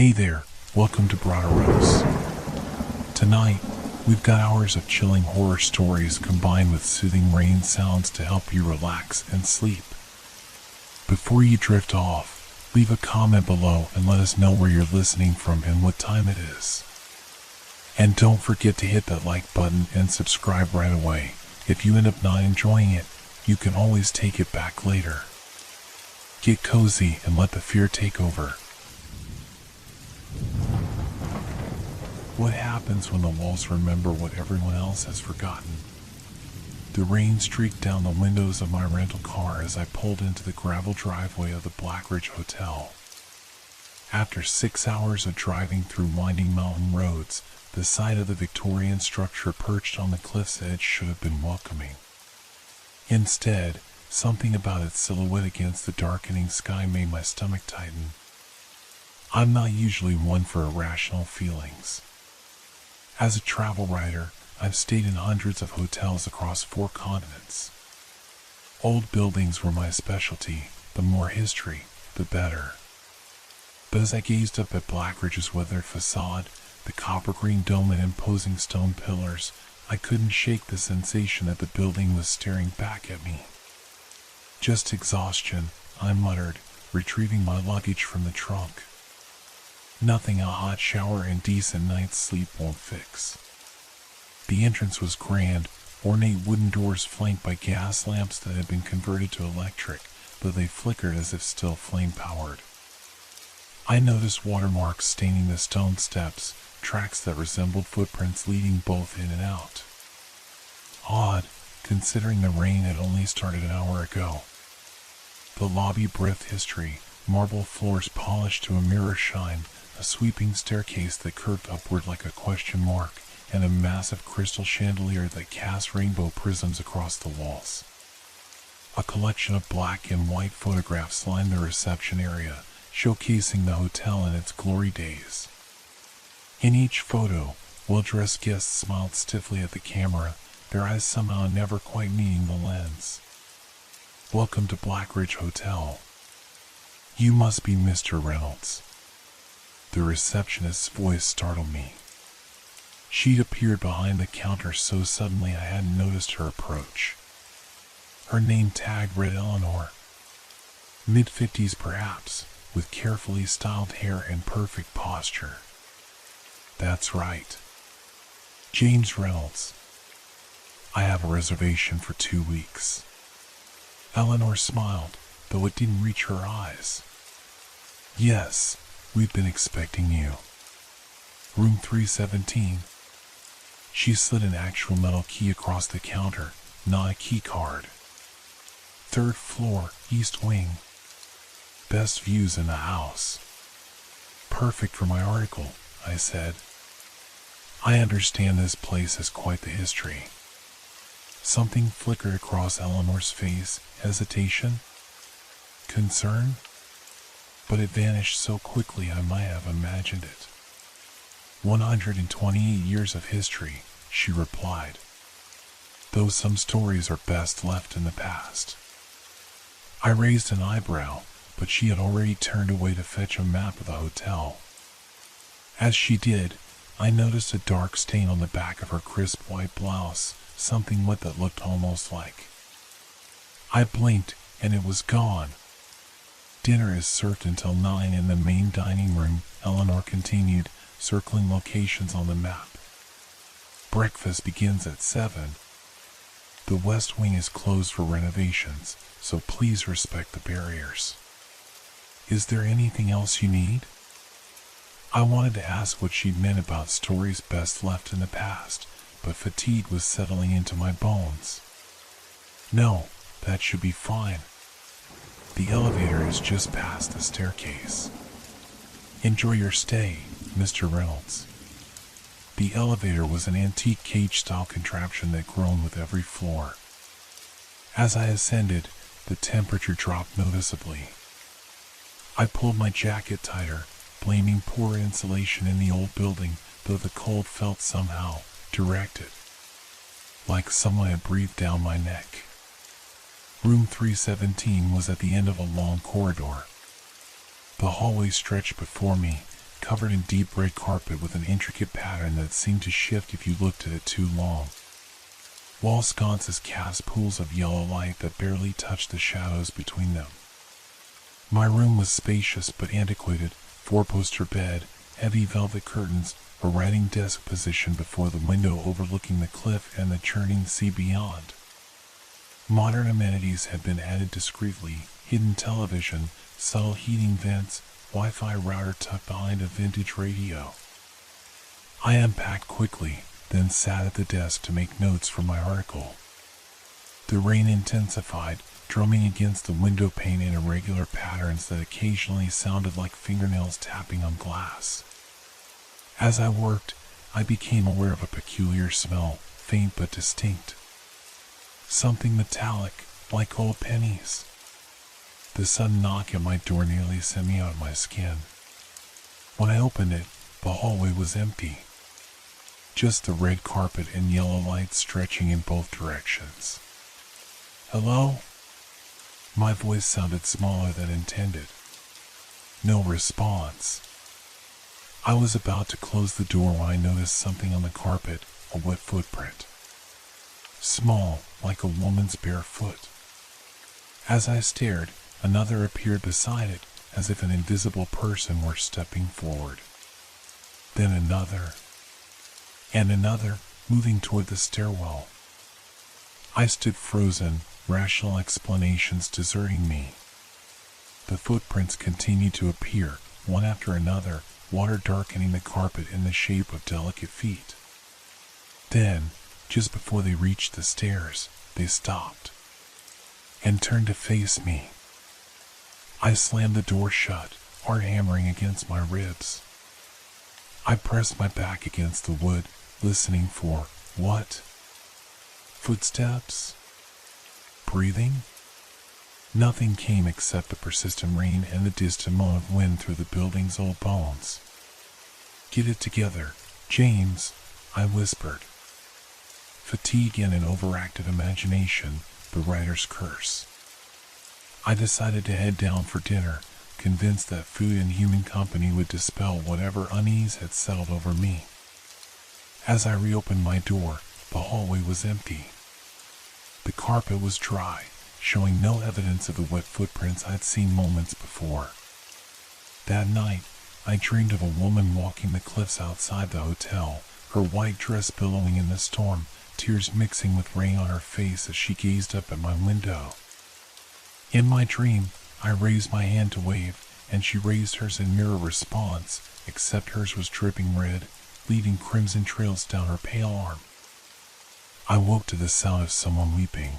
Hey there, welcome to Broderos. Tonight, we've got hours of chilling horror stories combined with soothing rain sounds to help you relax and sleep. Before you drift off, leave a comment below and let us know where you're listening from and what time it is. And don't forget to hit that like button and subscribe right away. If you end up not enjoying it, you can always take it back later. Get cozy and let the fear take over. What happens when the walls remember what everyone else has forgotten? The rain streaked down the windows of my rental car as I pulled into the gravel driveway of the Blackridge Hotel. After 6 hours of driving through winding mountain roads, the sight of the Victorian structure perched on the cliff's edge should have been welcoming. Instead, something about its silhouette against the darkening sky made my stomach tighten. I'm not usually one for irrational feelings. As a travel writer, I've stayed in hundreds of hotels across 4 continents. Old buildings were my specialty. The more history, the better. But as I gazed up at Blackridge's weathered facade, the copper-green dome and imposing stone pillars, I couldn't shake the sensation that the building was staring back at me. Just exhaustion, I muttered, retrieving my luggage from the trunk. Nothing a hot shower and decent night's sleep won't fix. The entrance was grand, ornate wooden doors flanked by gas lamps that had been converted to electric, though they flickered as if still flame-powered. I noticed watermarks staining the stone steps, tracks that resembled footprints leading both in and out. Odd, considering the rain had only started an hour ago. The lobby breathed history, marble floors polished to a mirror shine, a sweeping staircase that curved upward like a question mark, and a massive crystal chandelier that cast rainbow prisms across the walls. A collection of black and white photographs lined the reception area, showcasing the hotel in its glory days. In each photo, well-dressed guests smiled stiffly at the camera, their eyes somehow never quite meeting the lens. Welcome to Blackridge Hotel. You must be Mr. Reynolds. The receptionist's voice startled me. She'd appeared behind the counter so suddenly I hadn't noticed her approach. Her name tag read Eleanor. Mid-50s perhaps, with carefully styled hair and perfect posture. That's right. James Reynolds. I have a reservation for 2 weeks. Eleanor smiled, though it didn't reach her eyes. Yes, we've been expecting you. Room 317. She slid an actual metal key across the counter, not a key card. 3rd floor, east wing. Best views in the house. Perfect for my article, I said. I understand this place has quite the history. Something flickered across Eleanor's face, hesitation, concern, but it vanished so quickly I might have imagined it. 128 years of history, she replied, though some stories are best left in the past. I raised an eyebrow, but she had already turned away to fetch a map of the hotel. As she did, I noticed a dark stain on the back of her crisp white blouse, something wet that looked almost like. I blinked, and it was gone. Dinner is served until 9 in the main dining room, Eleanor continued, circling locations on the map. Breakfast begins at 7. The West Wing is closed for renovations, so please respect the barriers. Is there anything else you need? I wanted to ask what she'd meant about stories best left in the past, but fatigue was settling into my bones. No, that should be fine. The elevator is just past the staircase. Enjoy your stay, Mr. Reynolds. The elevator was an antique cage-style contraption that groaned with every floor. As I ascended, the temperature dropped noticeably. I pulled my jacket tighter, blaming poor insulation in the old building, though the cold felt somehow directed, like someone had breathed down my neck. Room 317 was at the end of a long corridor. The hallway stretched before me, covered in deep red carpet with an intricate pattern that seemed to shift if you looked at it too long. Wall sconces cast pools of yellow light that barely touched the shadows between them. My room was spacious but antiquated, four-poster bed, heavy velvet curtains, a writing desk positioned before the window overlooking the cliff and the churning sea beyond. Modern amenities had been added discreetly: hidden television, subtle heating vents, Wi-Fi router tucked behind a vintage radio. I unpacked quickly, then sat at the desk to make notes for my article. The rain intensified, drumming against the window pane in irregular patterns that occasionally sounded like fingernails tapping on glass. As I worked, I became aware of a peculiar smell, faint but distinct. Something metallic, like old pennies. The sudden knock at my door nearly sent me out of my skin. When I opened it, the hallway was empty. Just the red carpet and yellow light stretching in both directions. "Hello?" My voice sounded smaller than intended. No response. I was about to close the door when I noticed something on the carpet, a wet footprint. Small, like a woman's bare foot. As I stared, another appeared beside it, as if an invisible person were stepping forward. Then another. And another, moving toward the stairwell. I stood frozen, rational explanations deserting me. The footprints continued to appear, one after another, water darkening the carpet in the shape of delicate feet. Then, just before they reached the stairs, they stopped and turned to face me. I slammed the door shut, heart hammering against my ribs. I pressed my back against the wood, listening for what? Footsteps? Breathing? Nothing came except the persistent rain and the distant moan of wind through the building's old bones. "Get it together, James," I whispered. Fatigue and an overactive imagination, the writer's curse. I decided to head down for dinner, convinced that food and human company would dispel whatever unease had settled over me. As I reopened my door, the hallway was empty. The carpet was dry, showing no evidence of the wet footprints I'd seen moments before. That night, I dreamed of a woman walking the cliffs outside the hotel, her white dress billowing in the storm, tears mixing with rain on her face as she gazed up at my window. In my dream, I raised my hand to wave, and she raised hers in mirror response, except hers was dripping red, leaving crimson trails down her pale arm. I woke to the sound of someone weeping.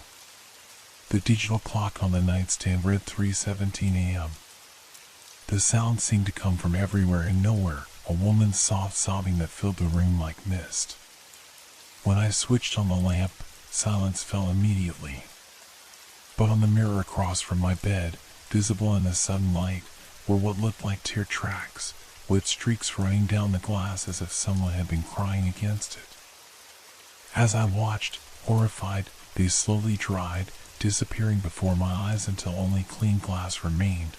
The digital clock on the nightstand read 3:17 a.m. The sound seemed to come from everywhere and nowhere, a woman's soft sobbing that filled the room like mist. When I switched on the lamp, silence fell immediately. But on the mirror across from my bed, visible in the sudden light, were what looked like tear tracks, with streaks running down the glass as if someone had been crying against it. As I watched, horrified, they slowly dried, disappearing before my eyes until only clean glass remained.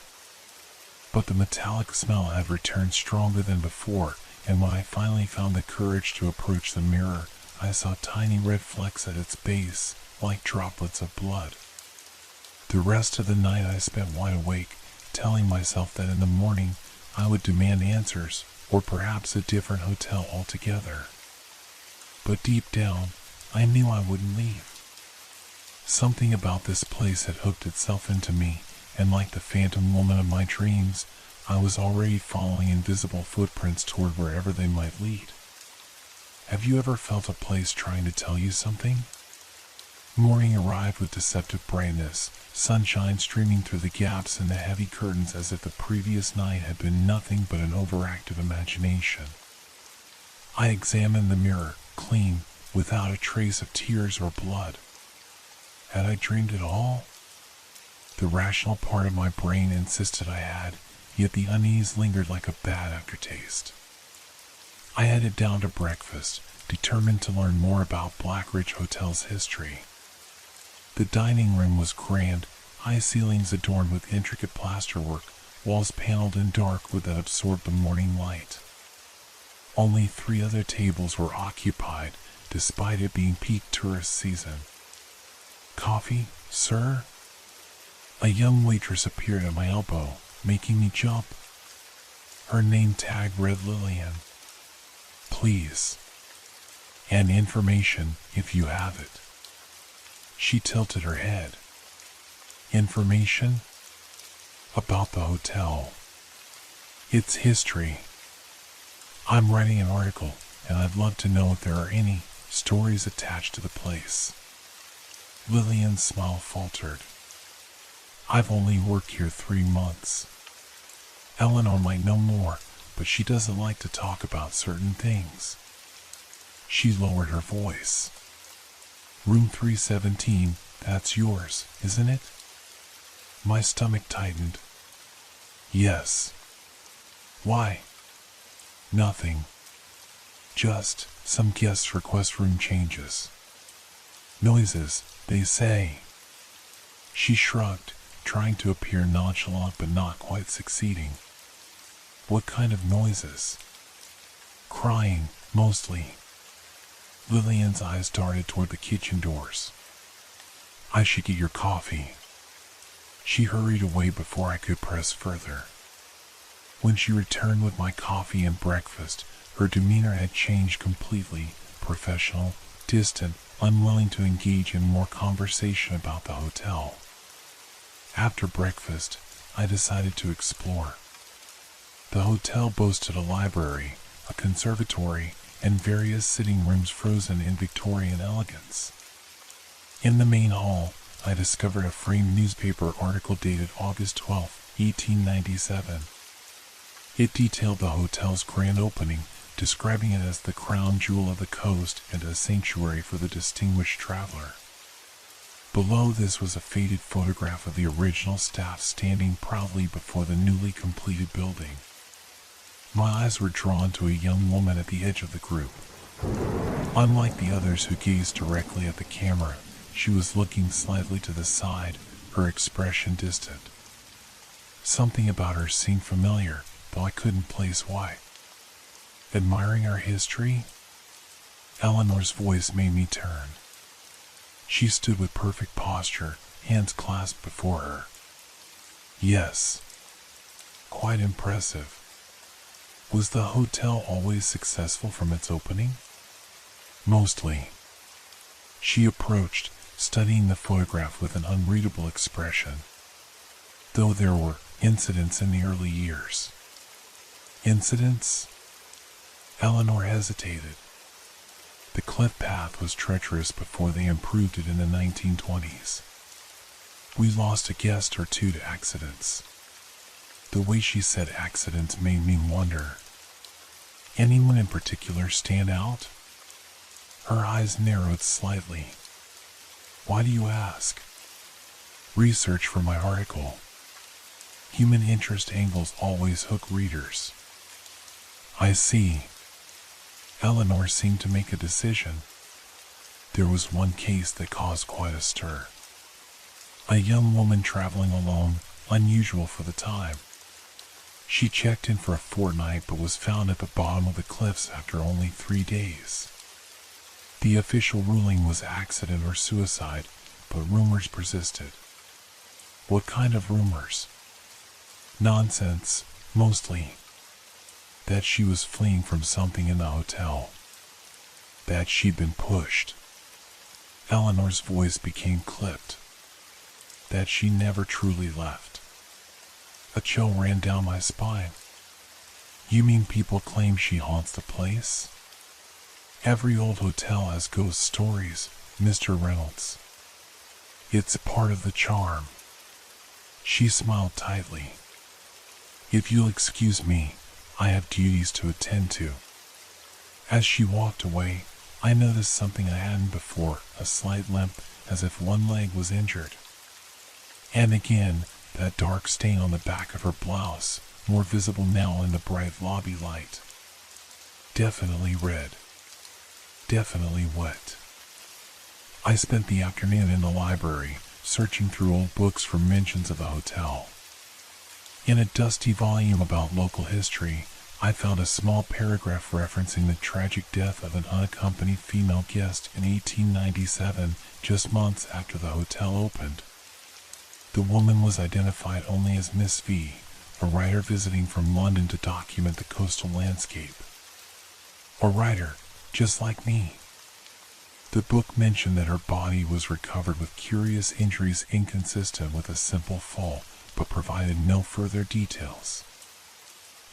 But the metallic smell had returned stronger than before, and when I finally found the courage to approach the mirror, I saw tiny red flecks at its base, like droplets of blood. The rest of the night I spent wide awake, telling myself that in the morning I would demand answers, or perhaps a different hotel altogether. But deep down, I knew I wouldn't leave. Something about this place had hooked itself into me, and like the phantom woman of my dreams, I was already following invisible footprints toward wherever they might lead. Have you ever felt a place trying to tell you something? Morning arrived with deceptive brightness, sunshine streaming through the gaps in the heavy curtains as if the previous night had been nothing but an overactive imagination. I examined the mirror, clean, without a trace of tears or blood. Had I dreamed it all? The rational part of my brain insisted I had, yet the unease lingered like a bad aftertaste. I headed down to breakfast, determined to learn more about Blackridge Hotel's history. The dining room was grand, high ceilings adorned with intricate plasterwork, walls paneled in dark wood that absorbed the morning light. Only 3 other tables were occupied, despite it being peak tourist season. "Coffee, sir?" A young waitress appeared at my elbow, making me jump. Her name tag read Lillian. "Please. And information, if you have it." She tilted her head. "Information?" "About the hotel. Its history. I'm writing an article, and I'd love to know if there are any stories attached to the place." Lillian's smile faltered. "I've only worked here 3 months. Eleanor might know more, but she doesn't like to talk about certain things." She lowered her voice. "Room 317, that's yours, isn't it?" My stomach tightened. "Yes." "Why?" "Nothing. Just some guests request room changes. Noises, they say." She shrugged, trying to appear nonchalant but not quite succeeding. "What kind of noises?" "Crying, mostly." Lillian's eyes darted toward the kitchen doors. "I should get your coffee." She hurried away before I could press further. When she returned with my coffee and breakfast, her demeanor had changed completely, professional, distant, unwilling to engage in more conversation about the hotel. After breakfast, I decided to explore. The hotel boasted a library, a conservatory, and various sitting rooms frozen in Victorian elegance. In the main hall, I discovered a framed newspaper article dated August 12, 1897. It detailed the hotel's grand opening, describing it as the crown jewel of the coast and a sanctuary for the distinguished traveler. Below this was a faded photograph of the original staff standing proudly before the newly completed building. My eyes were drawn to a young woman at the edge of the group. Unlike the others who gazed directly at the camera, she was looking slightly to the side, her expression distant. Something about her seemed familiar, though I couldn't place why. Admiring our history? Eleanor's voice made me turn. She stood with perfect posture, hands clasped before her. Yes. Quite impressive. Was the hotel always successful from its opening? Mostly. She approached, studying the photograph with an unreadable expression. Though there were incidents in the early years. Incidents? Eleanor hesitated. The cliff path was treacherous before they improved it in the 1920s. We lost a guest or 2 to accidents. The way she said accidents made me wonder. Anyone in particular stand out? Her eyes narrowed slightly. Why do you ask? Research for my article. Human interest angles always hook readers. I see. Eleanor seemed to make a decision. There was one case that caused quite a stir. A young woman traveling alone, unusual for the time. She checked in for a fortnight but was found at the bottom of the cliffs after only 3 days. The official ruling was accident or suicide, but rumors persisted. What kind of rumors? Nonsense, mostly. That she was fleeing from something in the hotel. That she'd been pushed. Eleanor's voice became clipped. That she never truly left. A chill ran down my spine. You mean people claim she haunts the place? Every old hotel has ghost stories, Mr. Reynolds. It's a part of the charm. She smiled tightly. If you'll excuse me, I have duties to attend to. As she walked away, I noticed something I hadn't before, a slight limp, as if one leg was injured. And again, that dark stain on the back of her blouse, more visible now in the bright lobby light. Definitely red. Definitely wet. I spent the afternoon in the library, searching through old books for mentions of the hotel. In a dusty volume about local history, I found a small paragraph referencing the tragic death of an unaccompanied female guest in 1897, just months after the hotel opened. The woman was identified only as Miss V, a writer visiting from London to document the coastal landscape. A writer, just like me. The book mentioned that her body was recovered with curious injuries inconsistent with a simple fall, but provided no further details.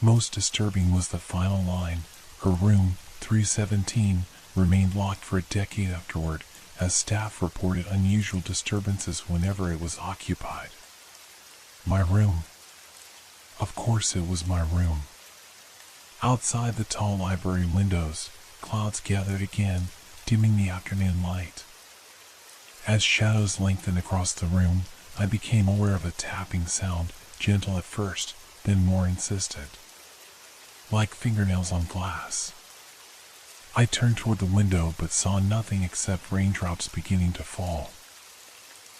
Most disturbing was the final line, her room, 317, remained locked for a decade afterward, as staff reported unusual disturbances whenever it was occupied. My room. Of course it was my room. Outside the tall library windows, clouds gathered again, dimming the afternoon light. As shadows lengthened across the room, I became aware of a tapping sound, gentle at first, then more insistent. Like fingernails on glass. I turned toward the window but saw nothing except raindrops beginning to fall.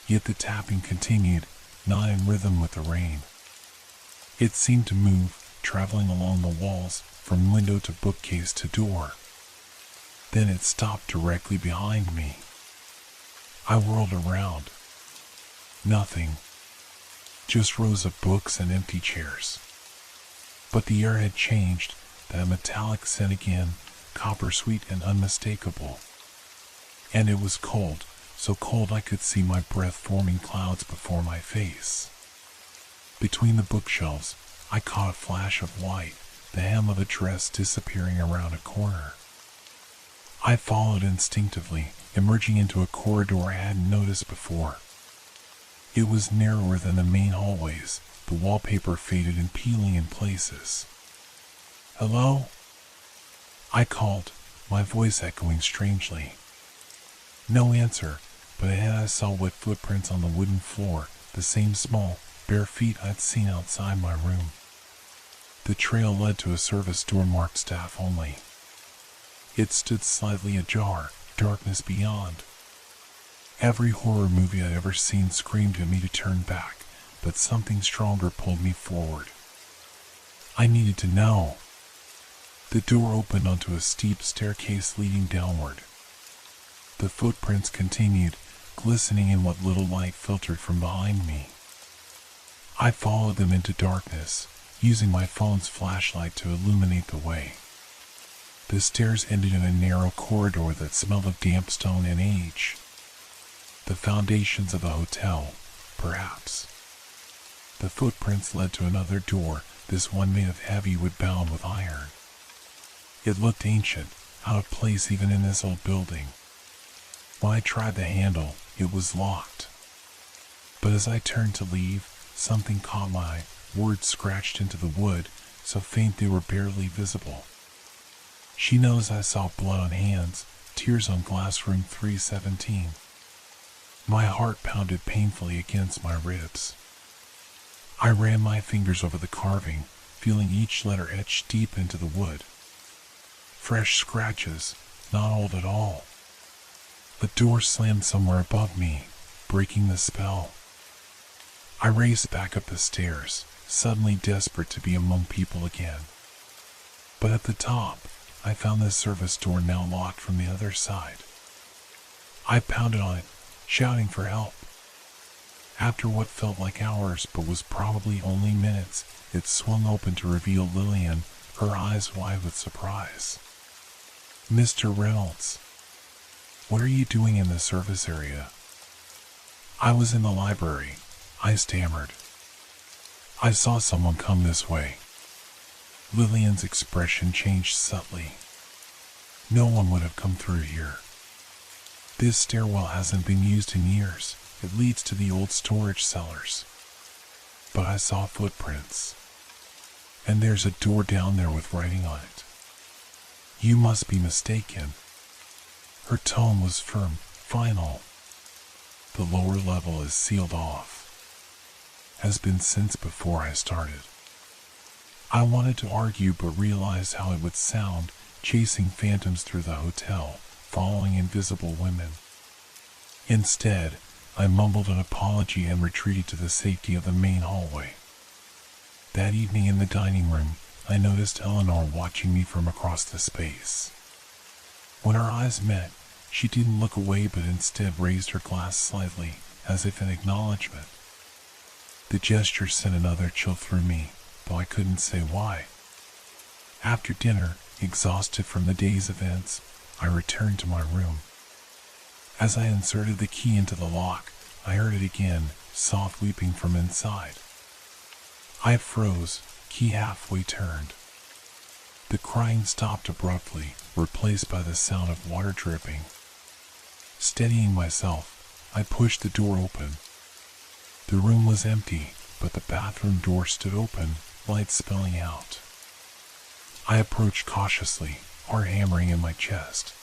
Yet the tapping continued, not in rhythm with the rain. It seemed to move, traveling along the walls, from window to bookcase to door. Then it stopped directly behind me. I whirled around. Nothing. Just rows of books and empty chairs. But the air had changed, that metallic scent again, copper sweet and unmistakable. And it was cold, so cold I could see my breath forming clouds before my face. Between the bookshelves, I caught a flash of white, the hem of a dress disappearing around a corner. I followed instinctively, emerging into a corridor I hadn't noticed before. It was narrower than the main hallways, the wallpaper faded and peeling in places. "Hello?" I called, my voice echoing strangely. No answer, but ahead I saw wet footprints on the wooden floor, the same small, bare feet I'd seen outside my room. The trail led to a service door marked staff only. It stood slightly ajar, darkness beyond. Every horror movie I'd ever seen screamed at me to turn back, but something stronger pulled me forward. I needed to know. The door opened onto a steep staircase leading downward. The footprints continued, glistening in what little light filtered from behind me. I followed them into darkness, using my phone's flashlight to illuminate the way. The stairs ended in a narrow corridor that smelled of damp stone and age. The foundations of a hotel, perhaps. The footprints led to another door, this one made of heavy wood bound with iron. It looked ancient, out of place even in this old building. When I tried the handle, it was locked. But as I turned to leave, something caught my eye, words scratched into the wood, so faint they were barely visible. She knows I saw blood on hands, tears on glass room 317. My heart pounded painfully against my ribs. I ran my fingers over the carving, feeling each letter etched deep into the wood. Fresh scratches, not old at all. The door slammed somewhere above me, breaking the spell. I raced back up the stairs, suddenly desperate to be among people again. But at the top, I found the service door now locked from the other side. I pounded on it, shouting for help. After what felt like hours but was probably only minutes, it swung open to reveal Lillian, her eyes wide with surprise. "Mr. Reynolds, what are you doing in the service area?" "I was in the library," I stammered. "I saw someone come this way." Lillian's expression changed subtly. "No one would have come through here. This stairwell hasn't been used in years. It leads to the old storage cellars. But I saw footprints. And there's a door down there with writing on it. You must be mistaken." Her tone was firm, final. "The lower level is sealed off. Has been since before I started." I wanted to argue but realized how it would sound, chasing phantoms through the hotel, following invisible women. Instead, I mumbled an apology and retreated to the safety of the main hallway. That evening in the dining room, I noticed Eleanor watching me from across the space. When our eyes met, she didn't look away but instead raised her glass slightly, as if in acknowledgement. The gesture sent another chill through me, though I couldn't say why. After dinner, exhausted from the day's events, I returned to my room. As I inserted the key into the lock, I heard it again, soft weeping from inside. I froze, key halfway turned. The crying stopped abruptly, replaced by the sound of water dripping. Steadying myself, I pushed the door open. The room was empty, but the bathroom door stood open, light spilling out. I approached cautiously, heart hammering in my chest.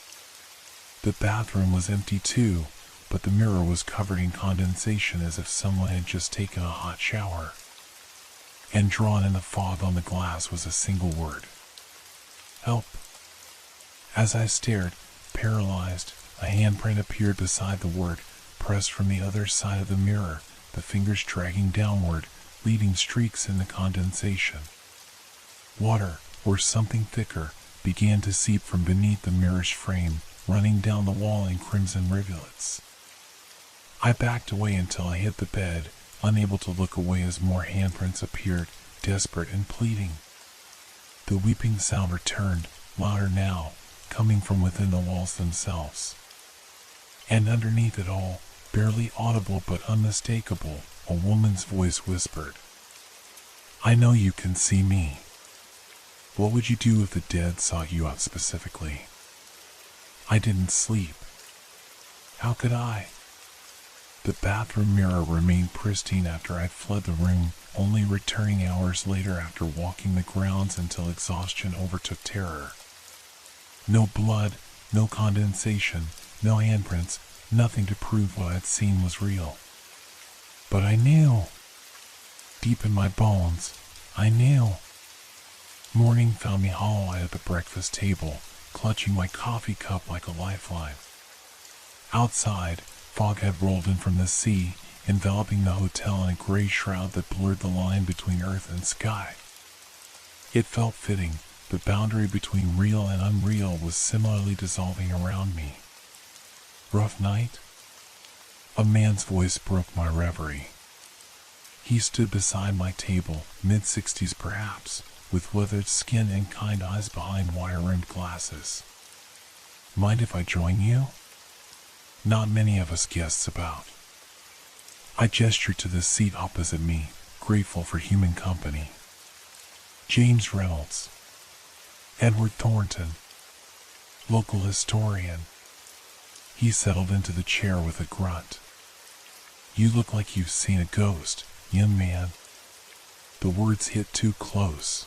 The bathroom was empty too, but the mirror was covered in condensation as if someone had just taken a hot shower. And drawn in the fog on the glass was a single word. Help. As I stared, paralyzed, a handprint appeared beside the word, pressed from the other side of the mirror, the fingers dragging downward, leaving streaks in the condensation. Water, or something thicker, began to seep from beneath the mirror's frame, running down the wall in crimson rivulets. I backed away until I hit the bed, unable to look away as more handprints appeared, desperate and pleading. The weeping sound returned, louder now, coming from within the walls themselves. And underneath it all, barely audible but unmistakable, a woman's voice whispered, "I know you can see me. What would you do if the dead sought you out specifically?" I didn't sleep. How could I? The bathroom mirror remained pristine after I fled the room, only returning hours later after walking the grounds until exhaustion overtook terror. No blood, no condensation, no handprints, nothing to prove what I'd seen was real. But I knew. Deep in my bones, I knew. Morning found me hollow-eyed at the breakfast table, clutching my coffee cup like a lifeline. Outside, fog had rolled in from the sea, enveloping the hotel in a gray shroud that blurred the line between earth and sky. It felt fitting. The boundary between real and unreal was similarly dissolving around me. Rough night? A man's voice broke my reverie. He stood beside my table, mid-60s perhaps, with weathered skin and kind eyes behind wire-rimmed glasses. "Mind if I join you?" Not many of us guests about. I gestured to the seat opposite me, grateful for human company. James Reynolds. Edward Thornton. Local historian. He settled into the chair with a grunt. "You look like you've seen a ghost, young man." The words hit too close.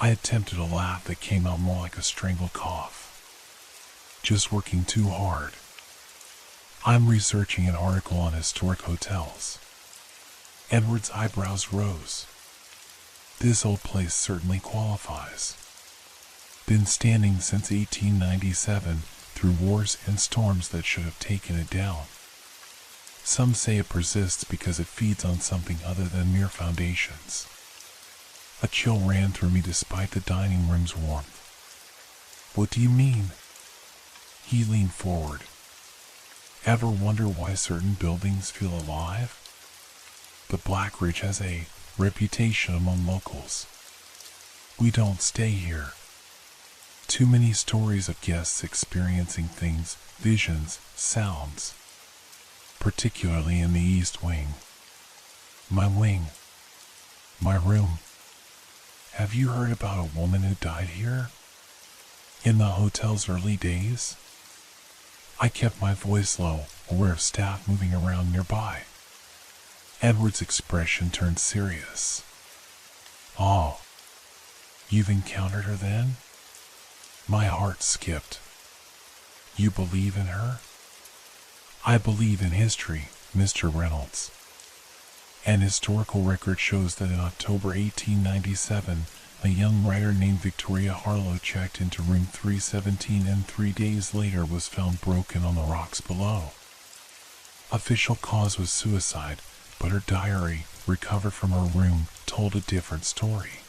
I attempted a laugh that came out more like a strangled cough. "Just working too hard. I'm researching an article on historic hotels." Edward's eyebrows rose. "This old place certainly qualifies. Been standing since 1897, through wars and storms that should have taken it down. Some say it persists because it feeds on something other than mere foundations." A chill ran through me despite the dining room's warmth. "What do you mean?" He leaned forward. "Ever wonder why certain buildings feel alive? The Black Ridge has a reputation among locals. We don't stay here. Too many stories of guests experiencing things, visions, sounds. Particularly in the East Wing. My wing. My room. Have you heard about a woman who died here? In the hotel's early days?" I kept my voice low, aware of staff moving around nearby. Edward's expression turned serious. "Oh, you've encountered her then?" My heart skipped. "You believe in her?" "I believe in history, Mr. Reynolds. An historical record shows that in October 1897, a young writer named Victoria Harlow checked into room 317 and 3 days later was found broken on the rocks below. Official cause was suicide, but her diary, recovered from her room, told a different story.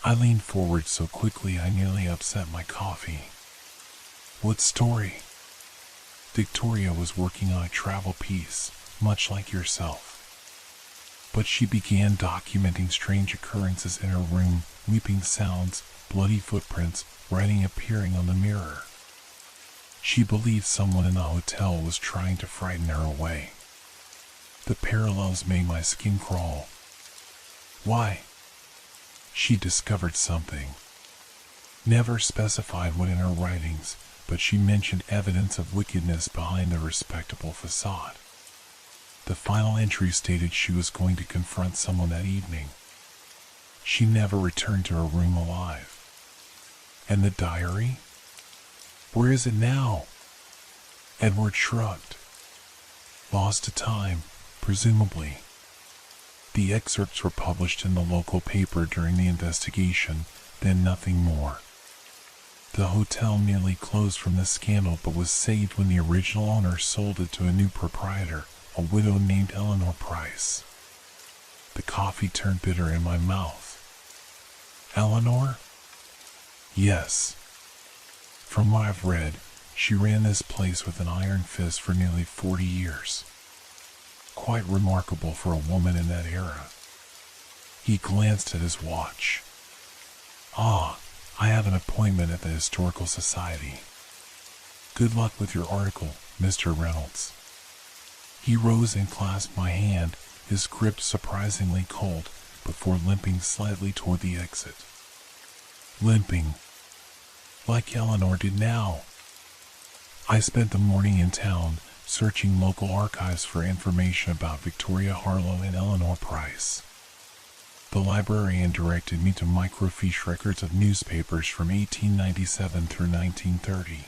I leaned forward so quickly I nearly upset my coffee. What story? Victoria was working on a travel piece, much like yourself. But she began documenting strange occurrences in her room, weeping sounds, bloody footprints, writing appearing on the mirror. She believed someone in the hotel was trying to frighten her away. The parallels made my skin crawl. Why? She discovered something. Never specified what in her writings, but she mentioned evidence of wickedness behind the respectable facade. The final entry stated she was going to confront someone that evening. She never returned to her room alive. And the diary? Where is it now? Edward shrugged. Lost to time, presumably. The excerpts were published in the local paper during the investigation, then nothing more. The hotel nearly closed from the scandal but was saved when the original owner sold it to a new proprietor, a widow named Eleanor Price. The coffee turned bitter in my mouth. Eleanor? Yes. From what I've read, she ran this place with an iron fist for nearly 40 years. Quite remarkable for a woman in that era. He glanced at his watch. Ah, I have an appointment at the Historical Society. Good luck with your article, Mr. Reynolds. He rose and clasped my hand, his grip surprisingly cold, before limping slightly toward the exit. Limping. Like Eleanor did now. I spent the morning in town, searching local archives for information about Victoria Harlow and Eleanor Price. The librarian directed me to microfiche records of newspapers from 1897 through 1930.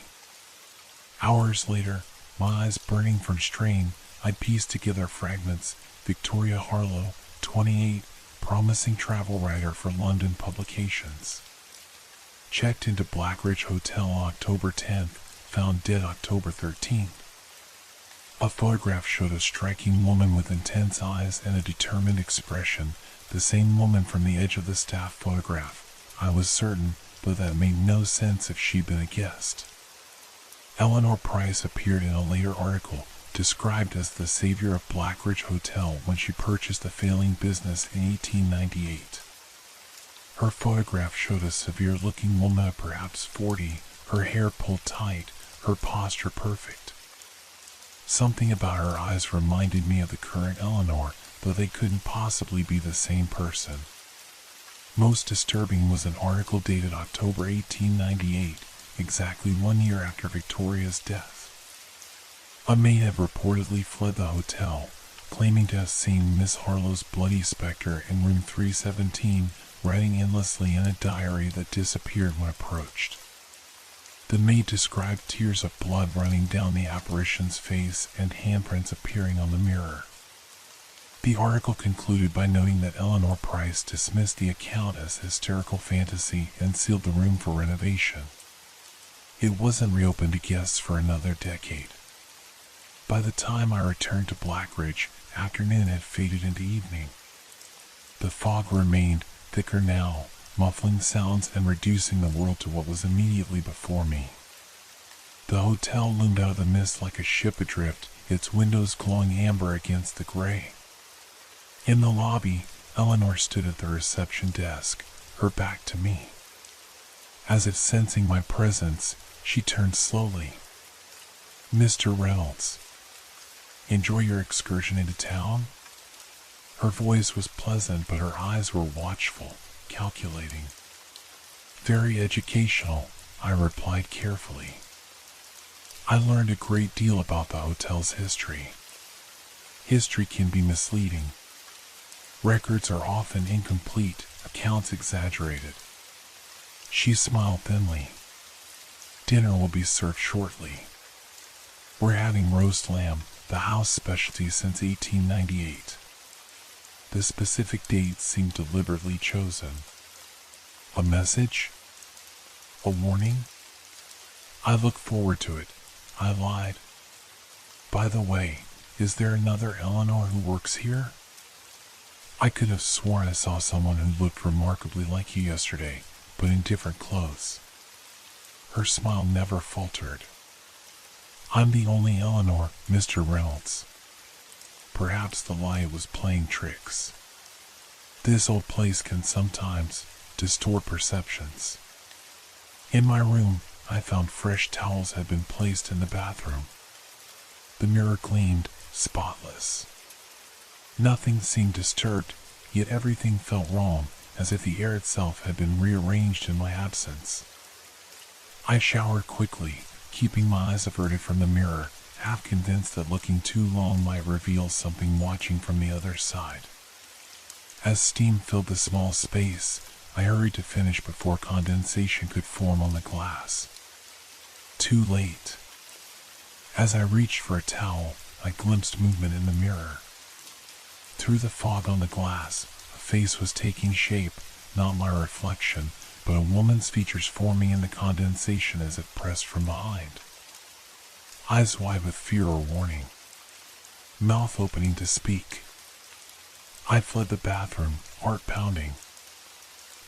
Hours later, my eyes burning from strain, I pieced together fragments. Victoria Harlow, 28, promising travel writer for London publications. Checked into Blackridge Hotel on October 10th, found dead October 13th. A photograph showed a striking woman with intense eyes and a determined expression, the same woman from the edge of the staff photograph, I was certain, but that made no sense if she'd been a guest. Eleanor Price appeared in a later article, described as the savior of Blackridge Hotel when she purchased the failing business in 1898. Her photograph showed a severe-looking woman of perhaps 40, her hair pulled tight, her posture perfect. Something about her eyes reminded me of the current Eleanor, though they couldn't possibly be the same person. Most disturbing was an article dated October 1898, exactly 1 year after Victoria's death. A maid had reportedly fled the hotel, claiming to have seen Miss Harlow's bloody specter in room 317, writing endlessly in a diary that disappeared when approached. The maid described tears of blood running down the apparition's face and handprints appearing on the mirror. The article concluded by noting that Eleanor Price dismissed the account as hysterical fantasy and sealed the room for renovation. It wasn't reopened to guests for another decade. By the time I returned to Blackridge, afternoon had faded into evening. The fog remained, thicker now, muffling sounds and reducing the world to what was immediately before me. The hotel loomed out of the mist like a ship adrift, its windows glowing amber against the gray. In the lobby, Eleanor stood at the reception desk, her back to me. As if sensing my presence, she turned slowly. Mr. Reynolds, enjoy your excursion into town? Her voice was pleasant, but her eyes were watchful, calculating. Very educational, I replied carefully. I learned a great deal about the hotel's history. History can be misleading. Records are often incomplete, accounts exaggerated. She smiled thinly. Dinner will be served shortly. We're having roast lamb, the house specialty since 1898. The specific date seemed deliberately chosen. A message? A warning? I look forward to it, I lied. By the way, is there another Eleanor who works here? I could have sworn I saw someone who looked remarkably like you yesterday, but in different clothes. Her smile never faltered. I'm the only Eleanor, Mr. Reynolds. Perhaps the light was playing tricks. This old place can sometimes distort perceptions. In my room, I found fresh towels had been placed in the bathroom. The mirror gleamed, spotless. Nothing seemed disturbed, yet everything felt wrong, as if the air itself had been rearranged in my absence. I showered quickly, keeping my eyes averted from the mirror, half convinced that looking too long might reveal something watching from the other side. As steam filled the small space, I hurried to finish before condensation could form on the glass. Too late. As I reached for a towel, I glimpsed movement in the mirror. Through the fog on the glass, a face was taking shape, not my reflection, but a woman's features forming in the condensation as it pressed from behind. Eyes wide with fear or warning. Mouth opening to speak. I fled the bathroom, heart pounding.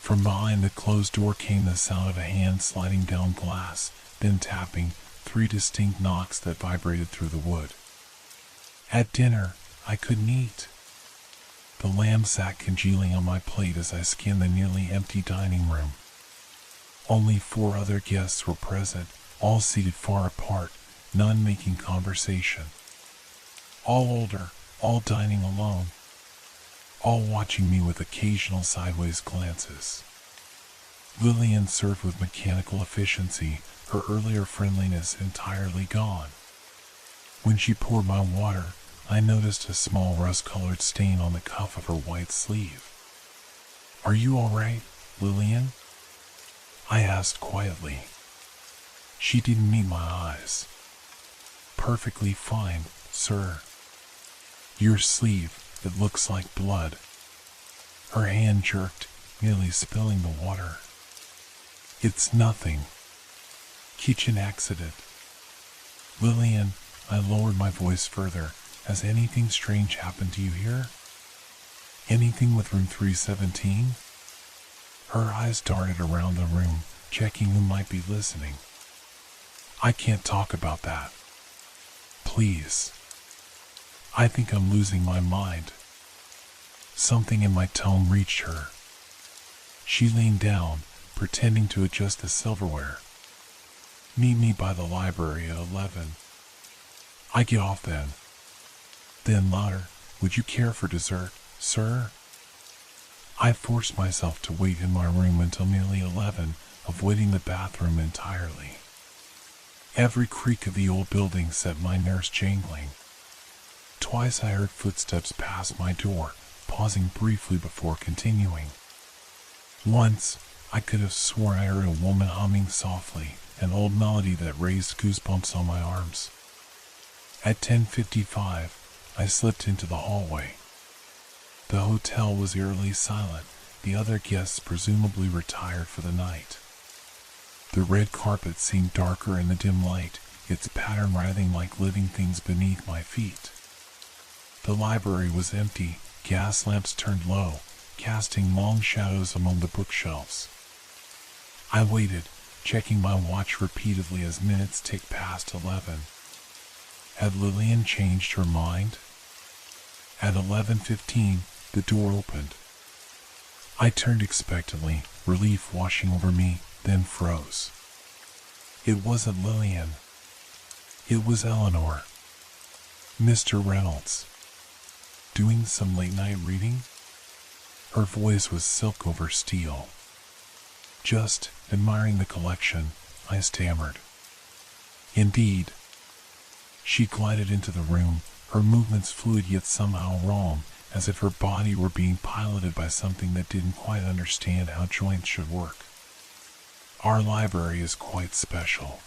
From behind the closed door came the sound of a hand sliding down glass, then tapping, 3 distinct knocks that vibrated through the wood. At dinner, I couldn't eat. The lamb sat congealing on my plate as I scanned the nearly empty dining room. Only 4 other guests were present, all seated far apart, none making conversation. All older, all dining alone. All watching me with occasional sideways glances. Lillian served with mechanical efficiency, her earlier friendliness entirely gone. When she poured my water, I noticed a small rust-colored stain on the cuff of her white sleeve. "Are you all right, Lillian?" I asked quietly. She didn't meet my eyes. "Perfectly fine, sir." "Your sleeve, it looks like blood." Her hand jerked, nearly spilling the water. "It's nothing. Kitchen accident." "Lillian," I lowered my voice further, "has anything strange happened to you here? Anything with room 317? Her eyes darted around the room, checking who might be listening. "I can't talk about that. Please. I think I'm losing my mind." Something in my tone reached her. She leaned down, pretending to adjust the silverware. "Meet me by the library at 11. I get off then." Then louder, "Would you care for dessert, sir?" I forced myself to wait in my room until nearly 11, avoiding the bathroom entirely. Every creak of the old building set my nerves jangling. Twice I heard footsteps pass my door, pausing briefly before continuing. Once, I could have sworn I heard a woman humming softly, an old melody that raised goosebumps on my arms. At 10:55, I slipped into the hallway. The hotel was eerily silent, the other guests presumably retired for the night. The red carpet seemed darker in the dim light, its pattern writhing like living things beneath my feet. The library was empty, gas lamps turned low, casting long shadows among the bookshelves. I waited, checking my watch repeatedly as minutes ticked past 11. Had Lillian changed her mind? At 11:15, the door opened. I turned expectantly, relief washing over me, then froze. It wasn't Lillian. It was Eleanor. Mr. Reynolds. Doing some late-night reading? Her voice was silk over steel. "Just admiring the collection," I stammered. "Indeed." She glided into the room, her movements fluid yet somehow wrong, as if her body were being piloted by something that didn't quite understand how joints should work. "Our library is quite special.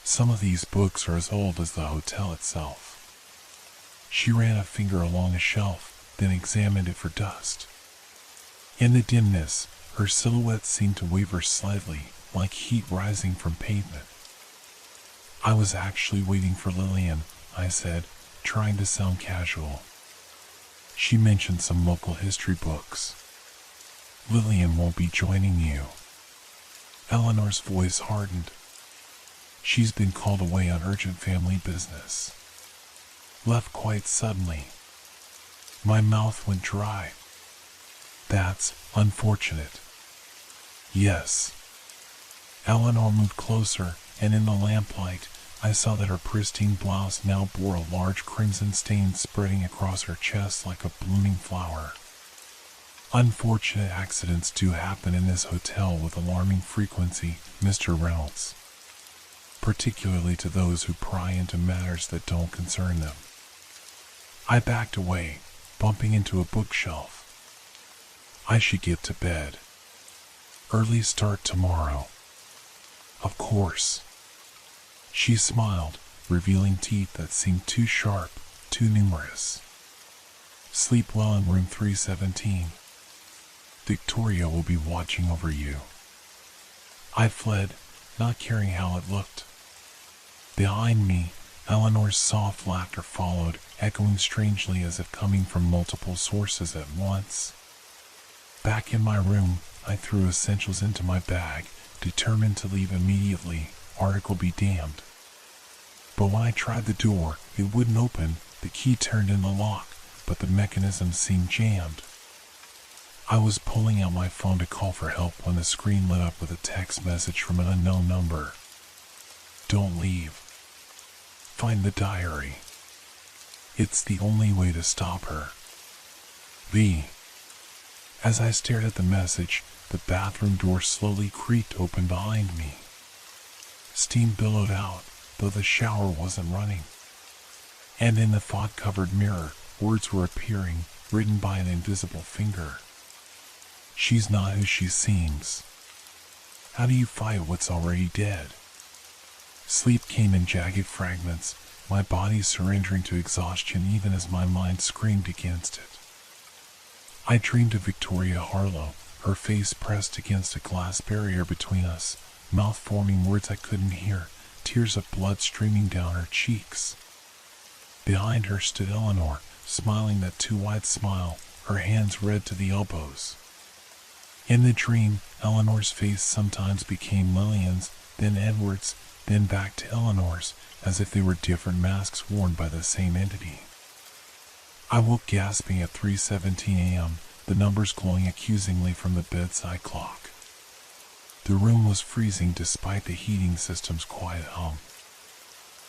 Some of these books are as old as the hotel itself." She ran a finger along a shelf, then examined it for dust. In the dimness, her silhouette seemed to waver slightly, like heat rising from pavement. "I was actually waiting for Lillian," I said, trying to sound casual. She mentioned some local history books. Lillian won't be joining you. Eleanor's voice hardened. She's been called away on urgent family business. Left quite suddenly. My mouth went dry. That's unfortunate. Yes. Eleanor moved closer, and in the lamplight, I saw that her pristine blouse now bore a large crimson stain spreading across her chest like a blooming flower. Unfortunate accidents do happen in this hotel with alarming frequency, Mr. Reynolds. Particularly to those who pry into matters that don't concern them. I backed away, bumping into a bookshelf. I should get to bed. Early start tomorrow. Of course. She smiled, revealing teeth that seemed too sharp, too numerous. Sleep well in room 317. Victoria will be watching over you. I fled, not caring how it looked. Behind me, Eleanor's soft laughter followed, echoing strangely as if coming from multiple sources at once. Back in my room, I threw essentials into my bag, determined to leave immediately, article be damned. But when I tried the door, it wouldn't open. The key turned in the lock, but the mechanism seemed jammed. I was pulling out my phone to call for help when the screen lit up with a text message from an unknown number. Don't leave. Find the diary. It's the only way to stop her. V. As I stared at the message, the bathroom door slowly creaked open behind me. Steam billowed out, though the shower wasn't running. And in the fog-covered mirror, words were appearing, written by an invisible finger. She's not who she seems. How do you fight what's already dead? Sleep came in jagged fragments, my body surrendering to exhaustion even as my mind screamed against it. I dreamed of Victoria Harlow, her face pressed against a glass barrier between us, mouth forming words I couldn't hear, tears of blood streaming down her cheeks. Behind her stood Eleanor, smiling that too wide smile, her hands red to the elbows. In the dream, Eleanor's face sometimes became Lillian's, then Edward's, then back to Eleanor's, as if they were different masks worn by the same entity. I woke gasping at 3:17 a.m., the numbers glowing accusingly from the bedside clock. The room was freezing despite the heating system's quiet hum.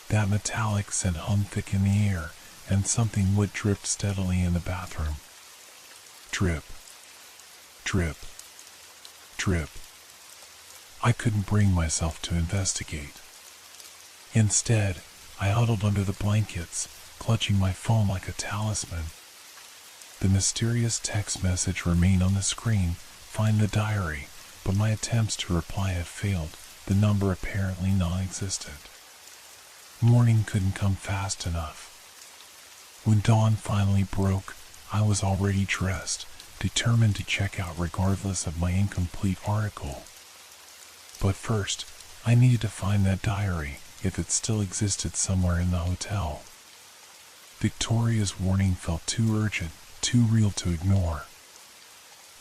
That metallic scent hung thick in the air, and something would drip steadily in the bathroom. Drip. Drip. Drip. I couldn't bring myself to investigate. Instead, I huddled under the blankets, clutching my phone like a talisman. The mysterious text message remained on the screen, find the diary, but my attempts to reply had failed, the number apparently non-existent. Morning couldn't come fast enough. When dawn finally broke, I was already dressed, determined to check out regardless of my incomplete article. But first, I needed to find that diary, if it still existed somewhere in the hotel. Victoria's warning felt too urgent, too real to ignore.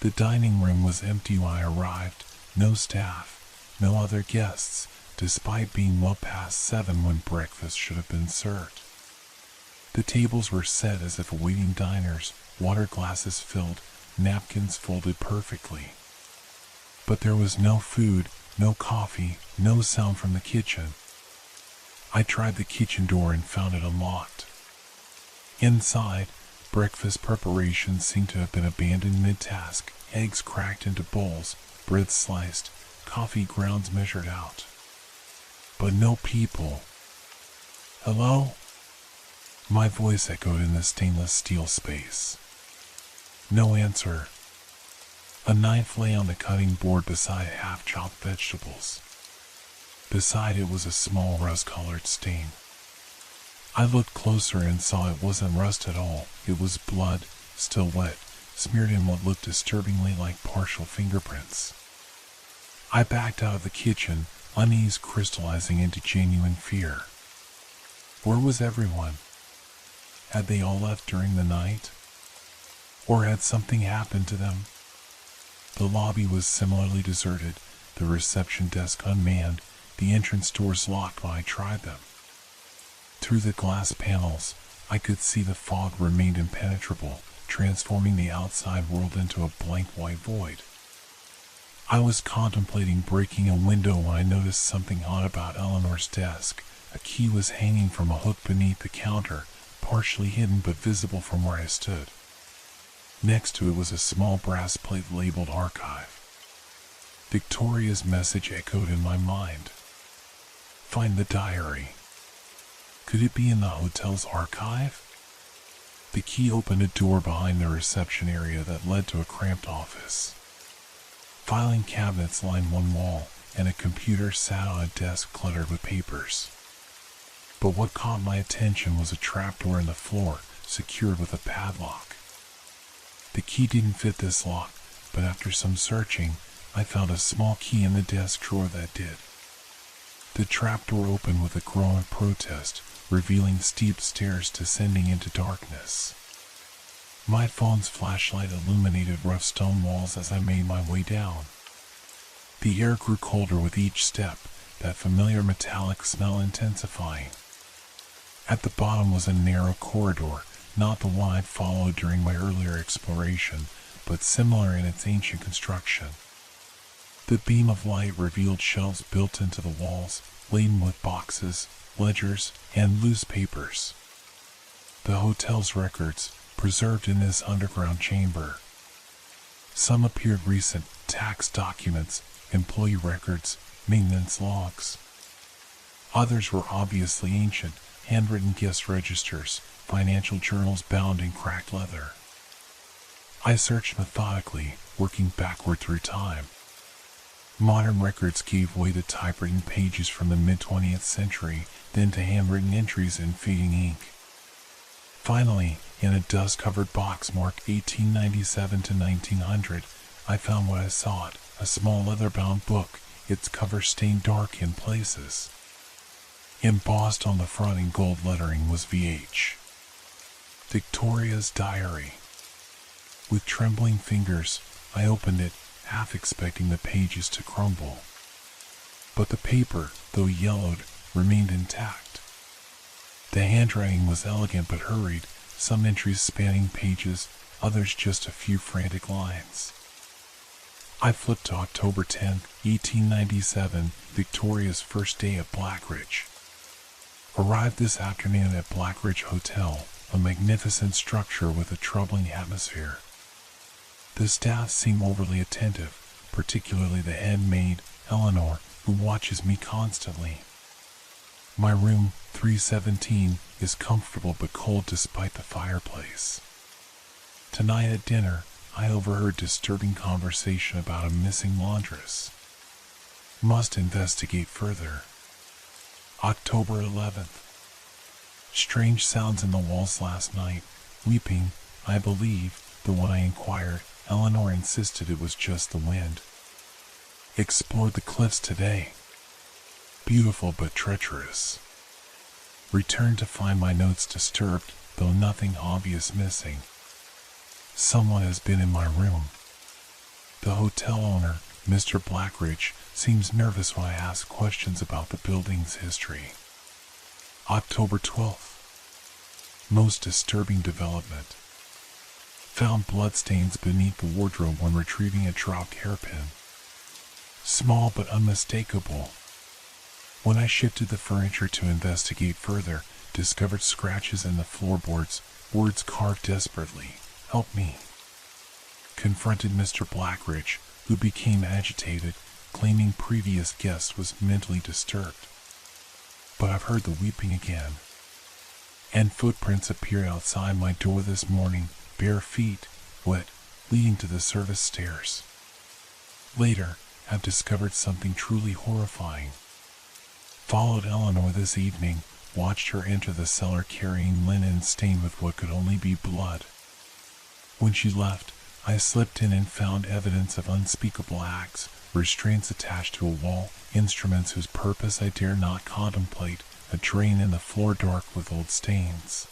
The dining room was empty when I arrived, no staff, no other guests, despite being well past 7 when breakfast should have been served. The tables were set as if awaiting diners, water glasses filled, napkins folded perfectly. But there was no food, no coffee, no sound from the kitchen. I tried the kitchen door and found it unlocked. Inside, breakfast preparations seemed to have been abandoned mid-task, eggs cracked into bowls, bread sliced, coffee grounds measured out. But no people. Hello? My voice echoed in the stainless steel space. No answer. A knife lay on the cutting board beside half-chopped vegetables. Beside it was a small rust-colored stain. I looked closer and saw it wasn't rust at all. It was blood, still wet, smeared in what looked disturbingly like partial fingerprints. I backed out of the kitchen, unease crystallizing into genuine fear. Where was everyone? Had they all left during the night? Or had something happened to them? The lobby was similarly deserted, the reception desk unmanned, the entrance doors locked when I tried them. Through the glass panels, I could see the fog remained impenetrable, transforming the outside world into a blank white void. I was contemplating breaking a window when I noticed something odd about Eleanor's desk. A key was hanging from a hook beneath the counter, partially hidden but visible from where I stood. Next to it was a small brass plate labeled Archive. Victoria's message echoed in my mind. Find the diary. Could it be in the hotel's archive? The key opened a door behind the reception area that led to a cramped office. Filing cabinets lined one wall, and a computer sat on a desk cluttered with papers. But what caught my attention was a trapdoor in the floor, secured with a padlock. The key didn't fit this lock, but after some searching, I found a small key in the desk drawer that did. The trapdoor opened with a groan of protest, revealing steep stairs descending into darkness. My phone's flashlight illuminated rough stone walls as I made my way down. The air grew colder with each step, that familiar metallic smell intensifying. At the bottom was a narrow corridor, not the one I'd followed during my earlier exploration, but similar in its ancient construction. The beam of light revealed shelves built into the walls, laden with boxes, ledgers, and loose papers. The hotel's records, preserved in this underground chamber. Some appeared recent: tax documents, employee records, maintenance logs. Others were obviously ancient, handwritten guest registers, financial journals bound in cracked leather. I searched methodically, working backward through time. Modern records gave way to typewritten pages from the mid-20th century, then to handwritten entries in fading ink. Finally, in a dust-covered box marked 1897 to 1900, I found what I sought: a small leather-bound book, its cover stained dark in places. Embossed on the front in gold lettering was VH. Victoria's Diary. With trembling fingers, I opened it, half expecting the pages to crumble. But the paper, though yellowed, remained intact. The handwriting was elegant but hurried, some entries spanning pages, others just a few frantic lines. I flipped to October 10, 1897, Victoria's first day at Blackridge. Arrived this afternoon at Blackridge Hotel, a magnificent structure with a troubling atmosphere. The staff seem overly attentive, particularly the head maid, Eleanor, who watches me constantly. My room, 317, is comfortable but cold despite the fireplace. Tonight at dinner, I overheard disturbing conversation about a missing laundress. Must investigate further. October 11th. Strange sounds in the walls last night. Weeping, I believe, though when I inquired, Eleanor insisted it was just the wind. Explored the cliffs today. Beautiful but treacherous. Returned to find my notes disturbed, though nothing obvious missing. Someone has been in my room. The hotel owner, Mr. Blackridge, seems nervous when I ask questions about the building's history. October 12th. Most disturbing development. Found bloodstains beneath the wardrobe when retrieving a dropped hairpin. Small but unmistakable. When I shifted the furniture to investigate further, discovered scratches in the floorboards, words carved desperately, "Help me." Confronted Mr. Blackridge, who became agitated, claiming previous guest was mentally disturbed. But I've heard the weeping again. And footprints appeared outside my door this morning, bare feet, wet, leading to the service stairs. Later, I've discovered something truly horrifying. Followed Eleanor this evening, watched her enter the cellar carrying linen stained with what could only be blood. When she left, I slipped in and found evidence of unspeakable acts, restraints attached to a wall, instruments whose purpose I dare not contemplate, a drain in the floor dark with old stains.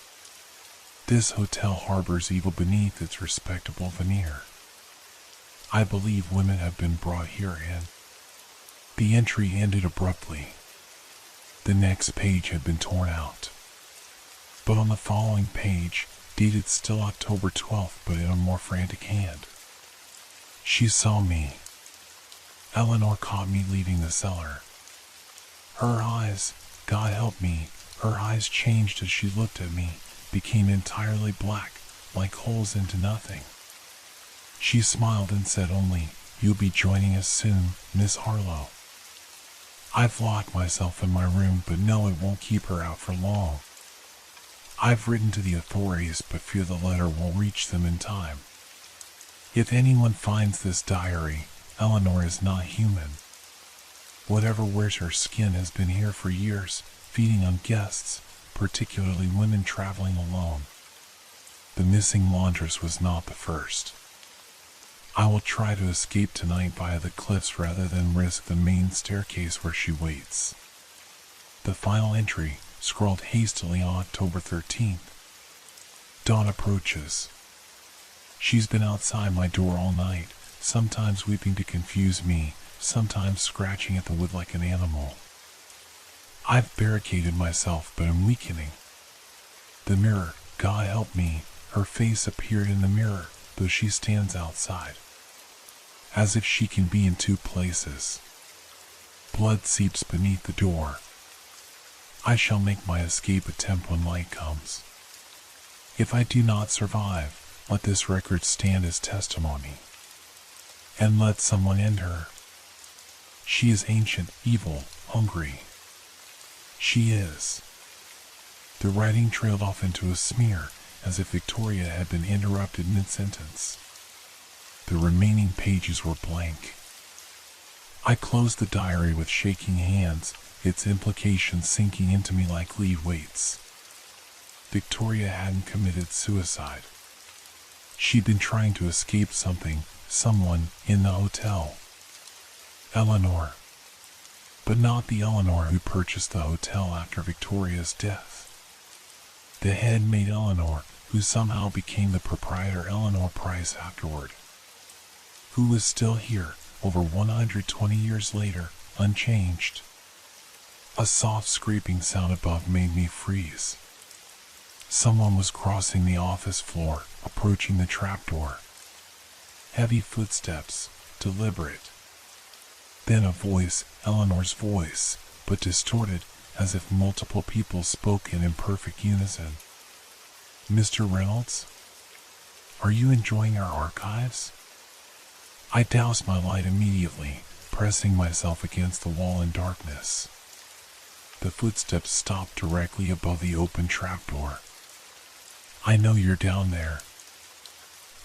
This hotel harbors evil beneath its respectable veneer. I believe women have been brought here in. The entry ended abruptly. The next page had been torn out. But on the following page, dated still October 12th but in a more frantic hand. She saw me. Eleanor caught me leaving the cellar. Her eyes, God help me, her eyes changed as she looked at me, became entirely black, like holes into nothing. She smiled and said only, "You'll be joining us soon, Miss Harlow." I've locked myself in my room, but no, it won't keep her out for long. I've written to the authorities, but fear the letter won't reach them in time. If anyone finds this diary, Eleanor is not human. Whatever wears her skin has been here for years, feeding on guests, particularly women traveling alone. The missing laundress was not the first. I will try to escape tonight via the cliffs rather than risk the main staircase where she waits. The final entry, scrawled hastily on October 13th. Dawn approaches. She's been outside my door all night, sometimes weeping to confuse me, sometimes scratching at the wood like an animal. I've barricaded myself, but am weakening. The mirror, God help me, her face appeared in the mirror, though she stands outside. As if she can be in two places. Blood seeps beneath the door. I shall make my escape attempt when light comes. If I do not survive, let this record stand as testimony. And let someone end her. She is ancient, evil, hungry. She is. The writing trailed off into a smear, as if Victoria had been interrupted mid-sentence. The remaining pages were blank. I closed the diary with shaking hands, its implications sinking into me like lead weights. Victoria hadn't committed suicide. She'd been trying to escape something, someone, in the hotel. Eleanor. But not the Eleanor who purchased the hotel after Victoria's death. The head-maid Eleanor, who somehow became the proprietor Eleanor Price afterward. Who was still here, over 120 years later, unchanged. A soft scraping sound above made me freeze. Someone was crossing the office floor, approaching the trapdoor. Heavy footsteps, deliberate. Then a voice, Eleanor's voice, but distorted, as if multiple people spoke in imperfect unison. "Mr. Reynolds? Are you enjoying our archives?" I doused my light immediately, pressing myself against the wall in darkness. The footsteps stopped directly above the open trapdoor. "I know you're down there.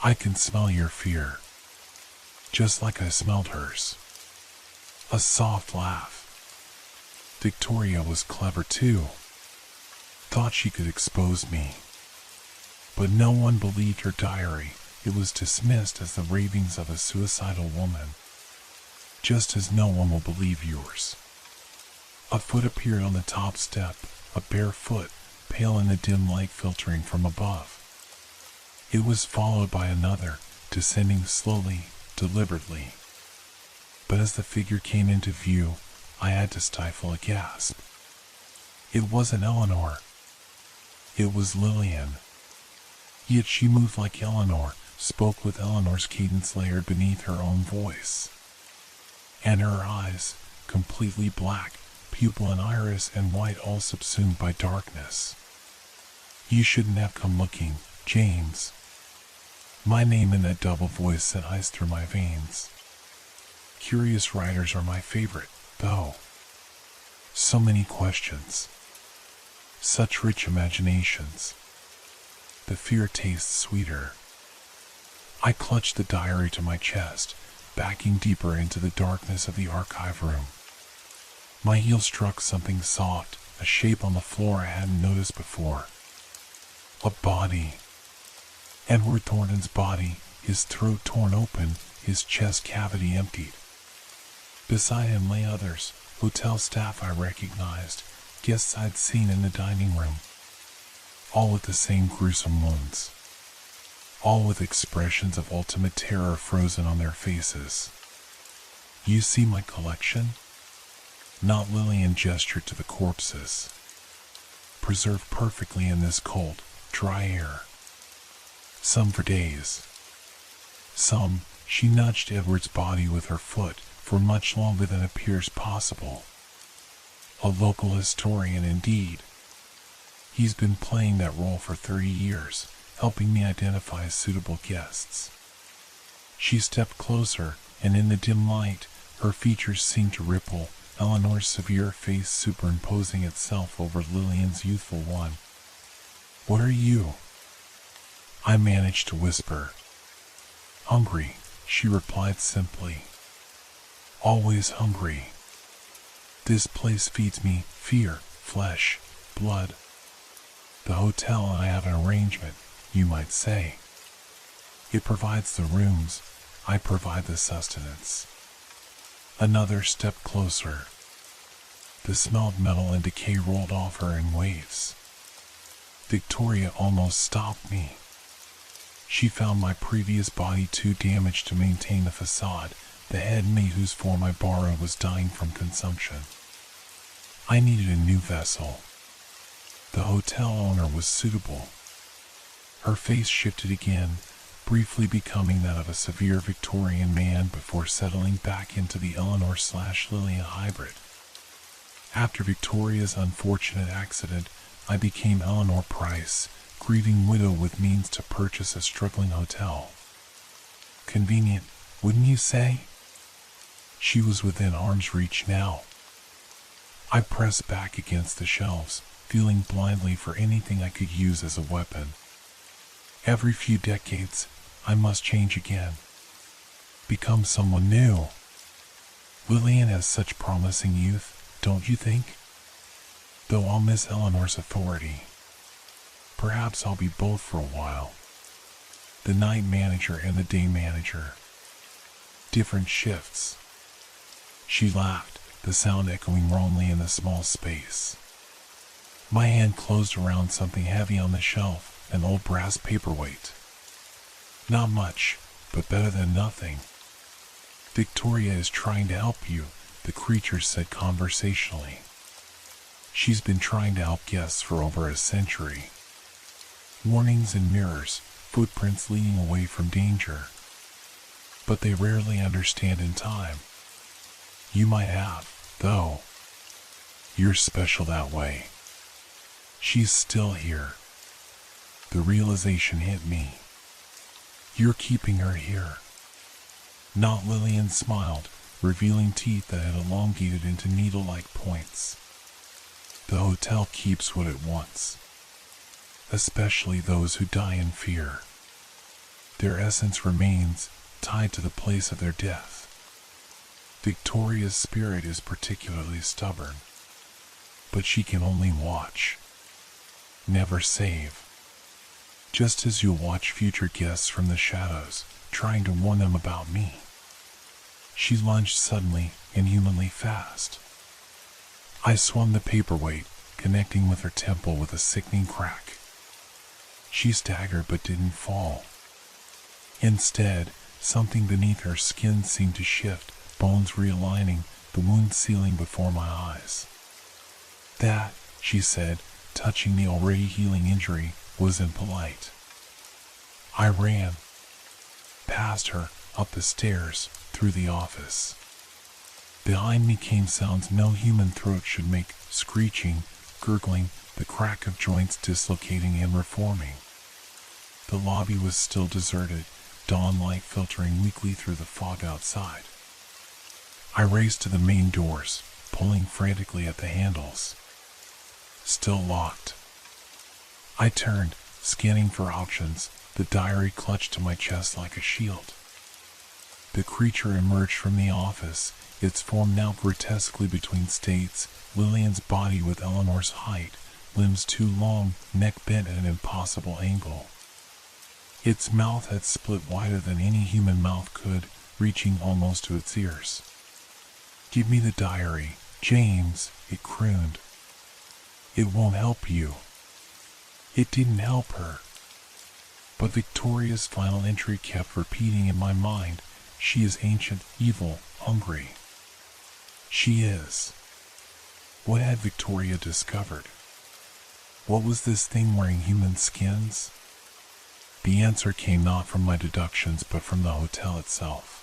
I can smell your fear. Just like I smelled hers." A soft laugh. Victoria was clever too. Thought she could expose me. But no one believed her diary. It was dismissed as the ravings of a suicidal woman. Just as no one will believe yours. A foot appeared on the top step, a bare foot, pale in the dim light filtering from above. It was followed by another, descending slowly, deliberately. But as the figure came into view, I had to stifle a gasp. It wasn't Eleanor. It was Lillian. Yet she moved like Eleanor, spoke with Eleanor's cadence layered beneath her own voice. And her eyes, completely black, pupil and iris and white all subsumed by darkness. "You shouldn't have come looking, James." My name in that double voice sent ice through my veins. Curious writers are my favorite, though. So many questions. Such rich imaginations. The fear tastes sweeter. I clutched the diary to my chest, backing deeper into the darkness of the archive room. My heel struck something soft, a shape on the floor I hadn't noticed before. A body. Edward Thornton's body, his throat torn open, his chest cavity emptied. Beside him lay others, hotel staff I recognized, guests I'd seen in the dining room. all with the same gruesome wounds, all with expressions of ultimate terror frozen on their faces. You see my collection? Not Lillian gestured to the corpses. Preserved perfectly in this cold, dry air. Some for days. Some, she nudged Edward's body with her foot, for much longer than appears possible. A local historian indeed. He's been playing that role for 30 years, helping me identify suitable guests. She stepped closer, and in the dim light, her features seemed to ripple, Eleanor's severe face superimposing itself over Lillian's youthful one. "What are you?" I managed to whisper. "Hungry," she replied simply. "Always hungry. This place feeds me fear, flesh, blood. The hotel and I have an arrangement, you might say. It provides the rooms, I provide the sustenance." Another step closer. The smell of metal and decay rolled off her in waves. Victoria almost stopped me. She found my previous body too damaged to maintain the facade. The head mate whose form I borrowed was dying from consumption. I needed a new vessel. The hotel owner was suitable. Her face shifted again, briefly becoming that of a severe Victorian man before settling back into the Eleanor/Lillian hybrid. After Victoria's unfortunate accident, I became Eleanor Price, grieving widow with means to purchase a struggling hotel. Convenient, wouldn't you say? She was within arm's reach now. I pressed back against the shelves, feeling blindly for anything I could use as a weapon. Every few decades, I must change again. Become someone new. Lillian has such promising youth, don't you think? Though I'll miss Eleanor's authority. Perhaps I'll be both for a while. The night manager and the day manager. Different shifts. She laughed, the sound echoing wrongly in the small space. My hand closed around something heavy on the shelf, an old brass paperweight. Not much, but better than nothing. "Victoria is trying to help you," the creature said conversationally. "She's been trying to help guests for over a century. Warnings in mirrors, footprints leading away from danger. But they rarely understand in time. You might have, though. You're special that way. She's still here." The realization hit me. "You're keeping her here." Not Lillian smiled, revealing teeth that had elongated into needle-like points. "The hotel keeps what it wants. Especially those who die in fear. Their essence remains tied to the place of their death. Victoria's spirit is particularly stubborn. But she can only watch. Never save. Just as you'll watch future guests from the shadows, trying to warn them about me." She lunged suddenly, inhumanly fast. I swung the paperweight, connecting with her temple with a sickening crack. She staggered but didn't fall. Instead, something beneath her skin seemed to shift, bones realigning, the wound sealing before my eyes. "That," she said, touching the already healing injury, was impolite. I ran. Past her, up the stairs, through the office. Behind me came sounds no human throat should make, screeching, gurgling, the crack of joints dislocating and reforming. The lobby was still deserted, dawn light filtering weakly through the fog outside. I raced to the main doors, pulling frantically at the handles. Still locked. I turned, scanning for options, the diary clutched to my chest like a shield. The creature emerged from the office, its form now grotesquely between states, Lillian's body with Eleanor's height, limbs too long, neck bent at an impossible angle. Its mouth had split wider than any human mouth could, reaching almost to its ears. "Give me the diary, James," it crooned. "It won't help you." It didn't help her. But Victoria's final entry kept repeating in my mind. She is ancient, evil, hungry. She is. What had Victoria discovered? What was this thing wearing human skins? The answer came not from my deductions but from the hotel itself.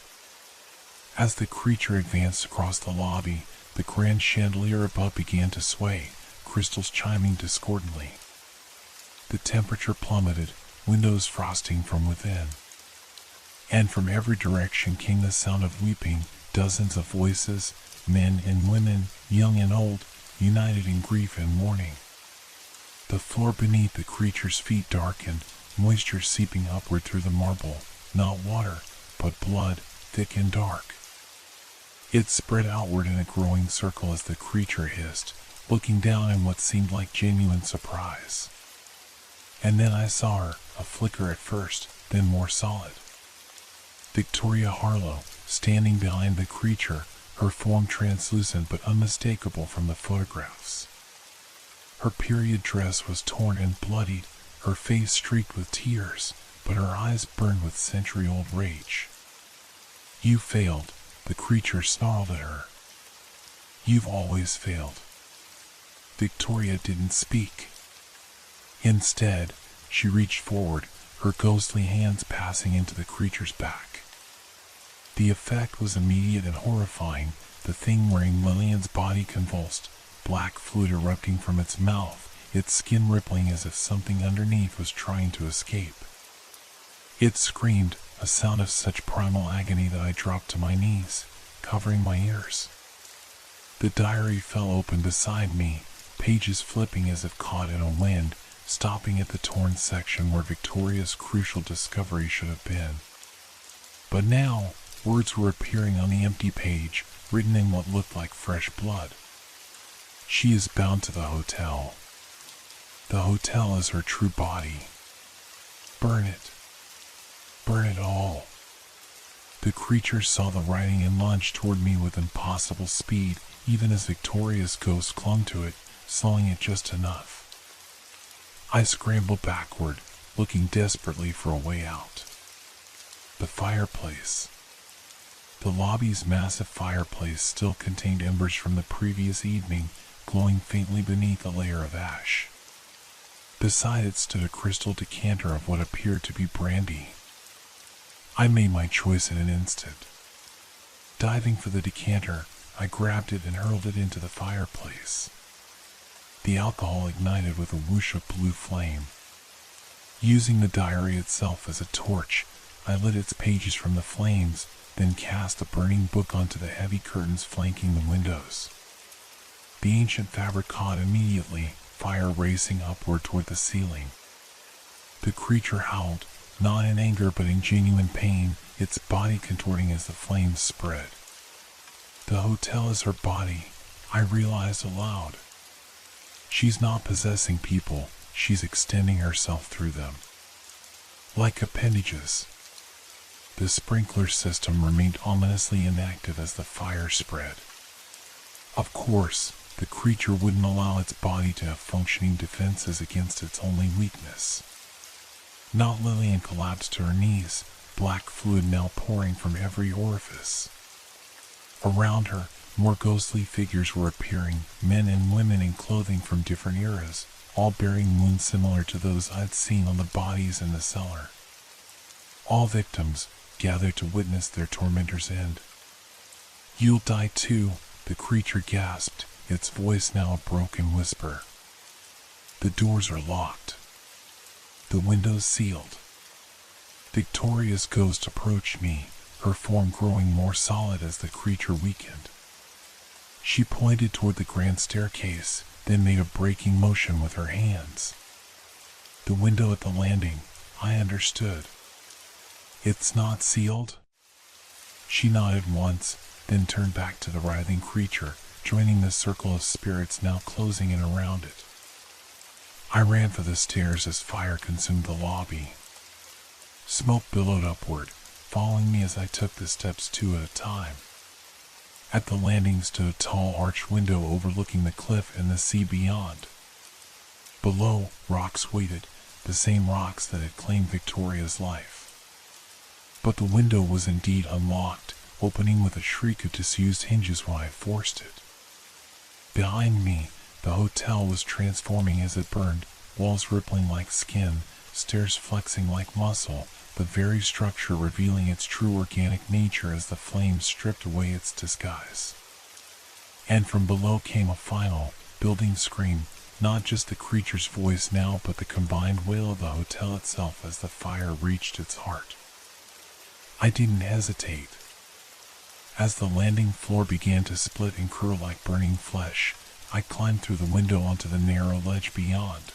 As the creature advanced across the lobby, the grand chandelier above began to sway, crystals chiming discordantly. The temperature plummeted, windows frosting from within. And from every direction came the sound of weeping, dozens of voices, men and women, young and old, united in grief and mourning. The floor beneath the creature's feet darkened, moisture seeping upward through the marble, not water, but blood, thick and dark. It spread outward in a growing circle as the creature hissed, looking down in what seemed like genuine surprise. And then I saw her, a flicker at first, then more solid. Victoria Harlow, standing behind the creature, her form translucent but unmistakable from the photographs. Her period dress was torn and bloodied, her face streaked with tears, but her eyes burned with century-old rage. "You failed," the creature snarled at her. "You've always failed." Victoria didn't speak. Instead, she reached forward, her ghostly hands passing into the creature's back. The effect was immediate and horrifying. The thing wearing Lillian's body convulsed, black fluid erupting from its mouth, its skin rippling as if something underneath was trying to escape. It screamed, a sound of such primal agony that I dropped to my knees, covering my ears. The diary fell open beside me, pages flipping as if caught in a wind, stopping at the torn section where Victoria's crucial discovery should have been. But now, words were appearing on the empty page, written in what looked like fresh blood. "She is bound to the hotel. The hotel is her true body. Burn it. Burn it all." The creature saw the writing and lunged toward me with impossible speed, even as Victoria's ghost clung to it, slowing it just enough. I scrambled backward, looking desperately for a way out. The fireplace. The lobby's massive fireplace still contained embers from the previous evening, glowing faintly beneath a layer of ash. Beside it stood a crystal decanter of what appeared to be brandy. I made my choice in an instant. Diving for the decanter, I grabbed it and hurled it into the fireplace. The alcohol ignited with a whoosh of blue flame. Using the diary itself as a torch, I lit its pages from the flames, then cast the burning book onto the heavy curtains flanking the windows. The ancient fabric caught immediately, fire racing upward toward the ceiling. The creature howled, not in anger but in genuine pain, its body contorting as the flames spread. The hotel is her body, I realized aloud. She's not possessing people, she's extending herself through them. Like appendages. The sprinkler system remained ominously inactive as the fire spread. Of course, the creature wouldn't allow its body to have functioning defenses against its only weakness. Not Lillian collapsed to her knees, black fluid now pouring from every orifice. Around her, more ghostly figures were appearing, men and women in clothing from different eras, all bearing wounds similar to those I'd seen on the bodies in the cellar. All victims, gathered to witness their tormentor's end. "You'll die too," the creature gasped, its voice now a broken whisper. The doors are locked. The windows sealed. Victoria's ghost approached me, her form growing more solid as the creature weakened. She pointed toward the grand staircase, then made a braking motion with her hands. The window at the landing, I understood. "It's not sealed?" She nodded once, then turned back to the writhing creature, joining the circle of spirits now closing in around it. I ran for the stairs as fire consumed the lobby. Smoke billowed upward, following me as I took the steps two at a time. At the landing stood a tall arched window overlooking the cliff and the sea beyond. Below, rocks waited, the same rocks that had claimed Victoria's life. But the window was indeed unlocked, opening with a shriek of disused hinges when I forced it. Behind me, the hotel was transforming as it burned, walls rippling like skin, stairs flexing like muscle, the very structure revealing its true organic nature as the flames stripped away its disguise. And from below came a final, building scream, not just the creature's voice now but the combined wail of the hotel itself as the fire reached its heart. I didn't hesitate. As the landing floor began to split and curl like burning flesh, I climbed through the window onto the narrow ledge beyond.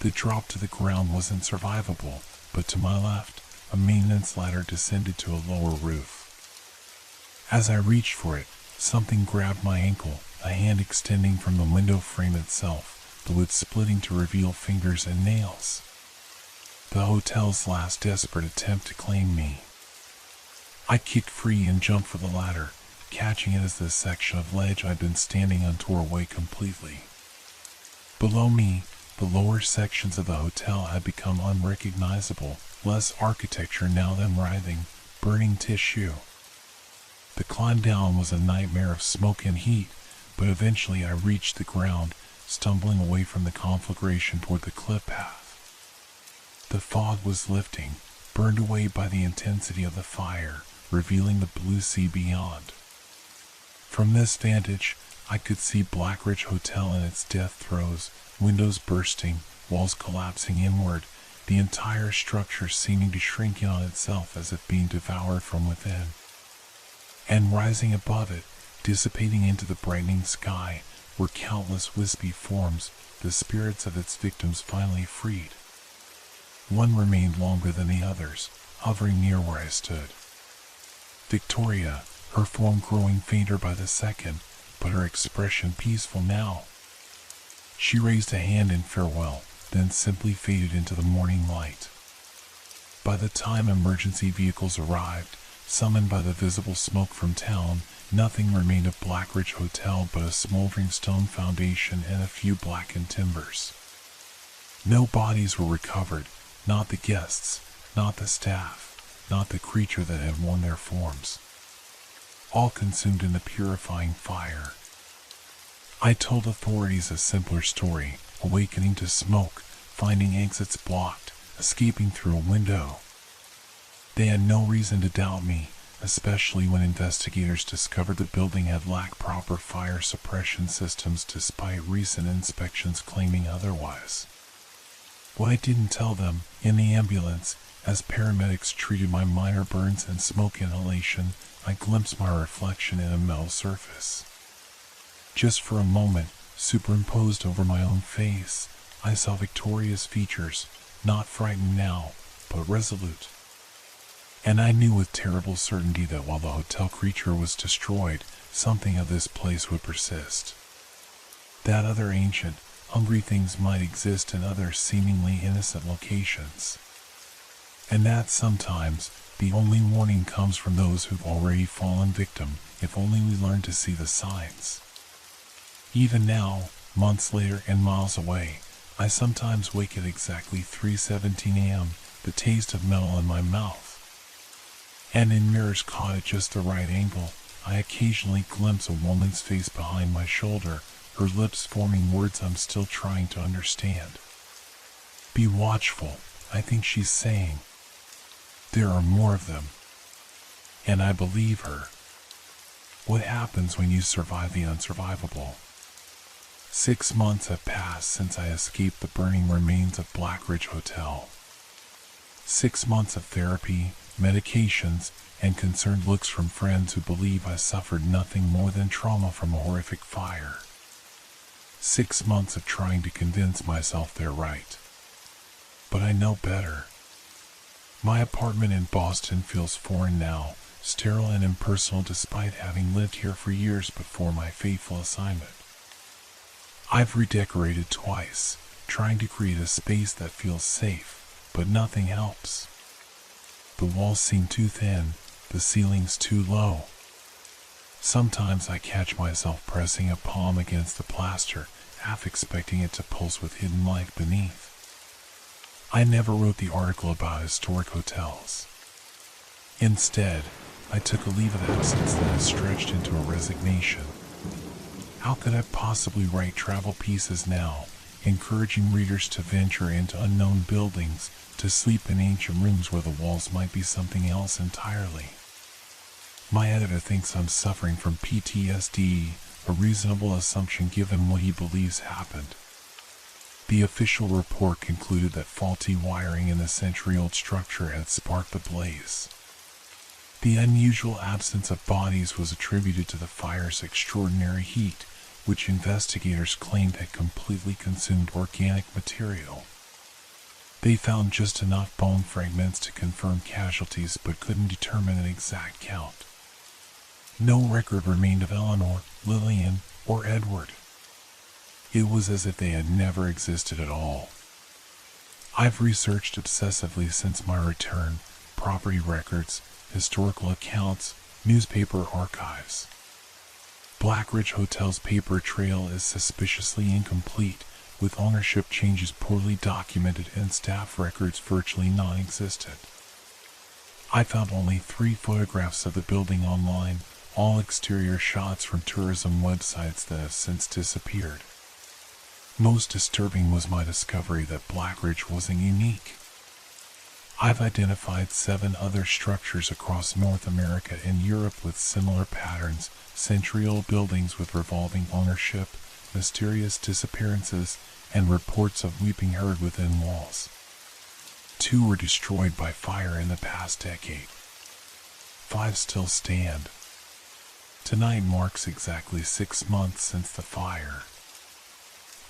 The drop to the ground wasn't survivable, but to my left, a maintenance ladder descended to a lower roof. As I reached for it, something grabbed my ankle, a hand extending from the window frame itself, the wood splitting to reveal fingers and nails. The hotel's last desperate attempt to claim me. I kicked free and jumped for the ladder, catching it as the section of ledge I'd been standing on tore away completely. Below me, the lower sections of the hotel had become unrecognizable, less architecture now than writhing, burning tissue. The climb down was a nightmare of smoke and heat, but eventually I reached the ground, stumbling away from the conflagration toward the cliff path. The fog was lifting, burned away by the intensity of the fire, revealing the blue sea beyond. From this vantage, I could see Blackridge Hotel in its death throes, windows bursting, walls collapsing inward, the entire structure seeming to shrink in on itself as if being devoured from within. And rising above it, dissipating into the brightening sky, were countless wispy forms, the spirits of its victims finally freed. One remained longer than the others, hovering near where I stood. Victoria, her form growing fainter by the second, but her expression peaceful now. She raised a hand in farewell, then simply faded into the morning light. By the time emergency vehicles arrived, summoned by the visible smoke from town, nothing remained of Blackridge Hotel but a smoldering stone foundation and a few blackened timbers. No bodies were recovered, not the guests, not the staff, not the creature that had worn their forms. All consumed in the purifying fire. I told authorities a simpler story, awakening to smoke, finding exits blocked, escaping through a window. They had no reason to doubt me, especially when investigators discovered the building had lacked proper fire suppression systems despite recent inspections claiming otherwise. What I didn't tell them, in the ambulance, as paramedics treated my minor burns and smoke inhalation, I glimpsed my reflection in a metal surface. Just for a moment, superimposed over my own face, I saw Victoria's features, not frightened now, but resolute. And I knew with terrible certainty that while the hotel creature was destroyed, something of this place would persist. That other ancient, hungry things might exist in other seemingly innocent locations. And that sometimes, the only warning comes from those who've already fallen victim, if only we learn to see the signs. Even now, months later and miles away, I sometimes wake at exactly 3:17 a.m., the taste of metal in my mouth. And in mirrors caught at just the right angle, I occasionally glimpse a woman's face behind my shoulder, her lips forming words I'm still trying to understand. Be watchful, I think she's saying. There are more of them. And I believe her. What happens when you survive the unsurvivable? 6 months have passed since I escaped the burning remains of Blackridge Hotel. 6 months of therapy, medications, and concerned looks from friends who believe I suffered nothing more than trauma from a horrific fire. 6 months of trying to convince myself they're right. But I know better. My apartment in Boston feels foreign now, sterile and impersonal despite having lived here for years before my fateful assignment. I've redecorated twice, trying to create a space that feels safe, but nothing helps. The walls seem too thin, the ceilings too low. Sometimes I catch myself pressing a palm against the plaster, half expecting it to pulse with hidden life beneath. I never wrote the article about historic hotels. Instead, I took a leave of absence that has stretched into a resignation. How could I possibly write travel pieces now, encouraging readers to venture into unknown buildings, to sleep in ancient rooms where the walls might be something else entirely? My editor thinks I'm suffering from PTSD, a reasonable assumption given what he believes happened. The official report concluded that faulty wiring in the century-old structure had sparked the blaze. The unusual absence of bodies was attributed to the fire's extraordinary heat, which investigators claimed had completely consumed organic material. They found just enough bone fragments to confirm casualties but couldn't determine an exact count. No record remained of Eleanor, Lillian, or Edward. It was as if they had never existed at all. I've researched obsessively since my return: property records, historical accounts, newspaper archives. Blackridge Hotel's paper trail is suspiciously incomplete, with ownership changes poorly documented and staff records virtually non-existent. I found only 3 photographs of the building online, all exterior shots from tourism websites that have since disappeared. Most disturbing was my discovery that Blackridge wasn't unique. I've identified 7 other structures across North America and Europe with similar patterns: century-old buildings with revolving ownership, mysterious disappearances, and reports of weeping heard within walls. 2 were destroyed by fire in the past decade. 5 still stand. Tonight marks exactly 6 months since the fire.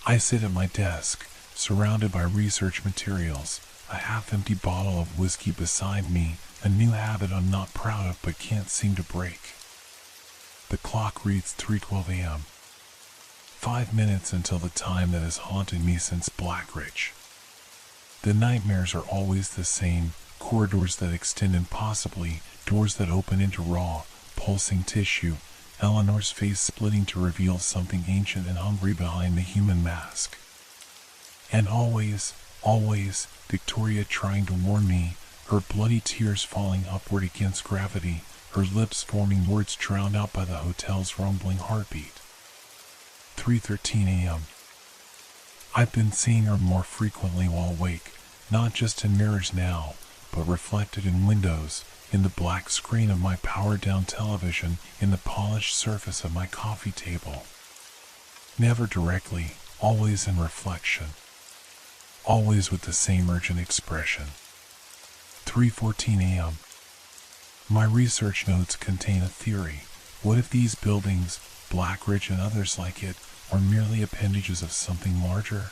I sit at my desk, surrounded by research materials, a half-empty bottle of whiskey beside me, a new habit I'm not proud of but can't seem to break. The clock reads 3:12 a.m. 5 minutes until the time that has haunted me since Blackridge. The nightmares are always the same: corridors that extend impossibly, doors that open into raw, pulsing tissue, Eleanor's face splitting to reveal something ancient and hungry behind the human mask. And always, Victoria trying to warn me, her bloody tears falling upward against gravity, her lips forming words drowned out by the hotel's rumbling heartbeat. 3:13 a.m. I've been seeing her more frequently while awake, not just in mirrors now, but reflected in windows, in the black screen of my powered-down television, in the polished surface of my coffee table. Never directly, always in reflection. Always with the same urgent expression. 3:14 a.m. My research notes contain a theory. What if these buildings, Blackridge and others like it, are merely appendages of something larger?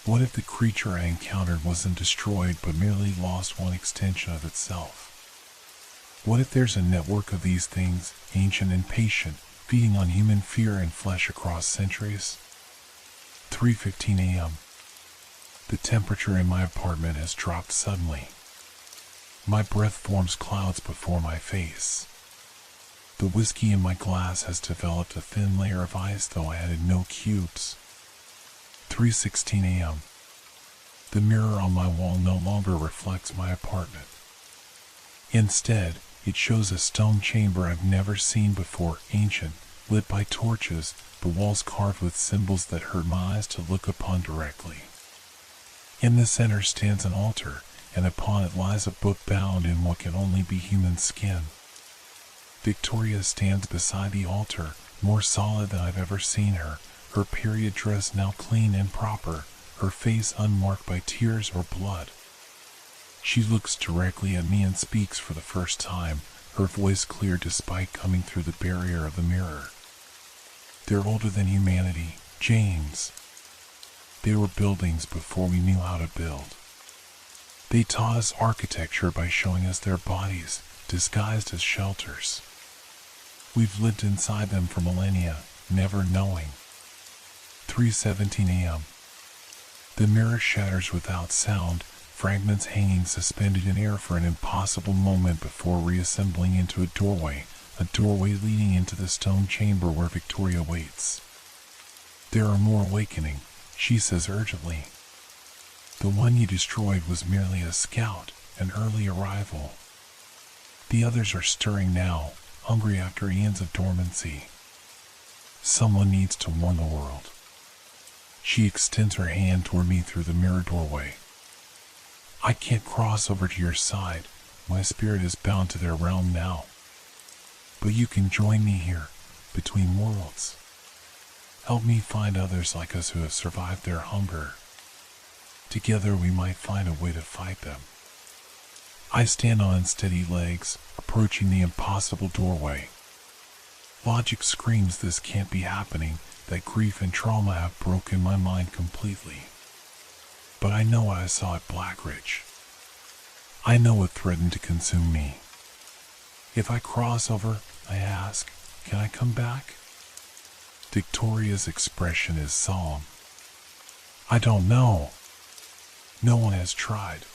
What if the creature I encountered wasn't destroyed but merely lost one extension of itself? What if there's a network of these things, ancient and patient, feeding on human fear and flesh across centuries? 3:15 a.m. The temperature in my apartment has dropped suddenly. My breath forms clouds before my face. The whiskey in my glass has developed a thin layer of ice, though I added no cubes. 3:16 a.m. The mirror on my wall no longer reflects my apartment. Instead, it shows a stone chamber I've never seen before, ancient, lit by torches, the walls carved with symbols that hurt my eyes to look upon directly. In the center stands an altar, and upon it lies a book bound in what can only be human skin. Victoria stands beside the altar, more solid than I've ever seen her, her period dress now clean and proper, her face unmarked by tears or blood. She looks directly at me and speaks for the first time, her voice clear despite coming through the barrier of the mirror. They're older than humanity, James. They were buildings before we knew how to build. They taught us architecture by showing us their bodies, disguised as shelters. We've lived inside them for millennia, never knowing. 3:17 a.m. The mirror shatters without sound, fragments hanging suspended in air for an impossible moment before reassembling into a doorway, a doorway leading into the stone chamber where Victoria waits. There are more awakening, she says urgently. The one you destroyed was merely a scout, an early arrival. The others are stirring now, hungry after eons of dormancy. Someone needs to warn the world. She extends her hand toward me through the mirror doorway. I can't cross over to your side, my spirit is bound to their realm now. But you can join me here, between worlds. Help me find others like us who have survived their hunger. Together we might find a way to fight them. I stand on unsteady legs, approaching the impossible doorway. Logic screams this can't be happening, that grief and trauma have broken my mind completely. But I know what I saw at Blackridge. I know what threatened to consume me. If I cross over, I ask, can I come back? Victoria's expression is solemn. I don't know. No one has tried.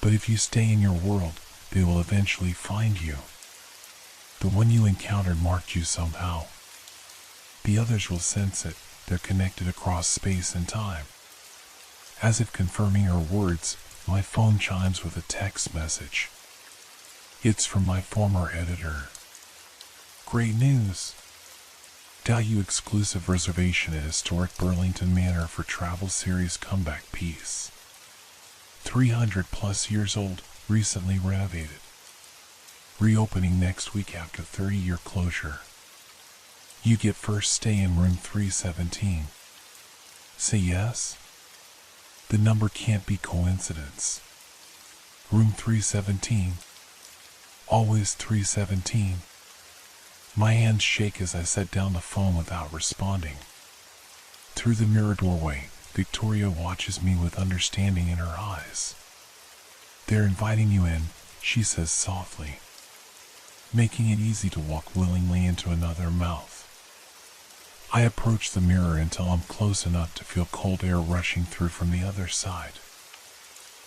But if you stay in your world, they will eventually find you. The one you encountered marked you somehow. The others will sense it, they're connected across space and time. As if confirming her words, my phone chimes with a text message. It's from my former editor. Great news! Value exclusive reservation at historic Burlington Manor for travel series Comeback Piece. 300 plus years old, recently renovated. Reopening next week after 30-year closure. You get first stay in room 317. Say yes? The number can't be coincidence. Room 317. Always 317. My hands shake as I set down the phone without responding. Through the mirror doorway, Victoria watches me with understanding in her eyes. They're inviting you in, she says softly, making it easy to walk willingly into another mouth. I approach the mirror until I'm close enough to feel cold air rushing through from the other side.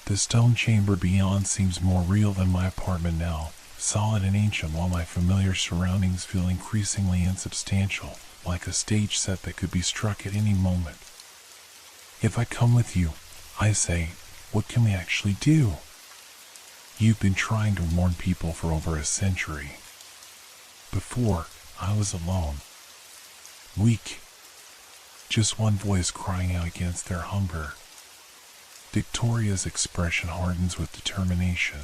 The stone chamber beyond seems more real than my apartment now, solid and ancient, while my familiar surroundings feel increasingly insubstantial, like a stage set that could be struck at any moment. If I come with you, I say, what can we actually do? You've been trying to warn people for over a century. Before, I was alone. Weak. Just one voice crying out against their hunger. Victoria's expression hardens with determination.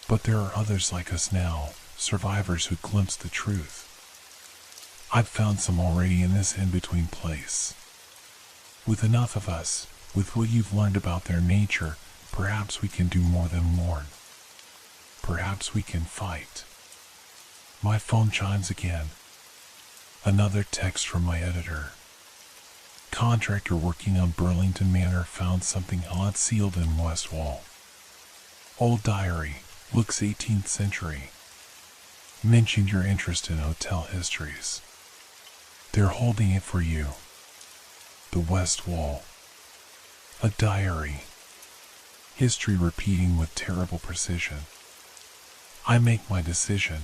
But there are others like us now, survivors who glimpse the truth. I've found some already in this in-between place. With enough of us, with what you've learned about their nature, perhaps we can do more than warn. Perhaps we can fight. My phone chimes again. Another text from my editor. Contractor working on Burlington Manor found something odd sealed in west wall. Old diary, looks 18th century. Mentioned your interest in hotel histories. They're holding it for you. The west wall. A diary. History repeating with terrible precision. I make my decision.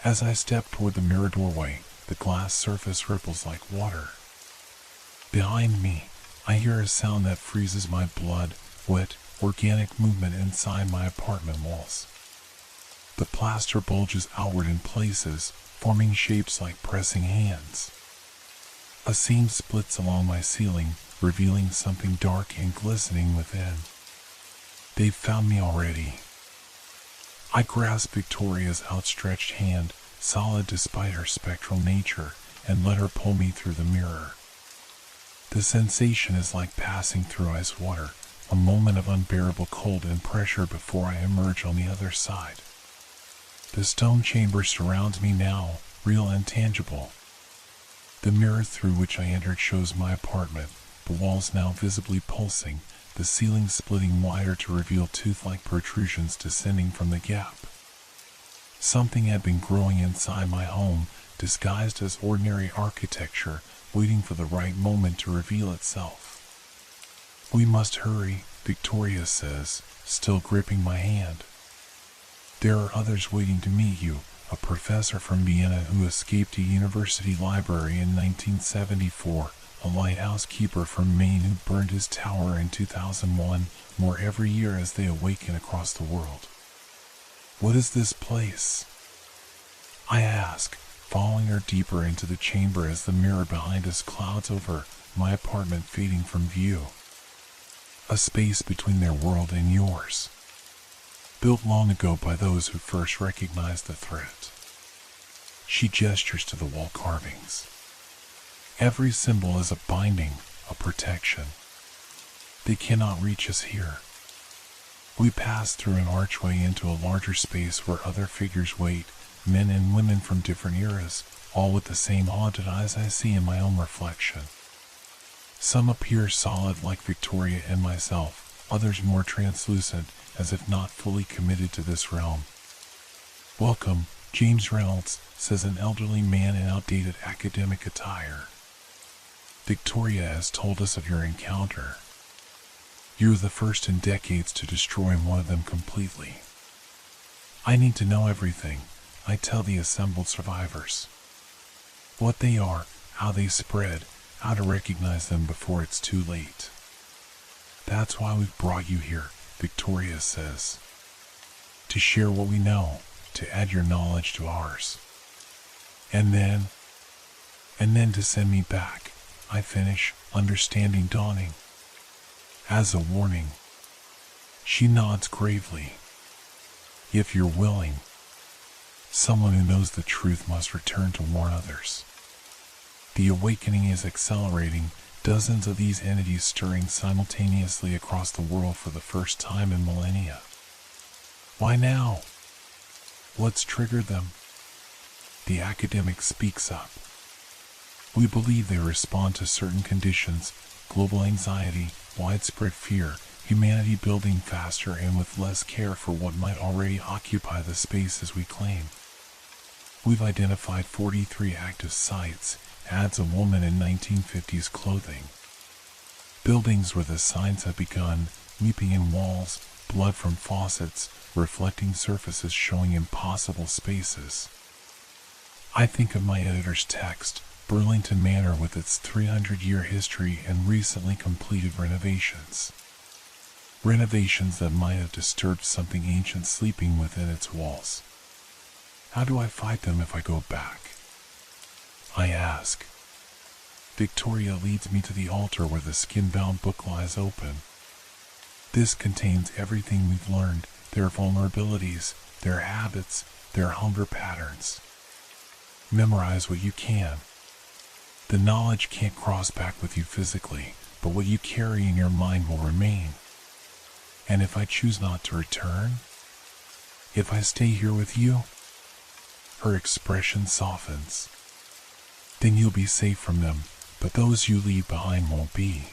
As I step toward the mirror doorway, the glass surface ripples like water. Behind me, I hear a sound that freezes my blood, wet, organic movement inside my apartment walls. The plaster bulges outward in places, forming shapes like pressing hands. A seam splits along my ceiling, revealing something dark and glistening within. They've found me already. I grasp Victoria's outstretched hand, solid despite her spectral nature, and let her pull me through the mirror. The sensation is like passing through ice water, a moment of unbearable cold and pressure before I emerge on the other side. The stone chamber surrounds me now, real and tangible. The mirror through which I entered shows my apartment, the walls now visibly pulsing, the ceiling splitting wider to reveal tooth-like protrusions descending from the gap. Something had been growing inside my home, disguised as ordinary architecture, waiting for the right moment to reveal itself. We must hurry, Victoria says, still gripping my hand. There are others waiting to meet you, a professor from Vienna who escaped a university library in 1974, a lighthouse keeper from Maine who burned his tower in 2001, more every year as they awaken across the world. What is this place? I ask, following her deeper into the chamber as the mirror behind us clouds over, my apartment fading from view. A space between their world and yours, built long ago by those who first recognized the threat. She gestures to the wall carvings. Every symbol is a binding, a protection. They cannot reach us here. We pass through an archway into a larger space where other figures wait, men and women from different eras, all with the same haunted eyes I see in my own reflection. Some appear solid like Victoria and myself, others more translucent, as if not fully committed to this realm. "Welcome, James Reynolds," says an elderly man in outdated academic attire. "Victoria has told us of your encounter. You're the first in decades to destroy one of them completely." I need to know everything, I tell the assembled survivors. What they are, how they spread, how to recognize them before it's too late. "That's why we've brought you here," Victoria says. "To share what we know, to add your knowledge to ours. And then to send me back," I finish, understanding dawning. As a warning. She nods gravely. "If you're willing. Someone who knows the truth must return to warn others." The awakening is accelerating, dozens of these entities stirring simultaneously across the world for the first time in millennia. Why now? What's triggered them? The academic speaks up. "We believe they respond to certain conditions: global anxiety, widespread fear, humanity building faster and with less care for what might already occupy the spaces we claim. We've identified 43 active sites," adds a woman in 1950s clothing. "Buildings where the signs have begun, weeping in walls, blood from faucets, reflecting surfaces showing impossible spaces." I think of my editor's text, Burlington Manor with its 300-year history and recently completed renovations. Renovations that might have disturbed something ancient sleeping within its walls. How do I fight them if I go back? I ask. Victoria leads me to the altar where the skin-bound book lies open. This contains everything we've learned, their vulnerabilities, their habits, their hunger patterns. Memorize what you can. The knowledge can't cross back with you physically, but what you carry in your mind will remain. And if I choose not to return? If I stay here with you? Her expression softens. Then you'll be safe from them, but those you leave behind won't be.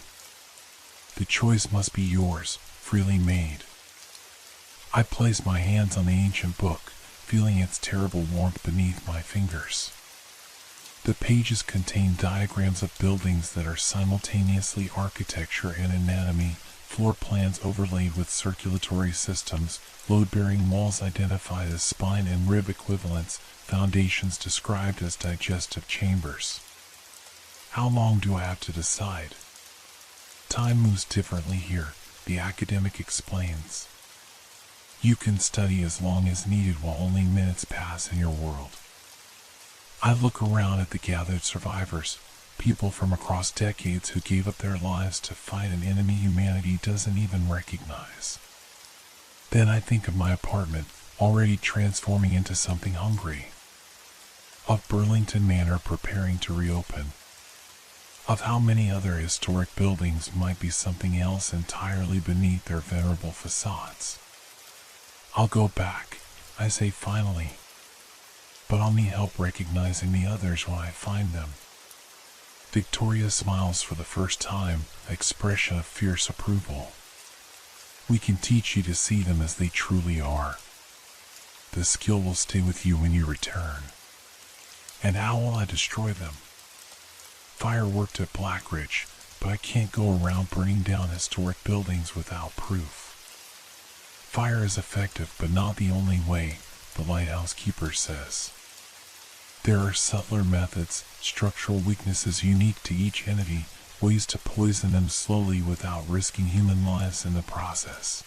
The choice must be yours, freely made. I place my hands on the ancient book, feeling its terrible warmth beneath my fingers. The pages contain diagrams of buildings that are simultaneously architecture and anatomy, floor plans overlaid with circulatory systems, load-bearing walls identified as spine and rib equivalents, foundations described as digestive chambers. How long do I have to decide? Time moves differently here, the academic explains. You can study as long as needed while only minutes pass in your world. I look around at the gathered survivors, people from across decades who gave up their lives to fight an enemy humanity doesn't even recognize. Then I think of my apartment, already transforming into something hungry. Of Burlington Manor preparing to reopen. Of how many other historic buildings might be something else entirely beneath their venerable facades. I'll go back, I say finally. But I'll need help recognizing the others when I find them. Victoria smiles for the first time, an expression of fierce approval. We can teach you to see them as they truly are. The skill will stay with you when you return. And how will I destroy them? Fire worked at Blackridge, but I can't go around burning down historic buildings without proof. Fire is effective, but not the only way. the lighthouse keeper says. There are subtler methods, structural weaknesses unique to each entity, ways to poison them slowly without risking human lives in the process.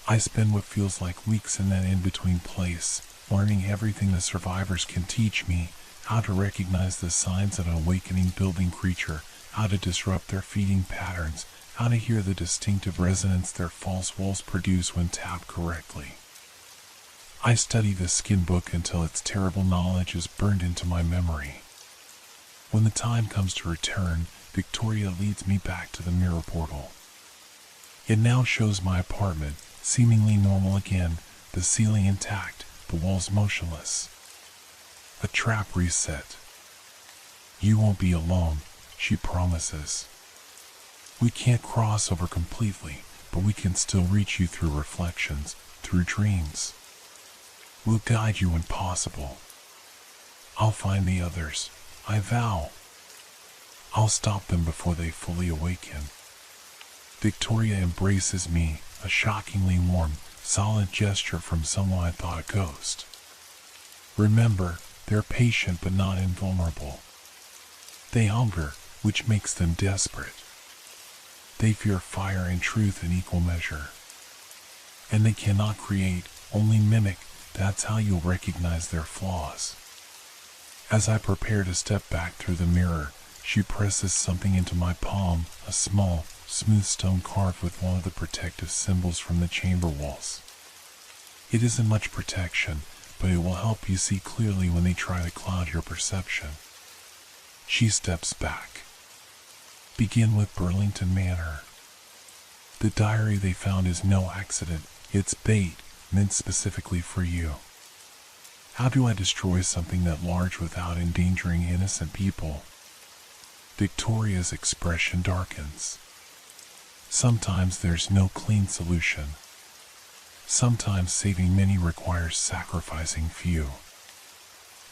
I spend what feels like weeks in that in-between place, learning everything the survivors can teach me, how to recognize the signs of an awakening building creature, how to disrupt their feeding patterns, how to hear the distinctive resonance their false walls produce when tapped correctly. I study the skin book until its terrible knowledge is burned into my memory. When the time comes to return, Victoria leads me back to the mirror portal. It now shows my apartment, seemingly normal again, the ceiling intact, the walls motionless. A trap reset. You won't be alone, she promises. We can't cross over completely, but we can still reach you through reflections, through dreams. We'll guide you when possible. I'll find the others, I vow. I'll stop them before they fully awaken. Victoria embraces me, a shockingly warm, solid gesture from someone I thought a ghost. Remember, they're patient but not invulnerable. They hunger, which makes them desperate. They fear fire and truth in equal measure. And they cannot create, only mimic. That's how you'll recognize their flaws. As I prepare to step back through the mirror, she presses something into my palm, a small, smooth stone carved with one of the protective symbols from the chamber walls. It isn't much protection, but it will help you see clearly when they try to cloud your perception. She steps back. Begin with Burlington Manor. The diary they found is no accident, it's bait, meant specifically for you. How do I destroy something that large without endangering innocent people? Victoria's expression darkens. Sometimes there's no clean solution. Sometimes saving many requires sacrificing few.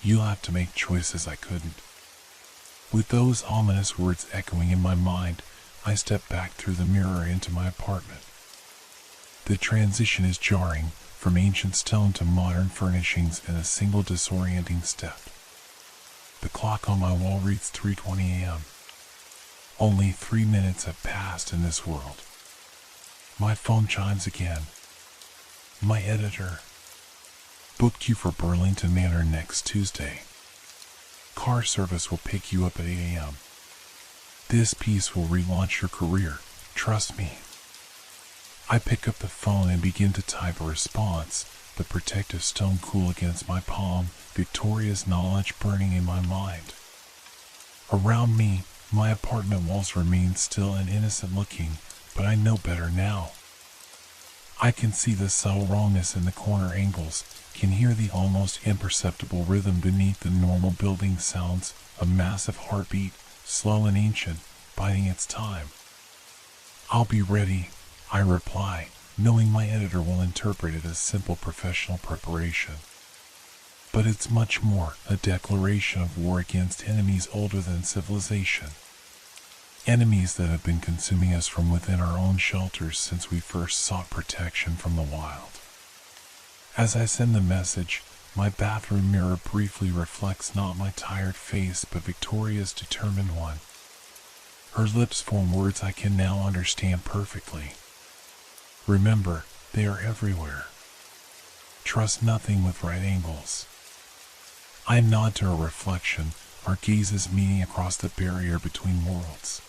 You'll have to make choices I couldn't. With those ominous words echoing in my mind, I step back through the mirror into my apartment. The transition is jarring, from ancient stone to modern furnishings in a single disorienting step. The clock on my wall reads 3:20 a.m. Only 3 minutes have passed in this world. My phone chimes again. My editor. Booked you for Burlington Manor next Tuesday. Car service will pick you up at 8 a.m. This piece will relaunch your career, trust me. I pick up the phone and begin to type a response, the protective stone cool against my palm, Victoria's knowledge burning in my mind. Around me, my apartment walls remain still and innocent looking, but I know better now. I can see the subtle wrongness in the corner angles, can hear the almost imperceptible rhythm beneath the normal building sounds, a massive heartbeat, slow and ancient, biding its time. I'll be ready, I reply, knowing my editor will interpret it as simple professional preparation. But it's much more, a declaration of war against enemies older than civilization. Enemies that have been consuming us from within our own shelters since we first sought protection from the wild. As I send the message, my bathroom mirror briefly reflects not my tired face but Victoria's determined one. Her lips form words I can now understand perfectly. Remember, they are everywhere. Trust nothing with right angles. I nod to her reflection, our gazes meeting across the barrier between worlds.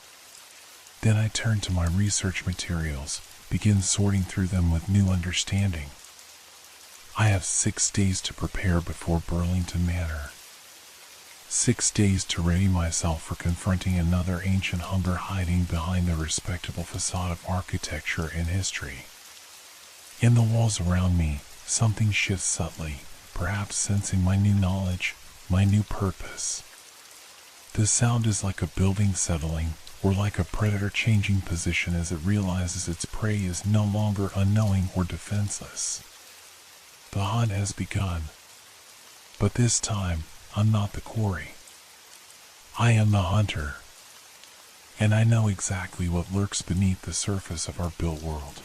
Then I turn to my research materials, begin sorting through them with new understanding. I have 6 days to prepare before Burlington Manor. 6 days to ready myself for confronting another ancient hunger hiding behind the respectable facade of architecture and history. In the walls around me, something shifts subtly, perhaps sensing my new knowledge, my new purpose. The sound is like a building settling, or like a predator changing position as it realizes its prey is no longer unknowing or defenseless. The hunt has begun. But this time, I'm not the quarry. I am the hunter. And I know exactly what lurks beneath the surface of our built world.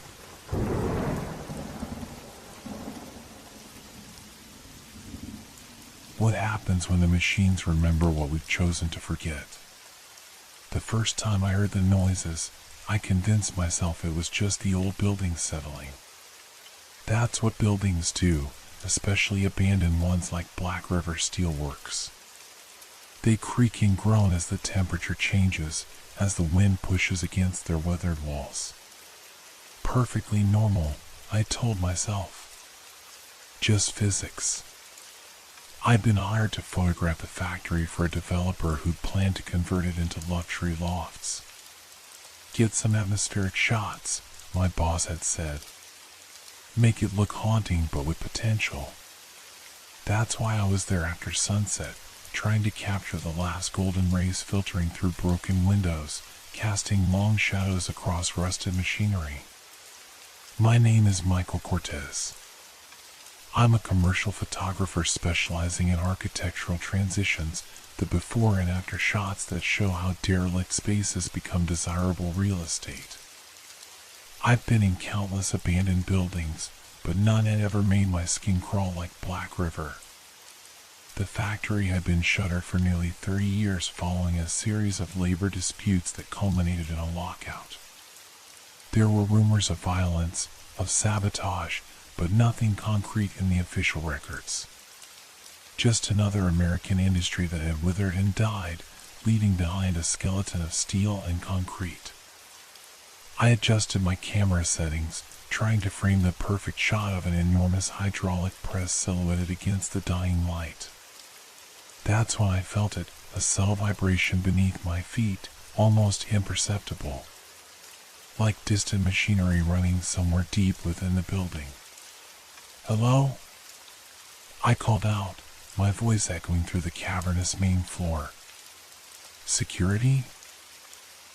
What happens when the machines remember what we've chosen to forget? The first time I heard the noises, I convinced myself it was just the old buildings settling. That's what buildings do, especially abandoned ones like Black River Steelworks. They creak and groan as the temperature changes, as the wind pushes against their weathered walls. Perfectly normal, I told myself. Just physics. I'd been hired to photograph the factory for a developer who'd planned to convert it into luxury lofts. Get some atmospheric shots, my boss had said. Make it look haunting but with potential. That's why I was there after sunset, trying to capture the last golden rays filtering through broken windows, casting long shadows across rusted machinery. My name is Michael Cortez. I'm a commercial photographer specializing in architectural transitions, the before and after shots that show how derelict spaces become desirable real estate. I've been in countless abandoned buildings, but none had ever made my skin crawl like Black River. The factory had been shuttered for nearly 30 years following a series of labor disputes that culminated in a lockout. There were rumors of violence, of sabotage, but nothing concrete in the official records. Just another American industry that had withered and died, leaving behind a skeleton of steel and concrete. I adjusted my camera settings, trying to frame the perfect shot of an enormous hydraulic press silhouetted against the dying light. That's when I felt it, a subtle vibration beneath my feet, almost imperceptible. Like distant machinery running somewhere deep within the building. "Hello?" I called out, my voice echoing through the cavernous main floor. "Security?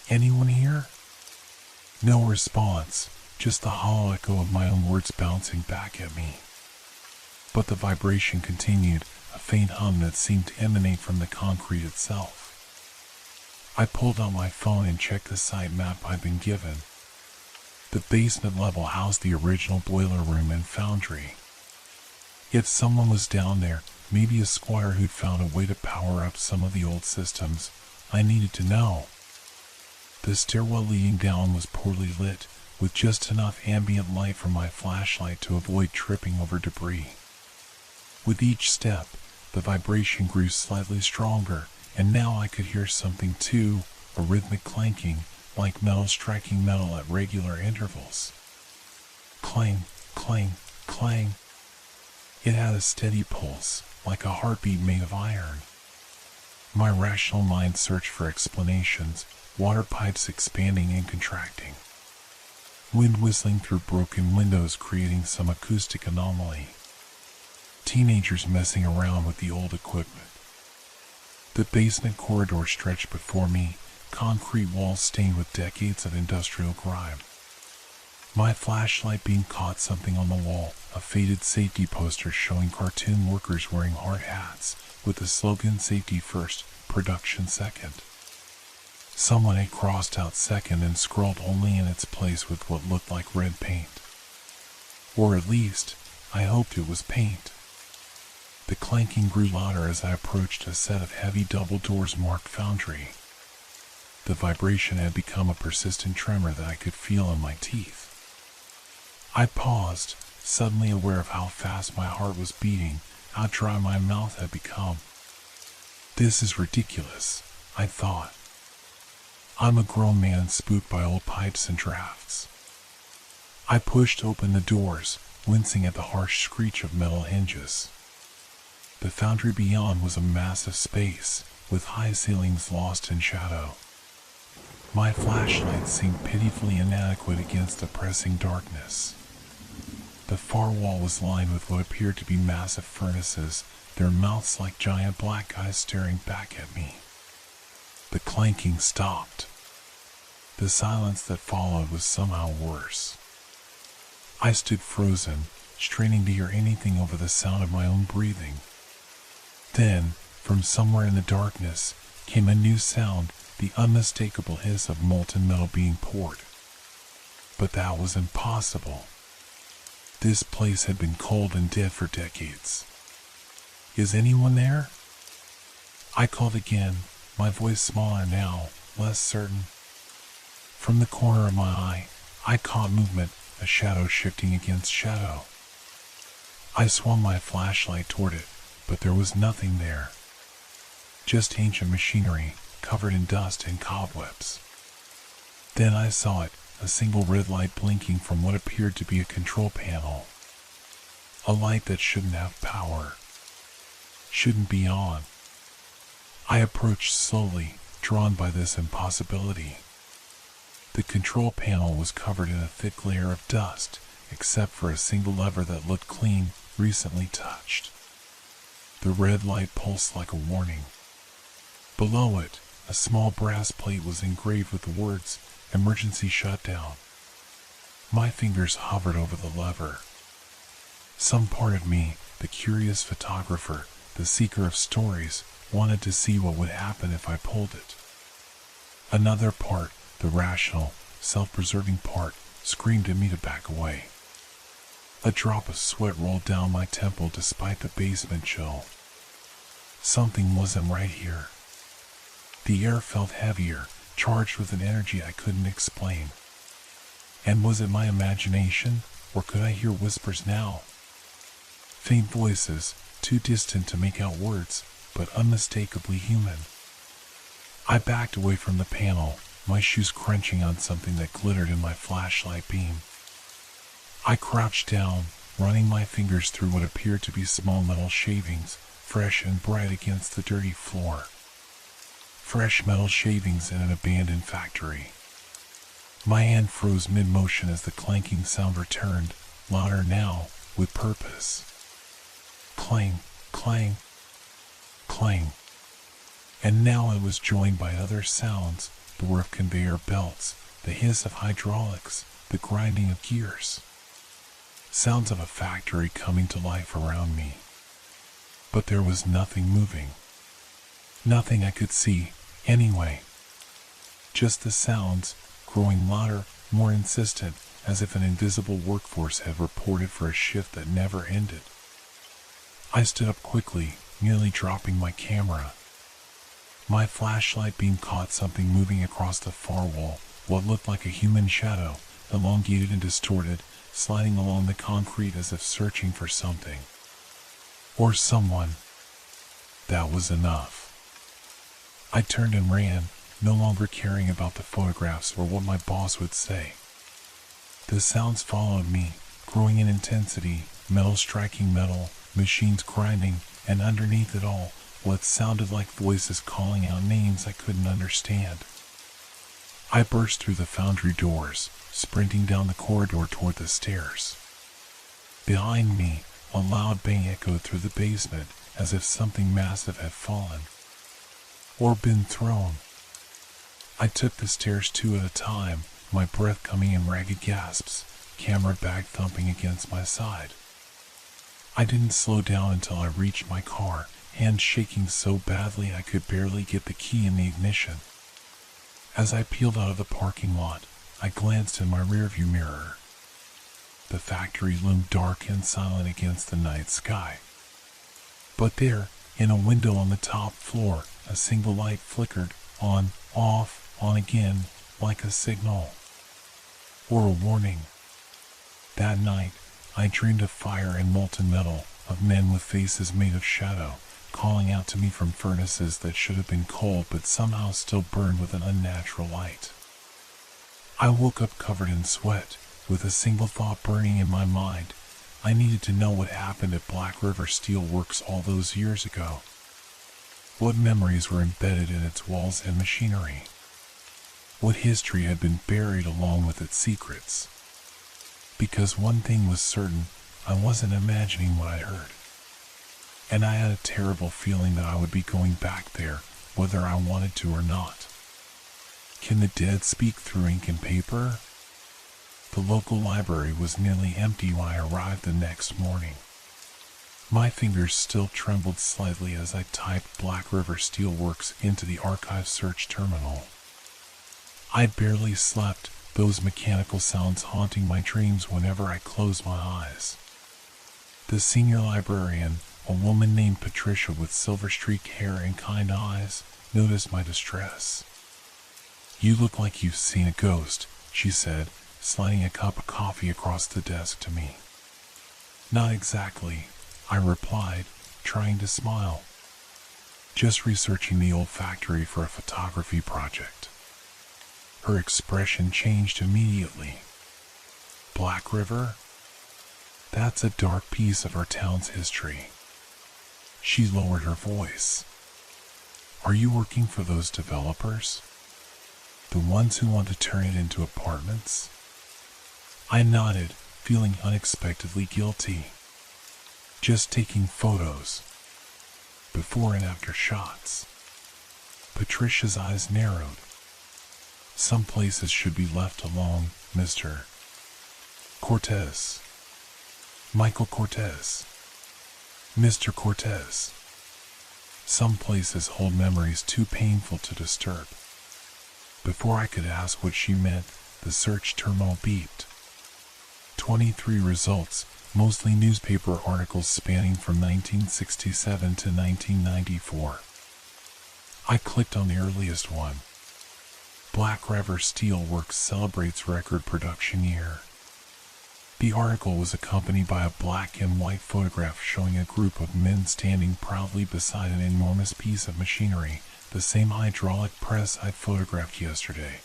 Anyone here?" No response, just the hollow echo of my own words bouncing back at me. But the vibration continued, a faint hum that seemed to emanate from the concrete itself. I pulled out my phone and checked the site map I'd been given. The basement level housed the original boiler room and foundry. If someone was down there, maybe a squatter who'd found a way to power up some of the old systems, I needed to know. The stairwell leading down was poorly lit, with just enough ambient light from my flashlight to avoid tripping over debris. With each step, the vibration grew slightly stronger, and now I could hear something too, a rhythmic clanking, like metal striking metal at regular intervals. Clang, clang, clang. It had a steady pulse, like a heartbeat made of iron. My rational mind searched for explanations, water pipes expanding and contracting. Wind whistling through broken windows creating some acoustic anomaly. Teenagers messing around with the old equipment. The basement corridor stretched before me, concrete walls stained with decades of industrial grime. My flashlight beam caught something on the wall, a faded safety poster showing cartoon workers wearing hard hats, with the slogan "Safety First, Production Second." Someone had crossed out second and scrawled only in its place with what looked like red paint. Or at least, I hoped it was paint. The clanking grew louder as I approached a set of heavy double doors marked Foundry. The vibration had become a persistent tremor that I could feel in my teeth. I paused, suddenly aware of how fast my heart was beating, how dry my mouth had become. This is ridiculous, I thought. I'm a grown man spooked by old pipes and drafts. I pushed open the doors, wincing at the harsh screech of metal hinges. The foundry beyond was a massive space, with high ceilings lost in shadow. My flashlight seemed pitifully inadequate against the pressing darkness. The far wall was lined with what appeared to be massive furnaces, their mouths like giant black eyes staring back at me. The clanking stopped. The silence that followed was somehow worse. I stood frozen, straining to hear anything over the sound of my own breathing. Then, from somewhere in the darkness, came a new sound, the unmistakable hiss of molten metal being poured. But that was impossible. This place had been cold and dead for decades. Is anyone there? I called again, my voice smaller now, less certain. From the corner of my eye, I caught movement, a shadow shifting against shadow. I swung my flashlight toward it, but there was nothing there. Just ancient machinery, covered in dust and cobwebs. Then I saw it, a single red light blinking from what appeared to be a control panel. A light that shouldn't have power. Shouldn't be on. I approached slowly, drawn by this impossibility. The control panel was covered in a thick layer of dust, except for a single lever that looked clean, recently touched. The red light pulsed like a warning. Below it, a small brass plate was engraved with the words, "Emergency Shutdown." My fingers hovered over the lever. Some part of me, the curious photographer, the seeker of stories, wanted to see what would happen if I pulled it. Another part, the rational, self-preserving part, screamed at me to back away. A drop of sweat rolled down my temple despite the basement chill. Something wasn't right here. The air felt heavier, charged with an energy I couldn't explain. And was it my imagination, or could I hear whispers now? Faint voices, too distant to make out words, but unmistakably human. I backed away from the panel, my shoes crunching on something that glittered in my flashlight beam. I crouched down, running my fingers through what appeared to be small metal shavings, fresh and bright against the dirty floor. Fresh metal shavings in an abandoned factory. My hand froze mid-motion as the clanking sound returned, louder now, with purpose. Clang, clang, clang. And now it was joined by other sounds, the whir of conveyor belts, the hiss of hydraulics, the grinding of gears. Sounds of a factory coming to life around me. But there was nothing moving. Nothing I could see, anyway. Just the sounds, growing louder, more insistent, as if an invisible workforce had reported for a shift that never ended. I stood up quickly, nearly dropping my camera. My flashlight beam caught something moving across the far wall, what looked like a human shadow, elongated and distorted, sliding along the concrete as if searching for something. Or someone. That was enough. I turned and ran, no longer caring about the photographs or what my boss would say. The sounds followed me, growing in intensity, metal striking metal, machines grinding, and underneath it all, what sounded like voices calling out names I couldn't understand. I burst through the foundry doors, sprinting down the corridor toward the stairs. Behind me, a loud bang echoed through the basement, as if something massive had fallen. Or been thrown. I took the stairs two at a time, my breath coming in ragged gasps, camera bag thumping against my side. I didn't slow down until I reached my car, hands shaking so badly I could barely get the key in the ignition. As I peeled out of the parking lot, I glanced in my rearview mirror. The factory loomed dark and silent against the night sky. But there, in a window on the top floor, a single light flickered, on, off, on again, like a signal. Or a warning. That night, I dreamed of fire and molten metal, of men with faces made of shadow, calling out to me from furnaces that should have been cold but somehow still burned with an unnatural light. I woke up covered in sweat, with a single thought burning in my mind. I needed to know what happened at Black River Steel Works all those years ago. What memories were embedded in its walls and machinery? What history had been buried along with its secrets? Because one thing was certain, I wasn't imagining what I heard. And I had a terrible feeling that I would be going back there, whether I wanted to or not. Can the dead speak through ink and paper? The local library was nearly empty when I arrived the next morning. My fingers still trembled slightly as I typed Black River Steel Works into the archive search terminal. I'd barely slept, those mechanical sounds haunting my dreams whenever I closed my eyes. The senior librarian, a woman named Patricia with silver-streaked hair and kind eyes, noticed my distress. "You look like you've seen a ghost," she said, sliding a cup of coffee across the desk to me. "Not exactly," I replied, trying to smile. "Just researching the old factory for a photography project." Her expression changed immediately. "Black River? That's a dark piece of our town's history." She lowered her voice. "Are you working for those developers? The ones who want to turn it into apartments?" I nodded, feeling unexpectedly guilty. "Just taking photos. Before and after shots." Patricia's eyes narrowed. "Some places should be left alone, Mr. Cortez. Michael Cortez. Mr. Cortez. Some places hold memories too painful to disturb." Before I could ask what she meant, the search terminal beeped. 23 results, mostly newspaper articles spanning from 1967 to 1994. I clicked on the earliest one. "Black River Steel Works celebrates record production year." The article was accompanied by a black and white photograph showing a group of men standing proudly beside an enormous piece of machinery, the same hydraulic press I photographed yesterday.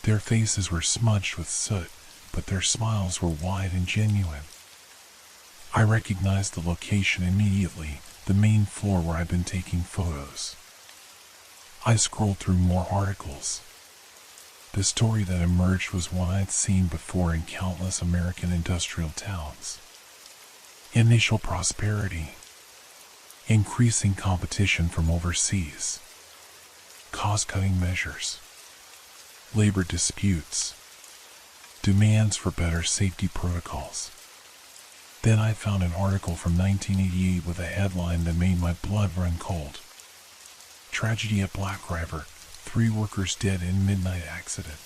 Their faces were smudged with soot, but their smiles were wide and genuine. I recognized the location immediately, the main floor where I'd been taking photos. I scrolled through more articles. The story that emerged was one I'd seen before in countless American industrial towns. Initial prosperity. Increasing competition from overseas. Cost-cutting measures. Labor disputes. Demands for better safety protocols. Then I found an article from 1988 with a headline that made my blood run cold. "Tragedy at Black River. 3 workers dead in midnight accident."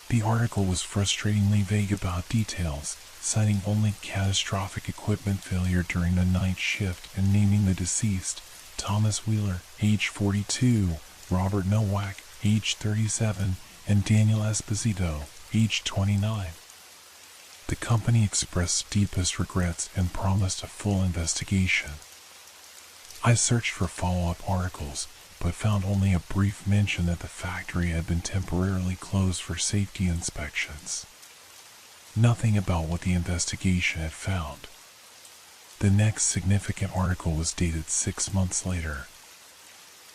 The article was frustratingly vague about details, citing only catastrophic equipment failure during the night shift and naming the deceased: Thomas Wheeler, age 42, Robert Nowak, age 37, and Daniel Esposito, age 29. The company expressed deepest regrets and promised a full investigation. I searched for follow-up articles, but found only a brief mention that the factory had been temporarily closed for safety inspections. Nothing about what the investigation had found. The next significant article was dated 6 months later.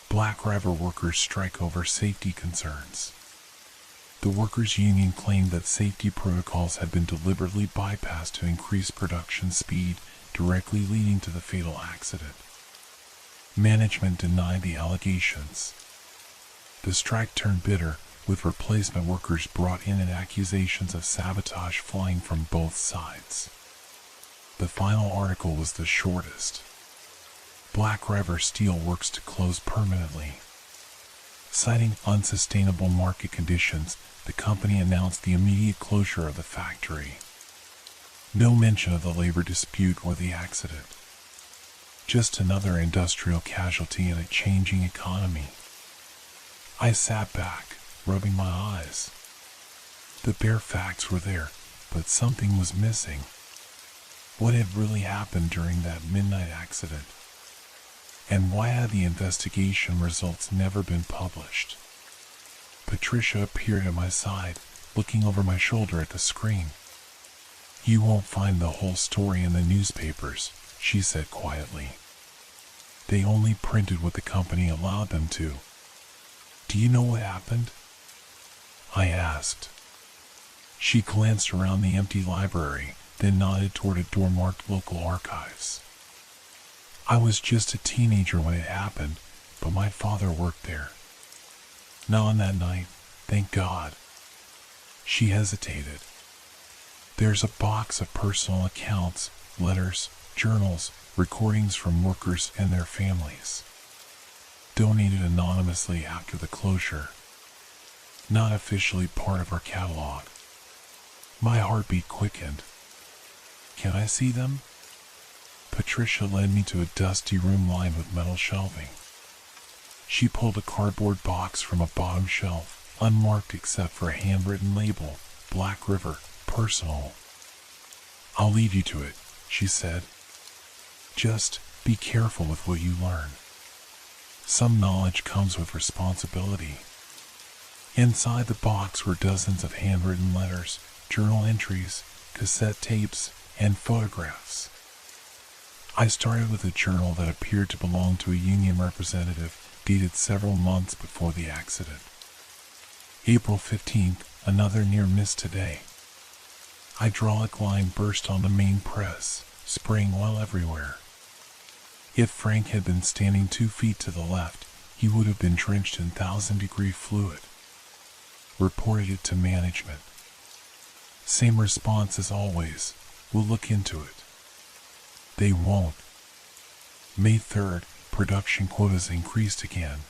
Black River workers strike over safety concerns. The workers' union claimed that safety protocols had been deliberately bypassed to increase production speed, directly leading to the fatal accident. Management denied the allegations. The strike turned bitter, with replacement workers brought in and accusations of sabotage flying from both sides. The final article was the shortest. Black River Steel Works to close permanently. Citing unsustainable market conditions, the company announced the immediate closure of the factory. No mention of the labor dispute or the accident. Just another industrial casualty in a changing economy. I sat back, rubbing my eyes. The bare facts were there, but something was missing. What had really happened during that midnight accident? And why had the investigation results never been published? Patricia appeared at my side, looking over my shoulder at the screen. "You won't find the whole story in the newspapers," she said quietly. "They only printed what the company allowed them to." "Do you know what happened?" I asked. She glanced around the empty library, then nodded toward a door marked Local Archives. "I was just a teenager when it happened, but my father worked there. Not on that night, thank God." She hesitated. "There's a box of personal accounts, letters, journals, recordings from workers and their families. Donated anonymously after the closure. Not officially part of our catalog." My heartbeat quickened. "Can I see them?" Patricia led me to a dusty room lined with metal shelving. She pulled a cardboard box from a bottom shelf, unmarked except for a handwritten label, Black River, Personal. "I'll leave you to it," she said. "Just be careful with what you learn. Some knowledge comes with responsibility." Inside the box were dozens of handwritten letters, journal entries, cassette tapes, and photographs. I started with a journal that appeared to belong to a union representative, dated several months before the accident. April 15th, another near miss today. Hydraulic line burst on the main press, spraying oil everywhere. If Frank had been standing 2 feet to the left, he would have been drenched in 1,000-degree fluid. Reported it to management. Same response as always, "We'll look into it." They won't. May 3rd, production quotas increased again.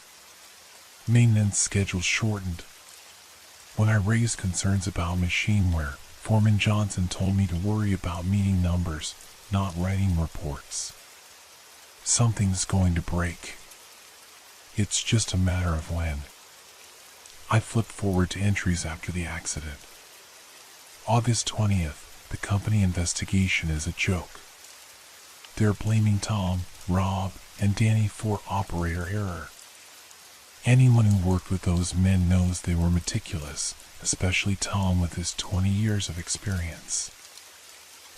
Maintenance schedules shortened. When I raised concerns about machine wear, Foreman Johnson told me to worry about meeting numbers, not writing reports. Something's going to break. It's just a matter of when. I flipped forward to entries after the accident. August 20th, the company investigation is a joke. They're blaming Tom, Rob, and Danny for operator error. Anyone who worked with those men knows they were meticulous, especially Tom with his 20 years of experience.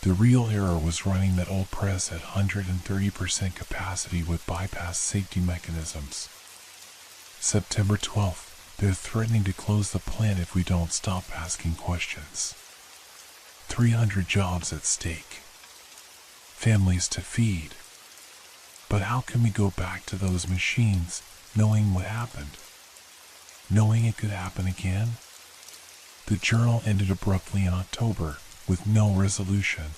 The real error was running that old press at 130% capacity with bypass safety mechanisms. September 12th, they're threatening to close the plant if we don't stop asking questions. 300 jobs at stake. Families to feed. But how can we go back to those machines, knowing what happened? Knowing it could happen again? The journal ended abruptly in October, with no resolution.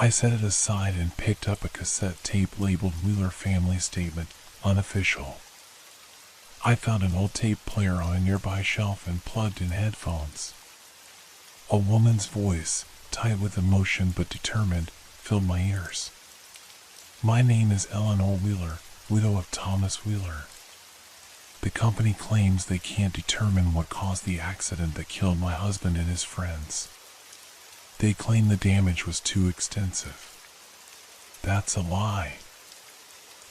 I set it aside and picked up a cassette tape labeled Wheeler Family Statement, Unofficial. I found an old tape player on a nearby shelf and plugged in headphones. A woman's voice, tight with emotion but determined, filled my ears. "My name is Eleanor Wheeler, widow of Thomas Wheeler. The company claims they can't determine what caused the accident that killed my husband and his friends. They claim the damage was too extensive. That's a lie.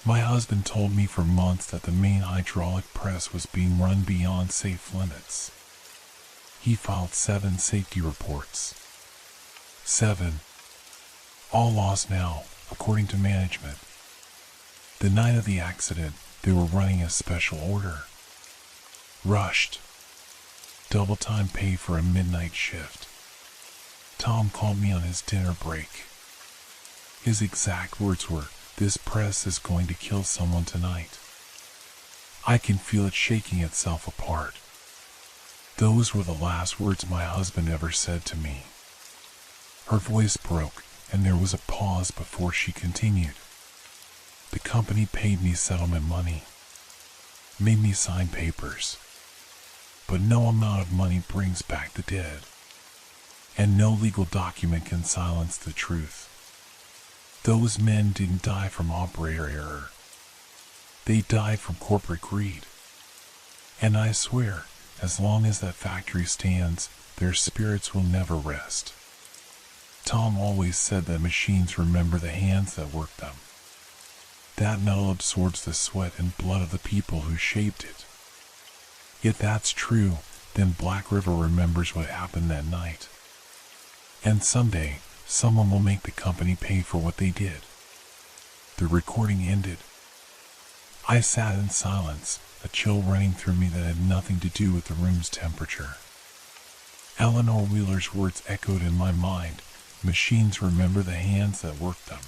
My husband told me for months that the main hydraulic press was being run beyond safe limits. He filed 7 safety reports. 7. All lost now, according to management. The night of the accident, they were running a special order. Rushed. Double time pay for a midnight shift. Tom called me on his dinner break. His exact words were, 'This press is going to kill someone tonight.' I can feel it shaking itself apart." Those were the last words my husband ever said to me. Her voice broke, and there was a pause before she continued. "The company paid me settlement money, made me sign papers, but no amount of money brings back the dead, and no legal document can silence the truth. Those men didn't die from operator error. They died from corporate greed. And I swear, as long as that factory stands, their spirits will never rest. Tom always said that machines remember the hands that work them. That metal absorbs the sweat and blood of the people who shaped it. If that's true, then Black River remembers what happened that night. And someday, someone will make the company pay for what they did." The recording ended. I sat in silence, a chill running through me that had nothing to do with the room's temperature. Eleanor Wheeler's words echoed in my mind. Machines remember the hands that worked them.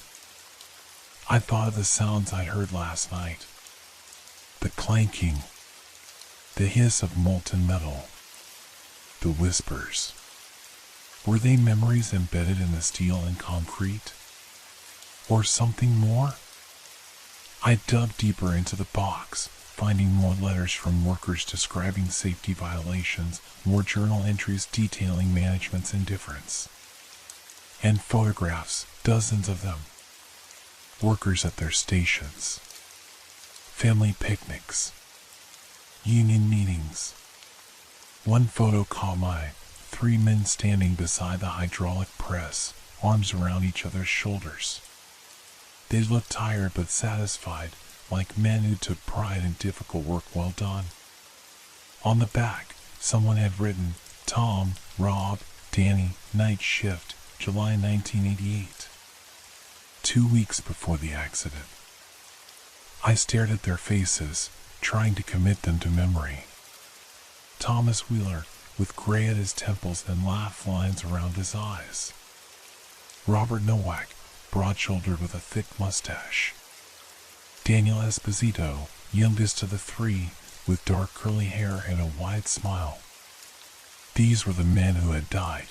I thought of the sounds I'd heard last night. The clanking, the hiss of molten metal, the whispers. Were they memories embedded in the steel and concrete? Or something more? I dug deeper into the box, finding more letters from workers describing safety violations, more journal entries detailing management's indifference, and photographs, dozens of them. workers at their stations, family picnics, union meetings. One photo caught my eye: 3 men standing beside the hydraulic press, arms around each other's shoulders. They looked tired but satisfied, like men who took pride in difficult work well done. On the back, someone had written, "Tom, Rob, Danny, night shift, July 1988. 2 weeks before the accident." I stared at their faces, trying to commit them to memory. Thomas Wheeler, with gray at his temples and laugh lines around his eyes. Robert Nowak, broad-shouldered with a thick mustache. Daniel Esposito, youngest of the 3, with dark curly hair and a wide smile. These were the men who had died.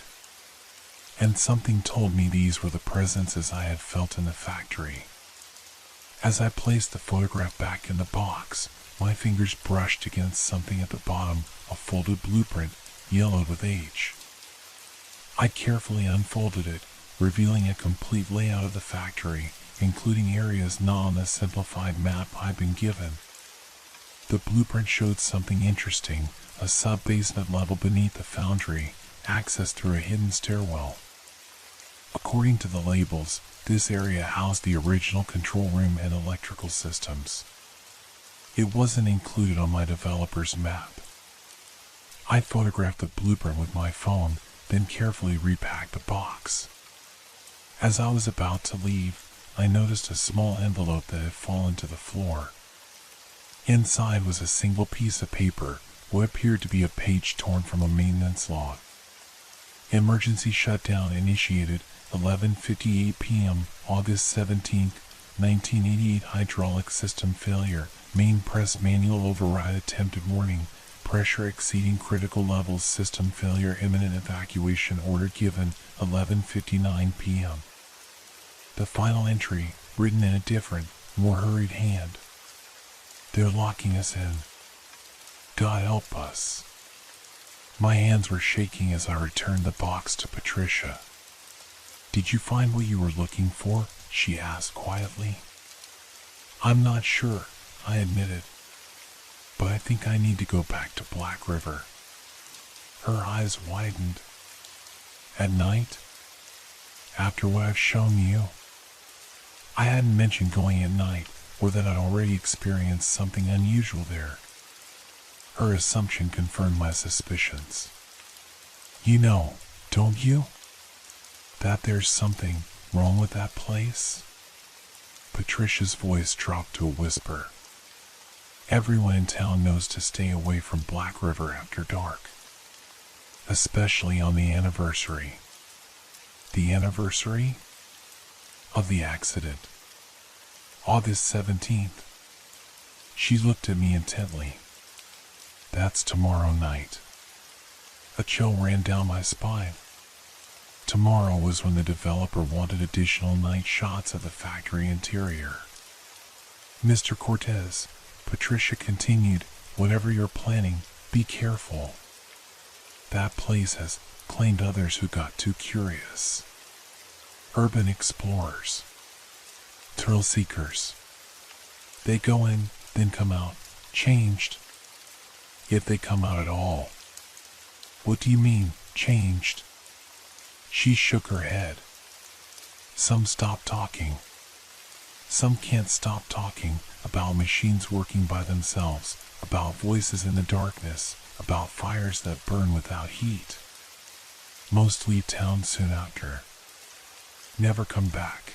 And something told me these were the presences I had felt in the factory. As I placed the photograph back in the box, my fingers brushed against something at the bottom, a folded blueprint, yellowed with age. I carefully unfolded it, revealing a complete layout of the factory, including areas not on the simplified map I'd been given. The blueprint showed something interesting: a sub-basement level beneath the foundry, accessed through a hidden stairwell. According to the labels, this area housed the original control room and electrical systems. It wasn't included on my developer's map. I photographed the blueprint with my phone, then carefully repacked the box. As I was about to leave, I noticed a small envelope that had fallen to the floor. Inside was a single piece of paper, what appeared to be a page torn from a maintenance log. Emergency shutdown initiated 11:58 p.m. August 17, 1988. Hydraulic system failure. Main press manual override attempted. Warning: pressure exceeding critical levels. System failure. Imminent evacuation order given 11:59 p.m. The final entry, written in a different, more hurried hand. "They're locking us in. God help us." My hands were shaking as I returned the box to Patricia. "Did you find what you were looking for?" she asked quietly. "I'm not sure," I admitted, "but I think I need to go back to Black River." Her eyes widened. "At night? After what I've shown you?" I hadn't mentioned going at night, or that I'd already experienced something unusual there. Her assumption confirmed my suspicions. "You know, don't you, that there's something wrong with that place?" Patricia's voice dropped to a whisper. "Everyone in town knows to stay away from Black River after dark. Especially on the anniversary." "The anniversary?" "Of the accident. August 17th. She looked at me intently. "That's tomorrow night." A chill ran down my spine. Tomorrow was when the developer wanted additional night shots of the factory interior. "Mr. Cortez," Patricia continued, "whatever you're planning, be careful. That place has claimed others who got too curious. Urban explorers. Thrill seekers. They go in, then come out, changed. If they come out at all." "What do you mean, changed?" She shook her head. "Some stop talking. Some can't stop talking about machines working by themselves, about voices in the darkness, about fires that burn without heat. Most leave town soon after. Never come back."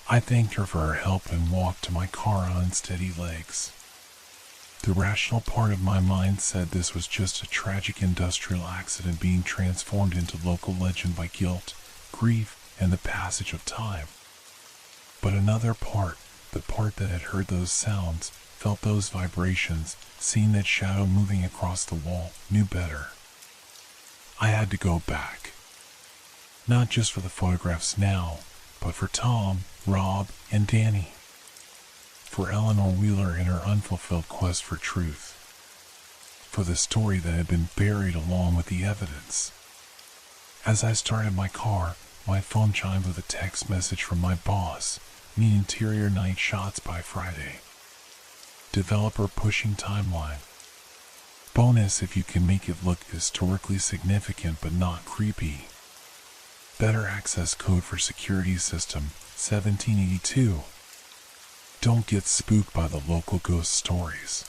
I thanked her for her help and walked to my car on unsteady legs. The rational part of my mind said this was just a tragic industrial accident being transformed into local legend by guilt, grief, and the passage of time. But another part, the part that had heard those sounds, felt those vibrations, seen that shadow moving across the wall, knew better. I had to go back. Not just for the photographs now, but for Tom, Rob, and Danny. For Eleanor Wheeler in her unfulfilled quest for truth. For the story that had been buried along with the evidence. As I started my car, my phone chimed with a text message from my boss, Need interior night shots by Friday. Developer pushing timeline. Bonus if you can make it look historically significant but not creepy. Better access code for security system 1782. Don't get spooked by the local ghost stories.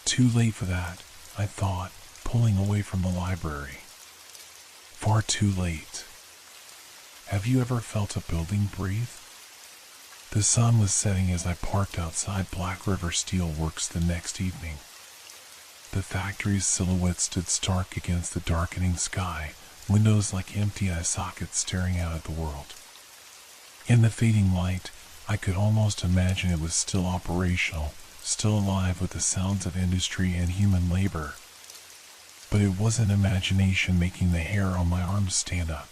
Too late for that, I thought, pulling away from the library. Far too late. Have you ever felt a building breathe? The sun was setting as I parked outside Black River Steel Works the next evening. The factory's silhouette stood stark against the darkening sky, windows like empty eye sockets staring out at the world. In the fading light, I could almost imagine it was still operational, still alive with the sounds of industry and human labor. But it wasn't imagination making the hair on my arms stand up.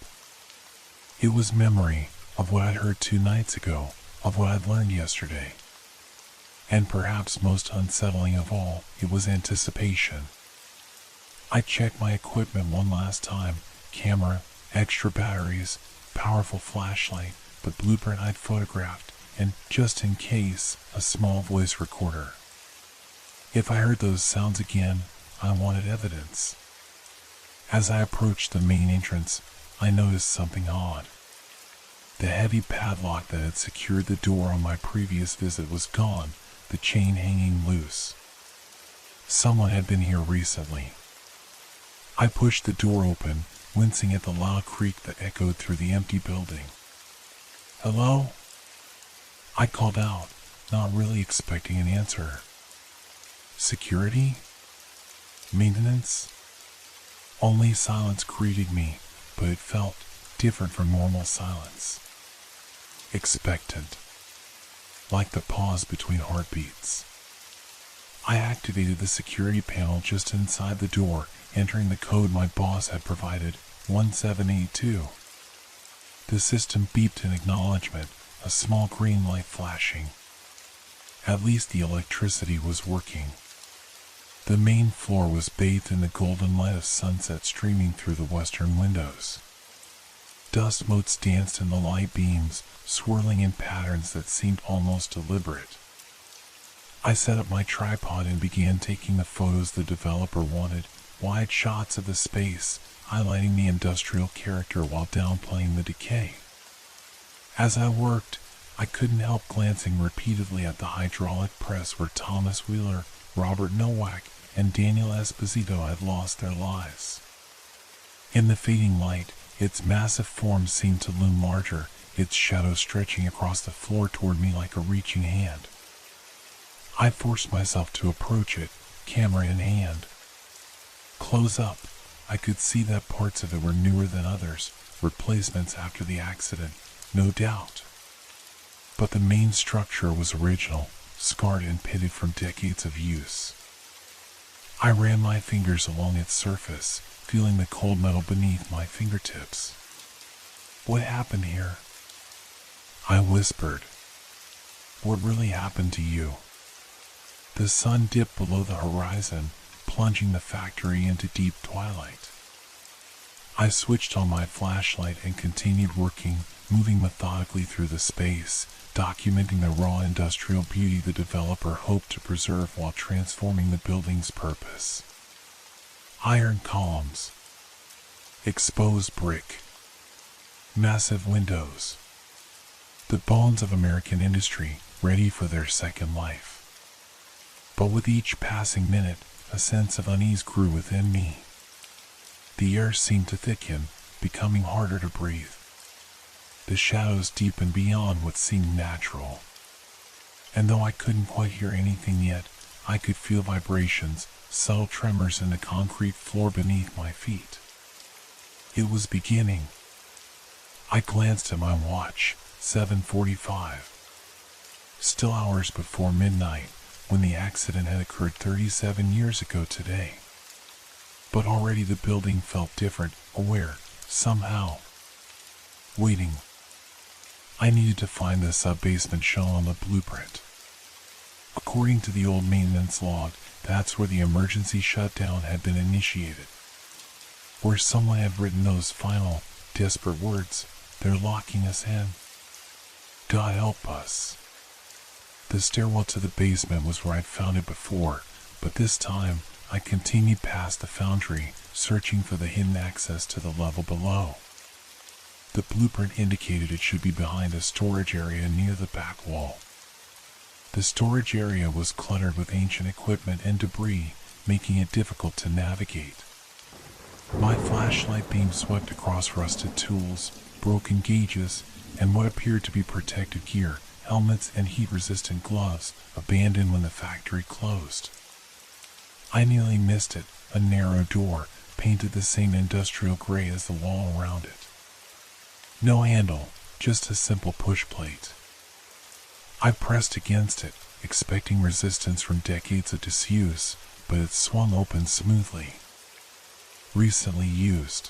It was memory of what I'd heard 2 nights ago, of what I'd learned yesterday. And perhaps most unsettling of all, it was anticipation. I checked my equipment one last time, camera, extra batteries, powerful flashlight, the blueprint I'd photographed, and just in case, a small voice recorder. If I heard those sounds again, I wanted evidence. As I approached the main entrance, I noticed something odd. The heavy padlock that had secured the door on my previous visit was gone, the chain hanging loose. Someone had been here recently. I pushed the door open, wincing at the loud creak that echoed through the empty building. "Hello?" I called out, not really expecting an answer. Security? Maintenance? Only silence greeted me, but it felt different from normal silence. Expectant. Like the pause between heartbeats. I activated the security panel just inside the door, entering the code my boss had provided, 1782. The system beeped in acknowledgement, a small green light flashing. At least the electricity was working. The main floor was bathed in the golden light of sunset streaming through the western windows. Dust motes danced in the light beams, swirling in patterns that seemed almost deliberate. I set up my tripod and began taking the photos the developer wanted, wide shots of the space, highlighting the industrial character while downplaying the decay. As I worked, I couldn't help glancing repeatedly at the hydraulic press where Thomas Wheeler, Robert Nowak, and Daniel Esposito had lost their lives. In the fading light, its massive form seemed to loom larger, its shadow stretching across the floor toward me like a reaching hand. I forced myself to approach it, camera in hand. Close up, I could see that parts of it were newer than others, replacements after the accident, no doubt. But the main structure was original, scarred and pitted from decades of use. I ran my fingers along its surface, feeling the cold metal beneath my fingertips. "What happened here?" I whispered. "What really happened to you?" The sun dipped below the horizon, plunging the factory into deep twilight. I switched on my flashlight and continued working, moving methodically through the space, documenting the raw industrial beauty the developer hoped to preserve while transforming the building's purpose. Iron columns, exposed brick, massive windows, the bones of American industry ready for their second life. But with each passing minute, a sense of unease grew within me. The air seemed to thicken, becoming harder to breathe. The shadows deepened beyond what seemed natural. And though I couldn't quite hear anything yet, I could feel vibrations, subtle tremors in the concrete floor beneath my feet. It was beginning. I glanced at my watch, 7:45. Still hours before midnight, when the accident had occurred 37 years ago today. But already the building felt different, aware, somehow. Waiting. I needed to find the sub-basement shown on the blueprint. According to the old maintenance log, that's where the emergency shutdown had been initiated. Where someone had written those final, desperate words, "They're locking us in." God help us. The stairwell to the basement was where I'd found it before, but this time I continued past the foundry, searching for the hidden access to the level below. The blueprint indicated it should be behind a storage area near the back wall. The storage area was cluttered with ancient equipment and debris, making it difficult to navigate. My flashlight beam swept across rusted tools, broken gauges, and what appeared to be protective gear, helmets and heat-resistant gloves, abandoned when the factory closed. I nearly missed it, a narrow door, painted the same industrial gray as the wall around it. No handle, just a simple push plate. I pressed against it, expecting resistance from decades of disuse, but it swung open smoothly. Recently used.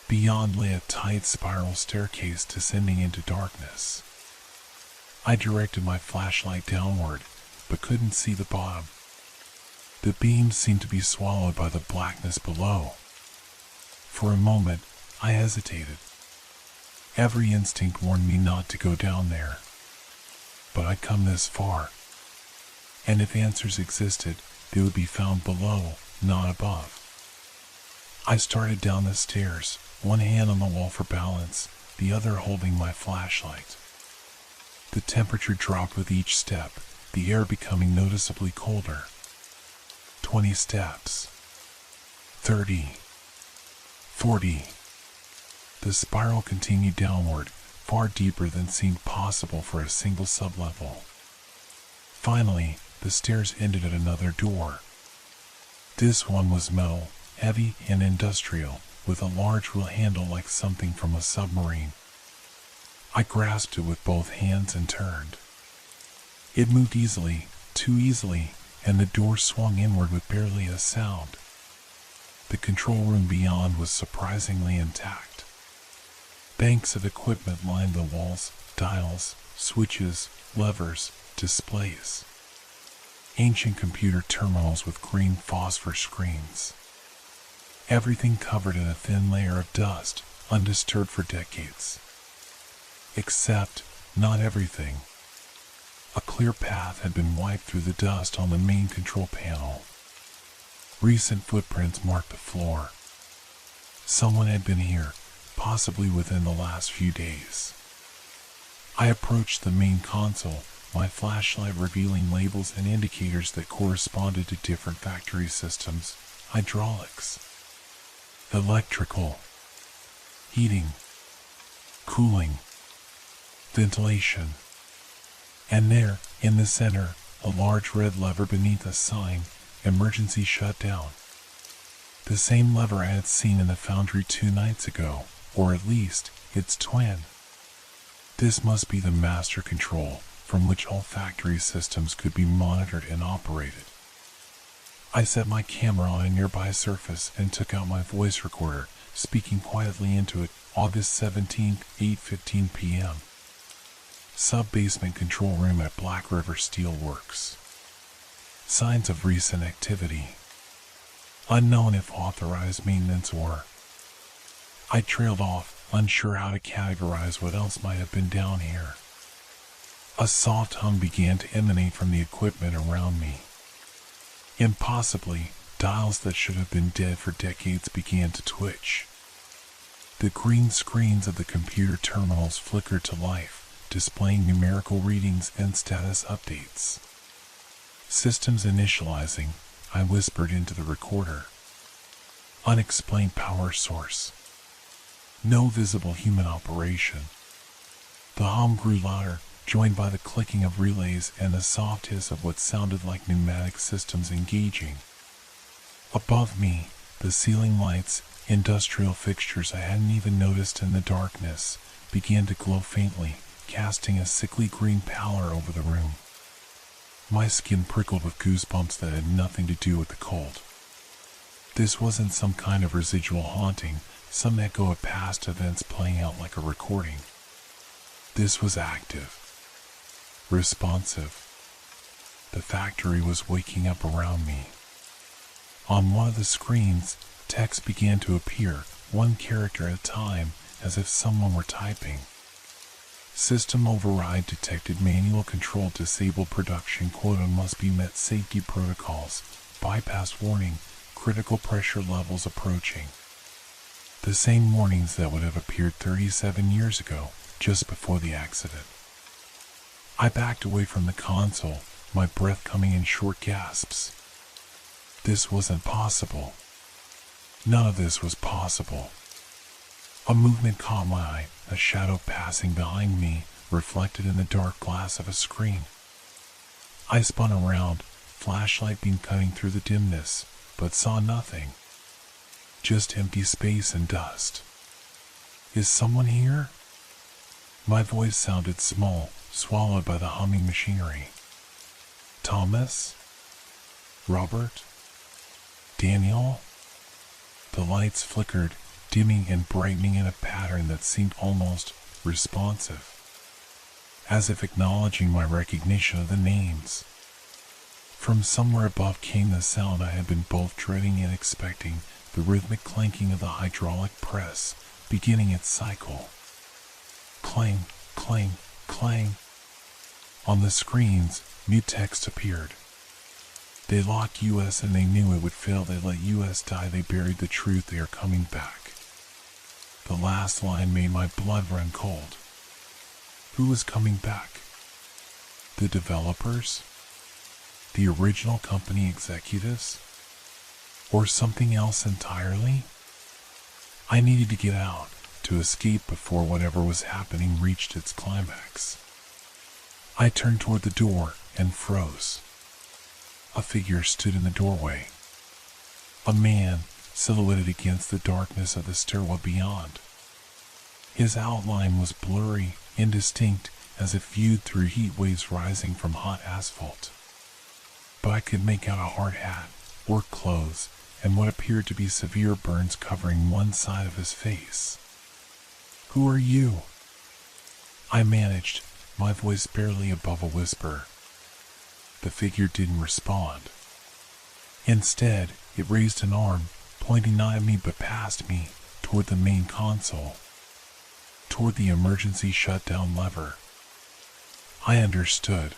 Beyond lay a tight spiral staircase descending into darkness. I directed my flashlight downward, but couldn't see the bottom. The beam seemed to be swallowed by the blackness below. For a moment, I hesitated. Every instinct warned me not to go down there. But I'd come this far. And if answers existed, they would be found below, not above. I started down the stairs, one hand on the wall for balance, the other holding my flashlight. The temperature dropped with each step, the air becoming noticeably colder. 20 steps. 30. 40. The spiral continued downward, far deeper than seemed possible for a single sublevel. Finally, the stairs ended at another door. This one was metal, heavy and industrial, with a large wheel handle like something from a submarine. I grasped it with both hands and turned. It moved easily, too easily, and the door swung inward with barely a sound. The control room beyond was surprisingly intact. Banks of equipment lined the walls, dials, switches, levers, displays. Ancient computer terminals with green phosphor screens. Everything covered in a thin layer of dust, undisturbed for decades. Except, not everything. A clear path had been wiped through the dust on the main control panel. Recent footprints marked the floor. Someone had been here, possibly within the last few days. I approached the main console, my flashlight revealing labels and indicators that corresponded to different factory systems: hydraulics, electrical, heating, cooling, ventilation. And there, in the center, a large red lever beneath a sign, "Emergency Shutdown." The same lever I had seen in the foundry 2 nights ago, or at least, its twin. This must be the master control, from which all factory systems could be monitored and operated. I set my camera on a nearby surface and took out my voice recorder, speaking quietly into it. August 17th, 8:15 p.m. Sub-basement control room at Black River Steel Works. Signs of recent activity. Unknown if authorized maintenance or... I trailed off, unsure how to categorize what else might have been down here. A soft hum began to emanate from the equipment around me. Impossibly, dials that should have been dead for decades began to twitch. The green screens of the computer terminals flickered to life, displaying numerical readings and status updates. Systems initializing, I whispered into the recorder. Unexplained power source. No visible human operation. The hum grew louder, joined by the clicking of relays and the soft hiss of what sounded like pneumatic systems engaging. Above me, the ceiling lights, industrial fixtures I hadn't even noticed in the darkness, began to glow faintly, casting a sickly green pallor over the room. My skin prickled with goosebumps that had nothing to do with the cold. This wasn't some kind of residual haunting, some echo of past events playing out like a recording. This was active. Responsive. The factory was waking up around me. On one of the screens, text began to appear, one character at a time, as if someone were typing. System override detected. Manual control disabled. Production quota must be met. Safety protocols. Bypass warning. Critical pressure levels approaching. The same warnings that would have appeared 37 years ago, just before the accident. I backed away from the console, my breath coming in short gasps. This wasn't possible. None of this was possible. A movement caught my eye, a shadow passing behind me, reflected in the dark glass of a screen. I spun around, flashlight beam cutting through the dimness, but saw nothing. Just empty space and dust. Is someone here? My voice sounded small, swallowed by the humming machinery. Thomas? Robert? Daniel? The lights flickered, dimming and brightening in a pattern that seemed almost responsive, as if acknowledging my recognition of the names. From somewhere above came the sound I had been both dreading and expecting, the rhythmic clanking of the hydraulic press, beginning its cycle. Clang, clang, clang. On the screens, new text appeared. They locked US and they knew it would fail. They let US die. They buried the truth. They are coming back. The last line made my blood run cold. Who was coming back? The developers? The original company executives? Or something else entirely? I needed to get out, to escape before whatever was happening reached its climax. I turned toward the door and froze. A figure stood in the doorway. A man, silhouetted against the darkness of the stairwell beyond. His outline was blurry, indistinct, as if viewed through heat waves rising from hot asphalt. But I could make out a hard hat, work clothes, and what appeared to be severe burns covering one side of his face. Who are you? I managed, my voice barely above a whisper. The figure didn't respond. Instead, it raised an arm, pointing not at me but past me, toward the main console, toward the emergency shutdown lever. I understood.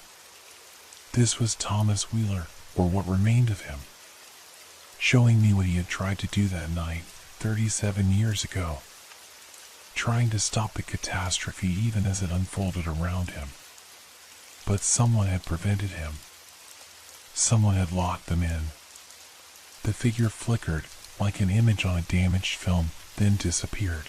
This was Thomas Wheeler, or what remained of him, showing me what he had tried to do that night, 37 years ago, trying to stop the catastrophe even as it unfolded around him. But someone had prevented him. Someone had locked them in. The figure flickered, like an image on a damaged film, then disappeared.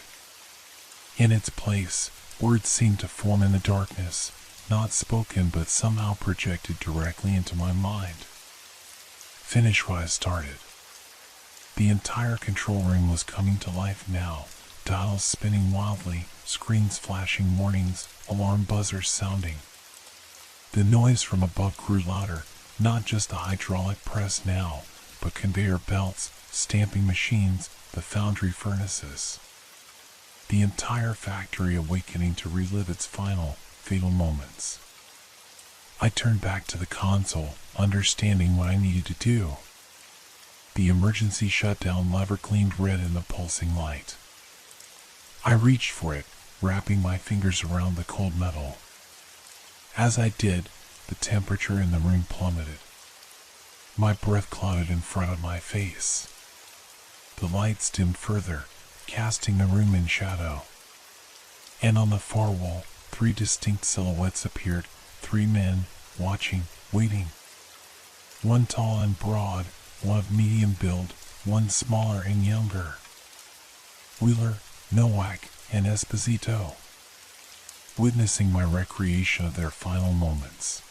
In its place, words seemed to form in the darkness, not spoken but somehow projected directly into my mind. Finish what I started. The entire control room was coming to life now, dials spinning wildly, screens flashing warnings, alarm buzzers sounding. The noise from above grew louder, not just the hydraulic press now, but conveyor belts, stamping machines, the foundry furnaces. The entire factory awakening to relive its final, fatal moments. I turned back to the console, understanding what I needed to do. The emergency shutdown lever gleamed red in the pulsing light. I reached for it, wrapping my fingers around the cold metal. As I did, the temperature in the room plummeted. My breath clouded in front of my face. The lights dimmed further, casting the room in shadow. And on the far wall, 3 distinct silhouettes appeared, 3 men, watching, waiting. One tall and broad, one of medium build, one smaller and younger. Wheeler, Nowak, and Esposito. Witnessing my recreation of their final moments.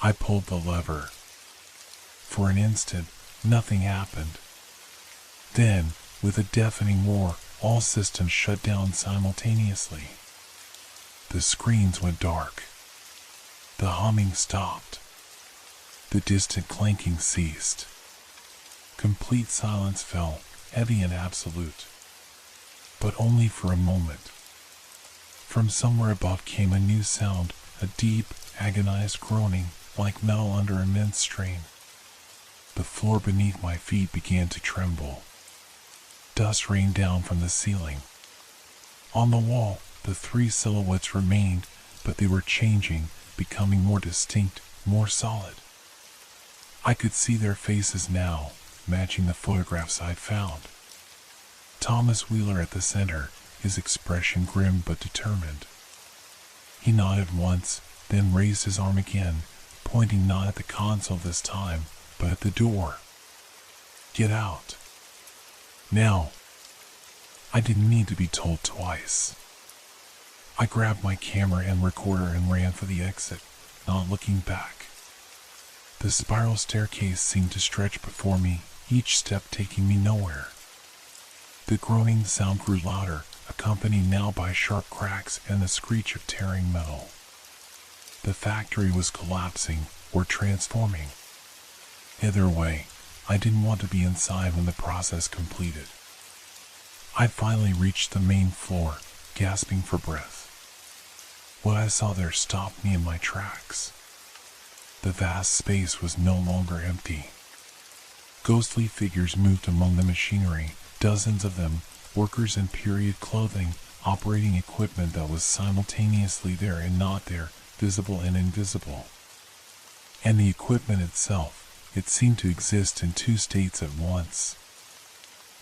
I pulled the lever. For an instant, nothing happened. Then, with a deafening roar, all systems shut down simultaneously. The screens went dark. The humming stopped. The distant clanking ceased. Complete silence fell, heavy and absolute. But only for a moment. From somewhere above came a new sound, a deep, agonized groaning, like metal under immense strain. The floor beneath my feet began to tremble. Dust rained down from the ceiling. On the wall, The three silhouettes remained, but they were changing, becoming more distinct, more solid. I could see their faces now, matching the photographs I'd found. Thomas Wheeler at the center, his expression grim but determined. He nodded once, then raised his arm again, pointing not at the console this time, but at the door. Get out. Now. I didn't need to be told twice. I grabbed my camera and recorder and ran for the exit, not looking back. The spiral staircase seemed to stretch before me, each step taking me nowhere. The groaning sound grew louder, accompanied now by sharp cracks and the screech of tearing metal. The factory was collapsing, or transforming. Either way, I didn't want to be inside when the process completed. I finally reached the main floor, gasping for breath. What I saw there stopped me in my tracks. The vast space was no longer empty. Ghostly figures moved among the machinery, dozens of them, workers in period clothing, operating equipment that was simultaneously there and not there, visible and invisible. And the equipment itself, it seemed to exist in two states at once.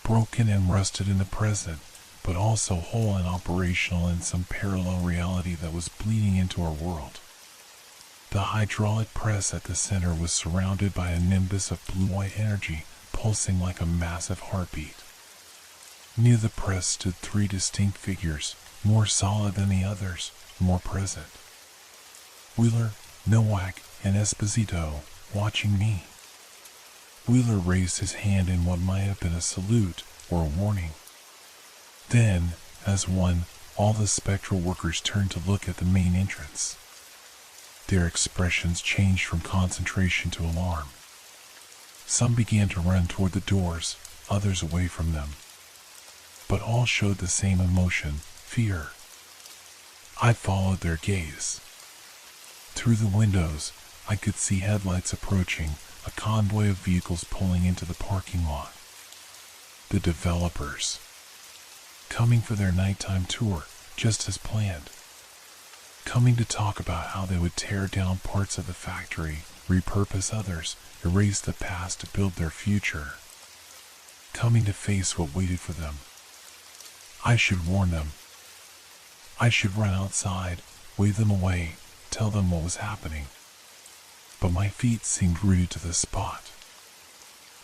Broken and rusted in the present, but also whole and operational in some parallel reality that was bleeding into our world. The hydraulic press at the center was surrounded by a nimbus of blue-white energy, pulsing like a massive heartbeat. Near the press stood three distinct figures, more solid than the others, more present. Wheeler, Nowak, and Esposito, watching me. Wheeler raised his hand in what might have been a salute or a warning. Then, as one, all the spectral workers turned to look at the main entrance. Their expressions changed from concentration to alarm. Some began to run toward the doors, others away from them. But all showed the same emotion, fear. I followed their gaze. Through the windows, I could see headlights approaching, a convoy of vehicles pulling into the parking lot. The developers. Coming for their nighttime tour, just as planned. Coming to talk about how they would tear down parts of the factory, repurpose others, erase the past to build their future. Coming to face what waited for them. I should warn them. I should run outside, wave them away, tell them what was happening. But my feet seemed rooted to the spot.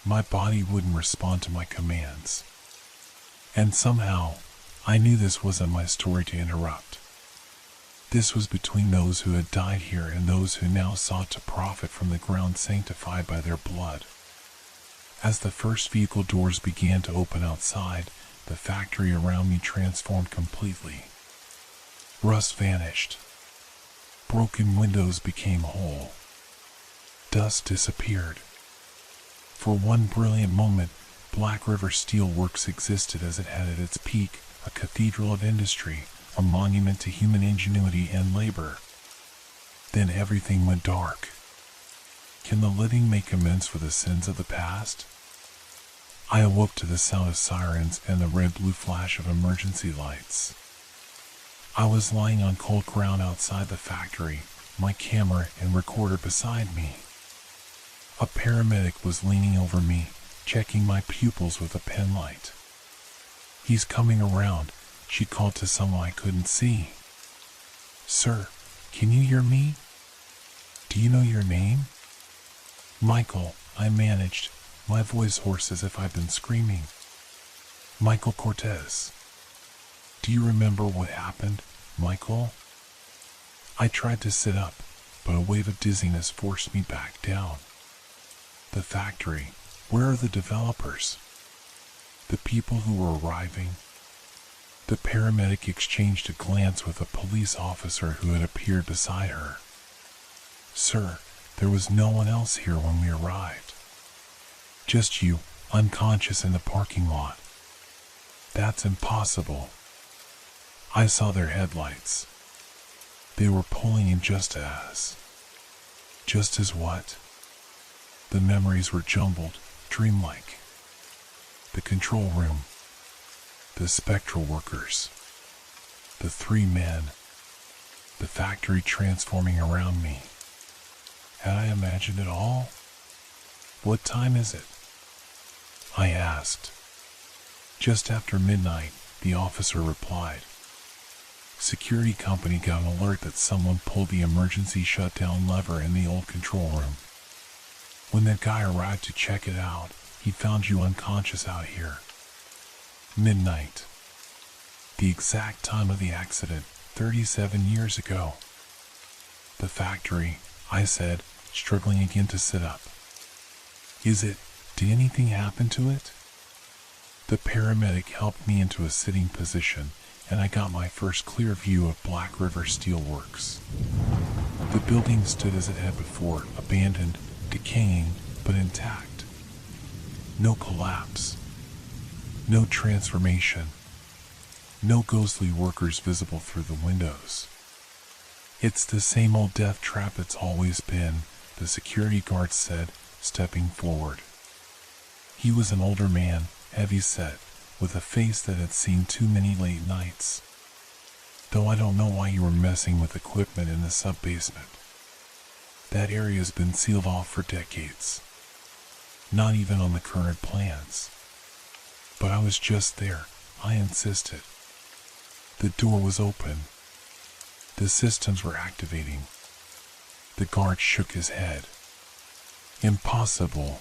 My body wouldn't respond to my commands. And somehow, I knew this wasn't my story to interrupt. This was between those who had died here and those who now sought to profit from the ground sanctified by their blood. As the first vehicle doors began to open outside, the factory around me transformed completely. Rust vanished. Broken windows became whole. Dust disappeared. For one brilliant moment, Black River Steel Works existed as it had at its peak, a cathedral of industry, a monument to human ingenuity and labor. Then everything went dark. Can the living make amends for the sins of the past? I awoke to the sound of sirens and the red-blue flash of emergency lights. I was lying on cold ground outside the factory, my camera and recorder beside me. A paramedic was leaning over me, checking my pupils with a pen light. "He's coming around," she called to someone I couldn't see. "Sir, can you hear me? Do you know your name?" "Michael," I managed, my voice hoarse as if I'd been screaming. "Michael Cortez. Do you remember what happened, Michael?" I tried to sit up, but a wave of dizziness forced me back down. The factory. Where are the developers? The people who were arriving? The paramedic exchanged a glance with a police officer who had appeared beside her. "Sir, there was no one else here when we arrived. Just you, unconscious in the parking lot." "That's impossible." I saw their headlights. They were pulling in just as. Just as what? The memories were jumbled, dreamlike. The control room. The spectral workers. The three men, the factory transforming around me. Had I imagined it all? What time is it? I asked. Just after midnight, the officer replied. Security company got an alert that someone pulled the emergency shutdown lever in the old control room. When that guy arrived to check it out, he found you unconscious out here. Midnight. The exact time of the accident, 37 years ago. The factory, I said, struggling again to sit up. Did anything happen to it? The paramedic helped me into a sitting position, and I got my first clear view of Black River Steelworks. The building stood as it had before, abandoned, decaying, but intact. No collapse. No transformation. No ghostly workers visible through the windows. It's the same old death trap it's always been, the security guard said, stepping forward. He was an older man, heavy-set, with a face that had seen too many late nights. Though I don't know why you were messing with equipment in the sub-basement. That area's been sealed off for decades. Not even on the current plans. But I was just there, I insisted. The door was open. The systems were activating. The guard shook his head. Impossible.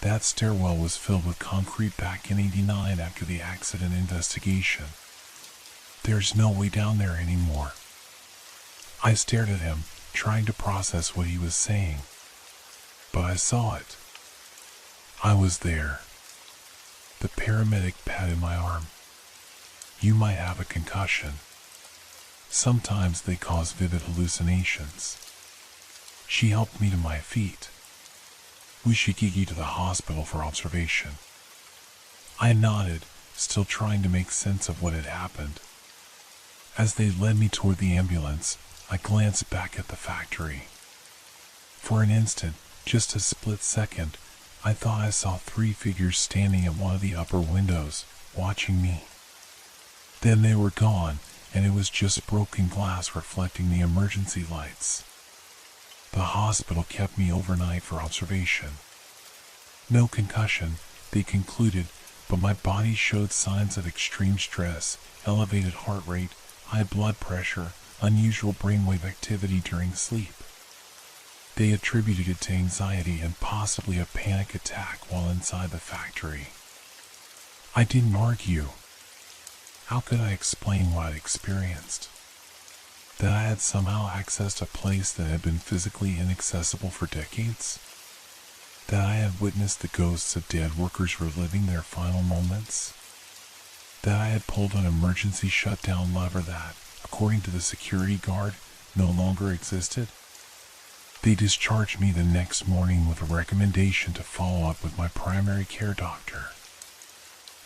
That stairwell was filled with concrete back in '89 after the accident investigation. There's no way down there anymore. I stared at him, trying to process what he was saying. But I saw it. I was there. The paramedic patted my arm. You might have a concussion. Sometimes they cause vivid hallucinations. She helped me to my feet. We should get you to the hospital for observation. I nodded, still trying to make sense of what had happened. As they led me toward the ambulance, I glanced back at the factory. For an instant, just a split second, I thought I saw three figures standing at one of the upper windows, watching me. Then they were gone, and it was just broken glass reflecting the emergency lights. The hospital kept me overnight for observation. No concussion, they concluded, but my body showed signs of extreme stress, elevated heart rate, high blood pressure, unusual brainwave activity during sleep. They attributed it to anxiety and possibly a panic attack while inside the factory. I didn't argue. How could I explain what I'd experienced? That I had somehow accessed a place that had been physically inaccessible for decades? That I had witnessed the ghosts of dead workers reliving their final moments? That I had pulled an emergency shutdown lever that, according to the security guard, no longer existed? They discharged me the next morning with a recommendation to follow up with my primary care doctor.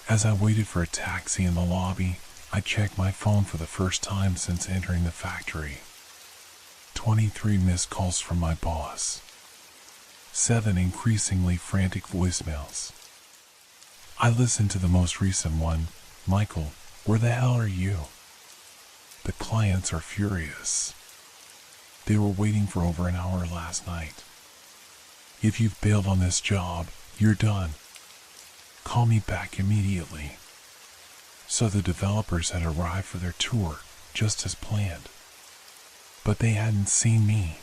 As I waited for a taxi in the lobby, I checked my phone for the first time since entering the factory. 23 missed calls from my boss. 7 increasingly frantic voicemails. I listened to the most recent one. Michael, where the hell are you? The clients are furious. They were waiting for over an hour last night. If you've bailed on this job, you're done. Call me back immediately. So the developers had arrived for their tour, just as planned. But they hadn't seen me.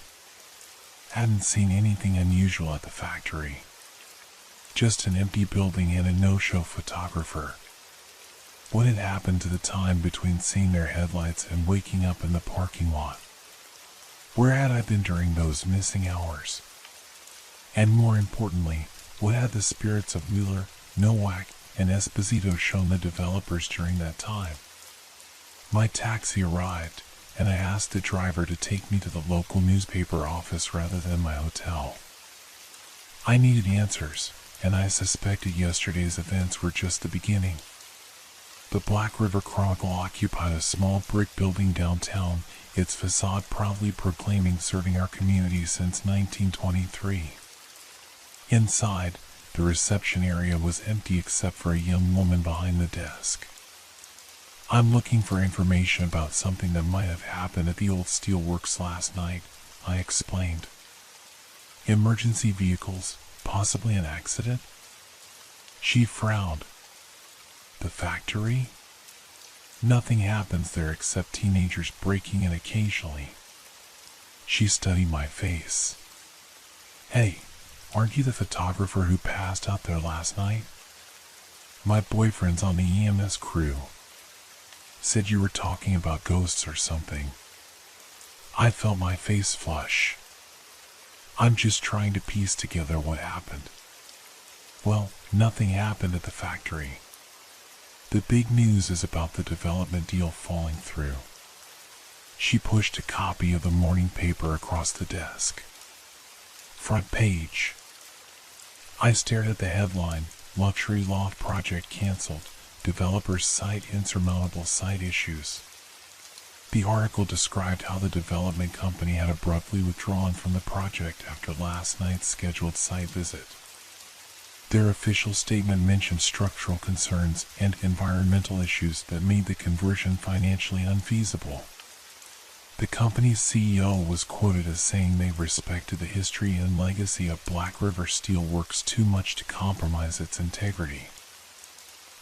Hadn't seen anything unusual at the factory. Just an empty building and a no-show photographer. What had happened to the time between seeing their headlights and waking up in the parking lot? Where had I been during those missing hours? And more importantly, what had the spirits of Wheeler, Nowak, and Esposito shown the developers during that time? My taxi arrived, and I asked the driver to take me to the local newspaper office rather than my hotel. I needed answers, and I suspected yesterday's events were just the beginning. The Black River Chronicle occupied a small brick building downtown, its facade proudly proclaiming serving our community since 1923. Inside, the reception area was empty except for a young woman behind the desk. I'm looking for information about something that might have happened at the old steelworks last night, I explained. Emergency vehicles, possibly an accident? She frowned. The factory? Nothing happens there except teenagers breaking in occasionally. She studied my face. Hey, aren't you the photographer who passed out there last night? My boyfriend's on the EMS crew. Said you were talking about ghosts or something. I felt my face flush. I'm just trying to piece together what happened. Well, nothing happened at the factory. The big news is about the development deal falling through. She pushed a copy of the morning paper across the desk. Front page. I stared at the headline, Luxury Loft Project Cancelled. Developers cite insurmountable site issues. The article described how the development company had abruptly withdrawn from the project after last night's scheduled site visit. Their official statement mentioned structural concerns and environmental issues that made the conversion financially unfeasible. The company's CEO was quoted as saying they respected the history and legacy of Black River Steelworks too much to compromise its integrity.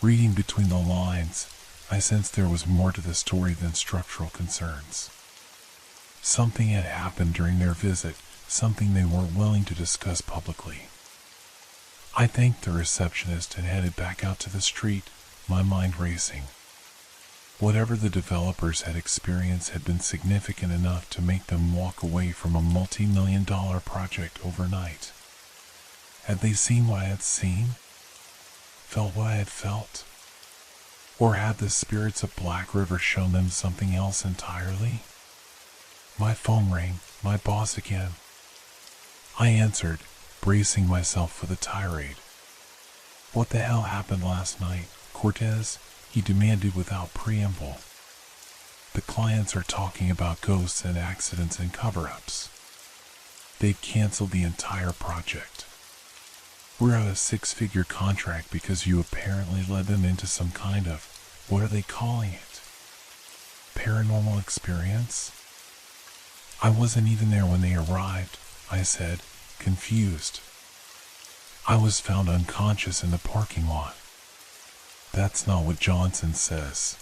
Reading between the lines, I sensed there was more to the story than structural concerns. Something had happened during their visit, something they weren't willing to discuss publicly. I thanked the receptionist and headed back out to the street, my mind racing. Whatever the developers had experienced had been significant enough to make them walk away from a multi-million-dollar project overnight. Had they seen what I had seen? Felt what I had felt? Or had the spirits of Black River shown them something else entirely? My phone rang, my boss again. I answered, bracing myself for the tirade. What the hell happened last night, Cortez? He demanded without preamble. The clients are talking about ghosts and accidents and cover-ups. They've canceled the entire project. We're out a 6-figure contract because you apparently led them into some kind of, what are they calling it? Paranormal experience? I wasn't even there when they arrived, I said, confused. I was found unconscious in the parking lot. That's not what Johnson says.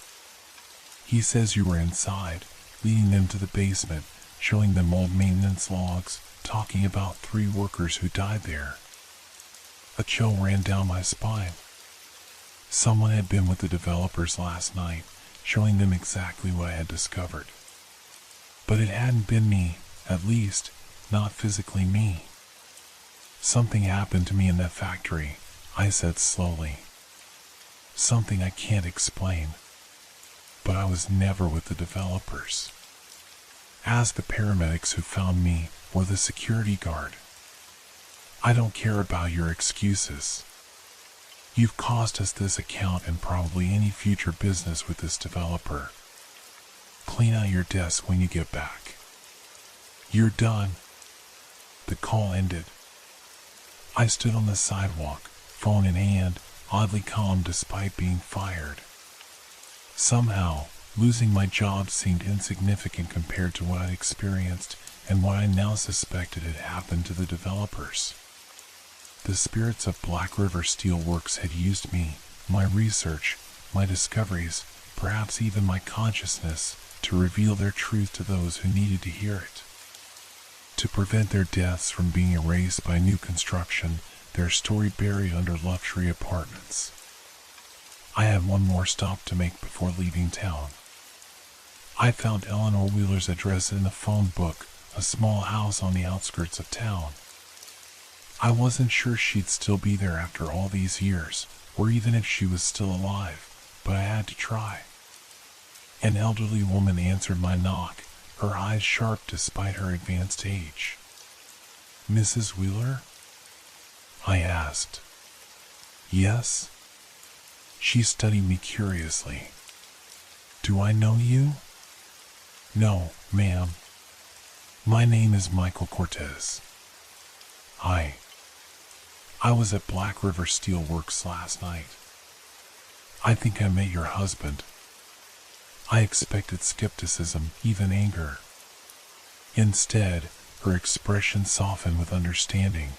He says you were inside, leading them to the basement, showing them old maintenance logs, talking about 3 workers who died there. A chill ran down my spine. Someone had been with the developers last night, showing them exactly what I had discovered. But it hadn't been me, at least, not physically me. Something happened to me in that factory, I said slowly. Something I can't explain. But I was never with the developers. Ask the paramedics who found me, or the security guard. I don't care about your excuses. You've cost us this account and probably any future business with this developer. Clean out your desk when you get back. You're done. The call ended. I stood on the sidewalk, phone in hand, oddly calm despite being fired. Somehow, losing my job seemed insignificant compared to what I'd experienced and what I now suspected had happened to the developers. The spirits of Black River Steelworks had used me, my research, my discoveries, perhaps even my consciousness, to reveal their truth to those who needed to hear it. To prevent their deaths from being erased by new construction, their story buried under luxury apartments. I had one more stop to make before leaving town. I found Eleanor Wheeler's address in the phone book, a small house on the outskirts of town. I wasn't sure she'd still be there after all these years, or even if she was still alive, but I had to try. An elderly woman answered my knock, her eyes sharp despite her advanced age. Mrs. Wheeler? I asked. Yes? She studied me curiously. Do I know you? No, ma'am. My name is Michael Cortez. I was at Black River Steelworks last night. I think I met your husband. I expected skepticism, even anger. Instead, her expression softened with understanding.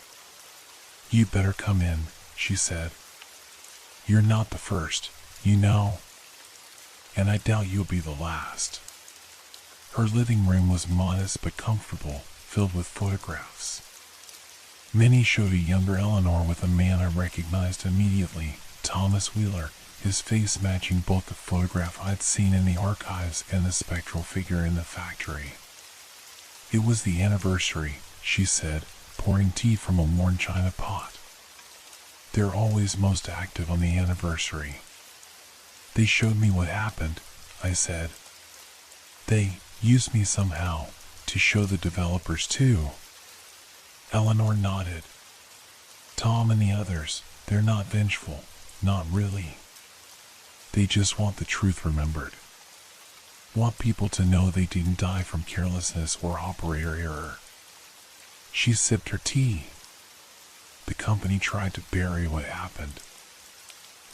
"You'd better come in," she said. "You're not the first, you know. And I doubt you'll be the last." Her living room was modest but comfortable, filled with photographs. Many showed a younger Eleanor with a man I recognized immediately, Thomas Wheeler, his face matching both the photograph I'd seen in the archives and the spectral figure in the factory. "It was the anniversary," she said, pouring tea from a worn china pot. "They're always most active on the anniversary." "They showed me what happened," I said. "They used me somehow to show the developers too." Eleanor nodded. "Tom and the others, they're not vengeful, not really. They just want the truth remembered. Want people to know they didn't die from carelessness or operator error." She sipped her tea. "The company tried to bury what happened.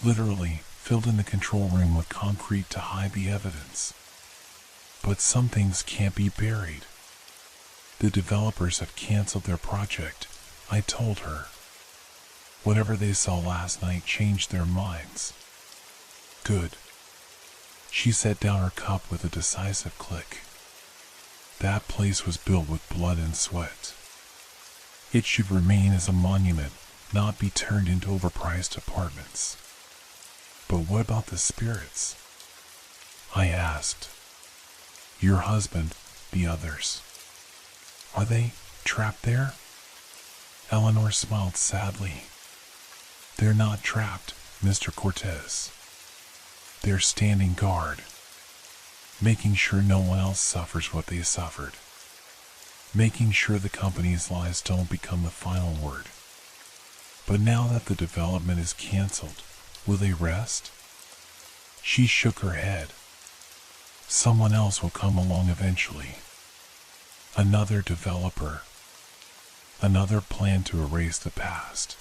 Literally filled in the control room with concrete to hide the evidence. But some things can't be buried. The developers have canceled their project," I told her. "Whatever they saw last night changed their minds." "Good." She set down her cup with a decisive click. "That place was built with blood and sweat. It should remain as a monument, not be turned into overpriced apartments." "But what about the spirits?" I asked. "Your husband, the others. Are they trapped there?" Eleanor smiled sadly. "They're not trapped, Mr. Cortez. They're standing guard, making sure no one else suffers what they suffered. Making sure the company's lies don't become the final word. But now that the development is canceled, will they rest?" She shook her head. "Someone else will come along eventually. Another developer. Another plan to erase the past.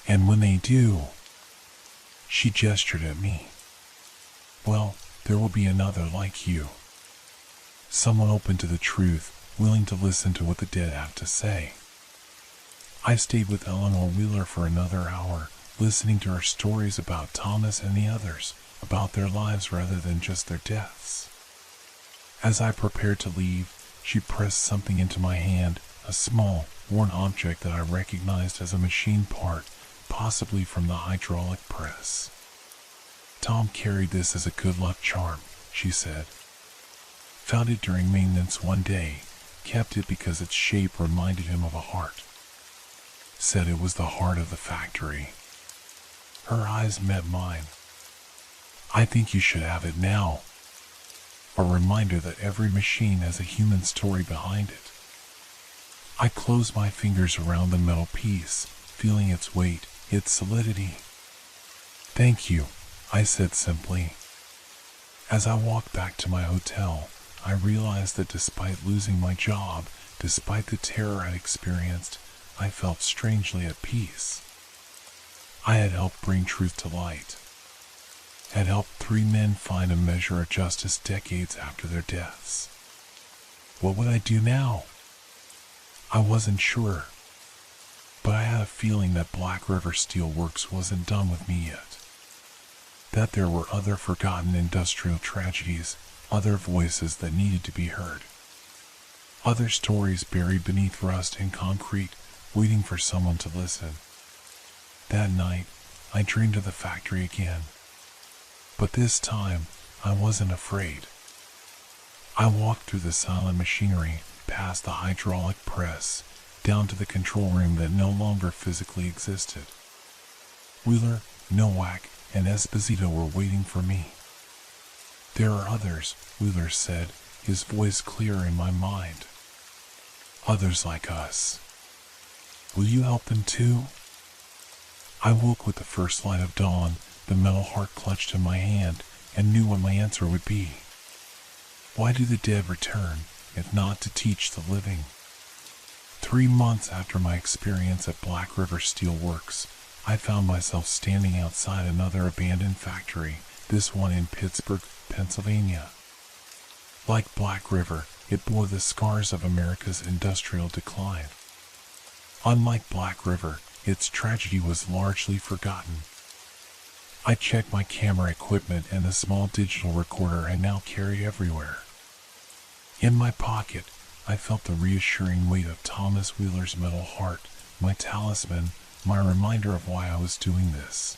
And when they do," she gestured at me, "well, there will be another like you. Someone open to the truth, willing to listen to what the dead have to say." I stayed with Eleanor Wheeler for another hour, listening to her stories about Thomas and the others, about their lives rather than just their deaths. As I prepared to leave, she pressed something into my hand, a small, worn object that I recognized as a machine part, possibly from the hydraulic press. "Tom carried this as a good luck charm," she said. "Found it during maintenance one day, kept it because its shape reminded him of a heart. Said it was the heart of the factory." Her eyes met mine. "I think you should have it now. A reminder that every machine has a human story behind it." I closed my fingers around the metal piece, feeling its weight, its solidity. "Thank you," I said simply. As I walked back to my hotel, I realized that despite losing my job, despite the terror I'd experienced, I felt strangely at peace. I had helped bring truth to light. Had helped 3 men find a measure of justice decades after their deaths. What would I do now? I wasn't sure. But I had a feeling that Black River Steel Works wasn't done with me yet. That there were other forgotten industrial tragedies, other voices that needed to be heard. Other stories buried beneath rust and concrete, waiting for someone to listen. That night, I dreamed of the factory again. But this time, I wasn't afraid. I walked through the silent machinery, past the hydraulic press, down to the control room that no longer physically existed. Wheeler, Nowak, and Esposito were waiting for me. "There are others," Wheeler said, his voice clear in my mind. "Others like us. Will you help them too?" I woke with the first light of dawn, the metal heart clutched in my hand, and knew what my answer would be. Why do the dead return, if not to teach the living? 3 months after my experience at Black River Steel Works, I found myself standing outside another abandoned factory, this one in Pittsburgh, Pennsylvania. Like Black River, it bore the scars of America's industrial decline. Unlike Black River, its tragedy was largely forgotten. I checked my camera equipment and the small digital recorder I now carry everywhere. In my pocket, I felt the reassuring weight of Thomas Wheeler's metal heart, my talisman, my reminder of why I was doing this.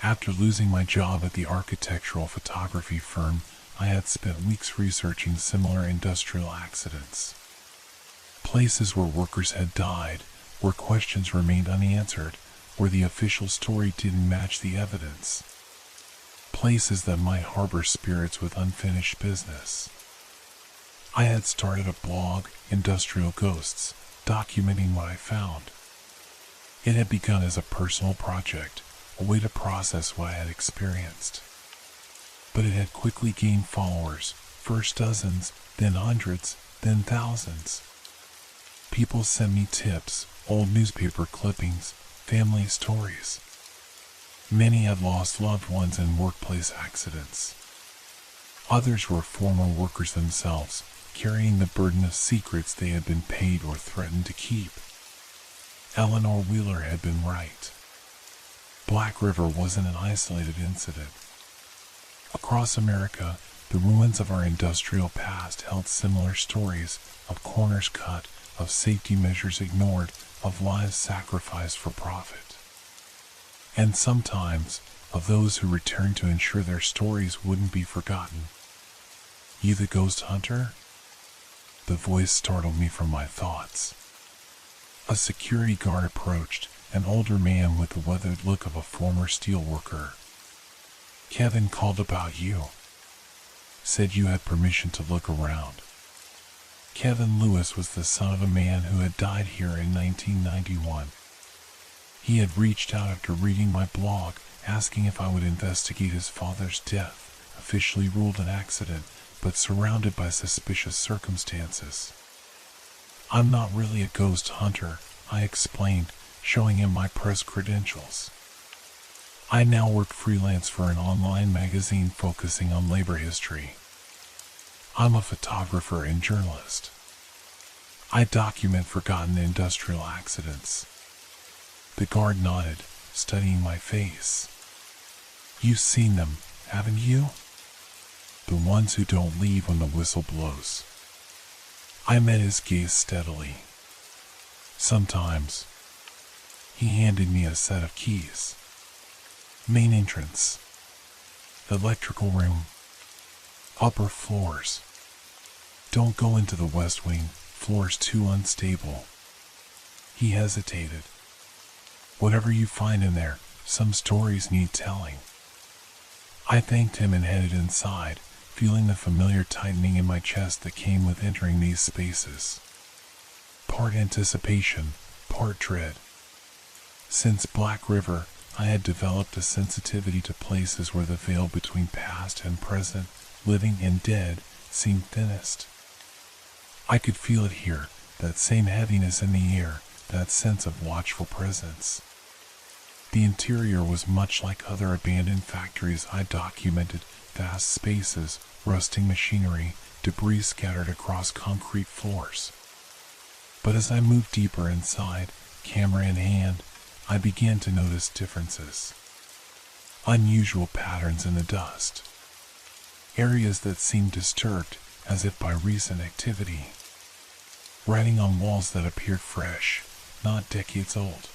After losing my job at the architectural photography firm, I had spent weeks researching similar industrial accidents. Places where workers had died, where questions remained unanswered, where the official story didn't match the evidence. Places that might harbor spirits with unfinished business. I had started a blog, Industrial Ghosts, documenting what I found. It had begun as a personal project, a way to process what I had experienced. But it had quickly gained followers, first dozens, then hundreds, then thousands. People sent me tips, old newspaper clippings, family stories. Many had lost loved ones in workplace accidents. Others were former workers themselves, carrying the burden of secrets they had been paid or threatened to keep. Eleanor Wheeler had been right. Black River wasn't an isolated incident. Across America, the ruins of our industrial past held similar stories of corners cut, of safety measures ignored, of lives sacrificed for profit. And sometimes, of those who returned to ensure their stories wouldn't be forgotten. "You the ghost hunter?" The voice startled me from my thoughts. A security guard approached, an older man with the weathered look of a former steel worker. "Kevin called about you. Said you had permission to look around." Kevin Lewis was the son of a man who had died here in 1991. He had reached out after reading my blog, asking if I would investigate his father's death, officially ruled an accident, but surrounded by suspicious circumstances. "I'm not really a ghost hunter," I explained, showing him my press credentials. "I now work freelance for an online magazine focusing on labor history. I'm a photographer and journalist. I document forgotten industrial accidents." The guard nodded, studying my face. "You've seen them, haven't you? The ones who don't leave when the whistle blows." I met his gaze steadily. "Sometimes." He handed me a set of keys. "Main entrance. Electrical room. Upper floors. Don't go into the west wing, floor's too unstable." He hesitated. "Whatever you find in there, some stories need telling." I thanked him and headed inside, feeling the familiar tightening in my chest that came with entering these spaces. Part anticipation, part dread. Since Black River, I had developed a sensitivity to places where the veil between past and present, living and dead, seemed thinnest. I could feel it here, that same heaviness in the air, that sense of watchful presence. The interior was much like other abandoned factories I documented, vast spaces, rusting machinery, debris scattered across concrete floors. But as I moved deeper inside, camera in hand, I began to notice differences. Unusual patterns in the dust. Areas that seemed disturbed, as if by recent activity. Writing on walls that appeared fresh, not decades old.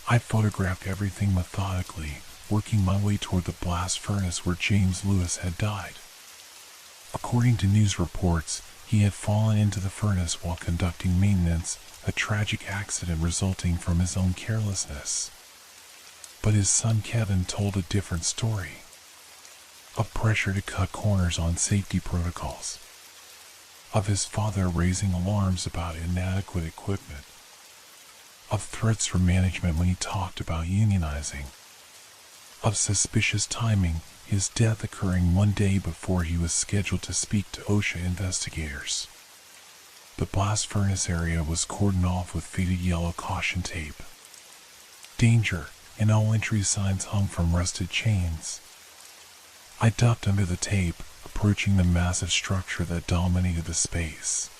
I photographed everything methodically, working my way toward the blast furnace where James Lewis had died. According to news reports, he had fallen into the furnace while conducting maintenance, a tragic accident resulting from his own carelessness. But his son Kevin told a different story. Of pressure to cut corners on safety protocols. Of his father raising alarms about inadequate equipment. Of threats from management when he talked about unionizing. Of suspicious timing, his death occurring one day before he was scheduled to speak to OSHA investigators. The blast furnace area was cordoned off with faded yellow caution tape. Danger, and all entry signs hung from rusted chains. I ducked under the tape, approaching the massive structure that dominated the space.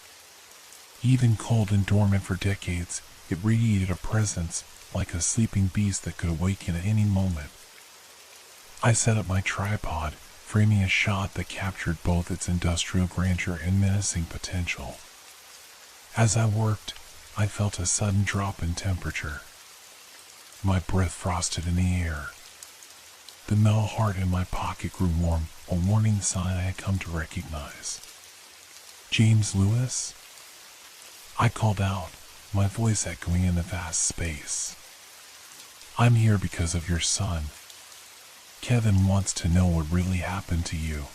Even cold and dormant for decades, it radiated a presence, like a sleeping beast that could awaken at any moment. I set up my tripod, framing a shot that captured both its industrial grandeur and menacing potential. As I worked, I felt a sudden drop in temperature. My breath frosted in the air. The metal heart in my pocket grew warm, a warning sign I had come to recognize. "James Lewis?" I called out, my voice echoing in the vast space. "I'm here because of your son. Kevin wants to know what really happened to you."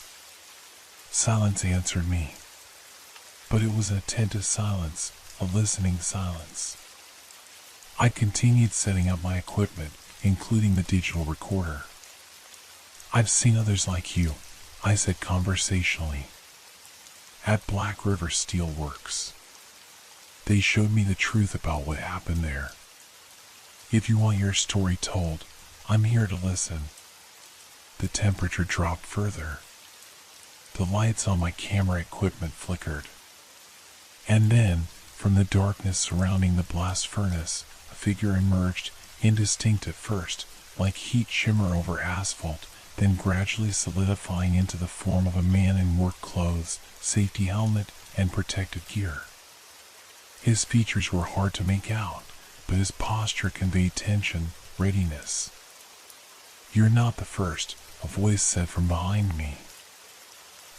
Silence answered me. But it was an attentive silence, a listening silence. I continued setting up my equipment, including the digital recorder. "I've seen others like you," I said conversationally, "at Black River Steel Works. They showed me the truth about what happened there. If you want your story told, I'm here to listen." The temperature dropped further. The lights on my camera equipment flickered. And then, from the darkness surrounding the blast furnace, a figure emerged, indistinct at first, like heat shimmer over asphalt, then gradually solidifying into the form of a man in work clothes, safety helmet, and protective gear. His features were hard to make out, but his posture conveyed tension, readiness. "You're not the first," a voice said from behind me.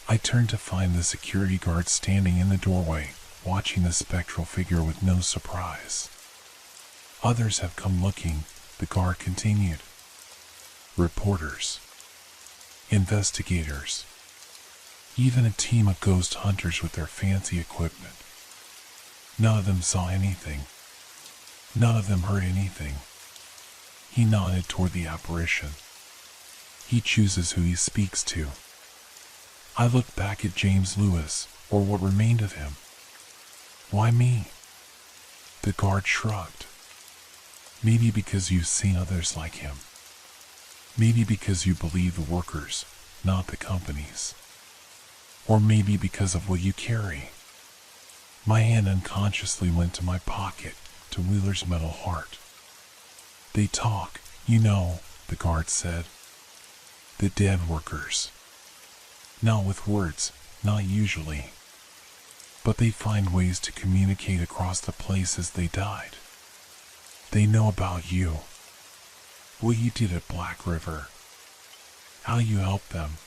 I turned to find the security guard standing in the doorway, watching the spectral figure with no surprise. "Others have come looking," the guard continued. "Reporters. Investigators. Even a team of ghost hunters with their fancy equipment. None of them saw anything. None of them heard anything." He nodded toward the apparition. "He chooses who he speaks to." I looked back at James Lewis, or what remained of him. "Why me?" The guard shrugged. "Maybe because you've seen others like him. Maybe because you believe the workers, not the companies. Or maybe because of what you carry." My hand unconsciously went to my pocket, to Wheeler's metal heart. "They talk, you know," the guard said. "The dead workers. Not with words, not usually. But they find ways to communicate across the places they died. They know about you. What you did at Black River. How you helped them."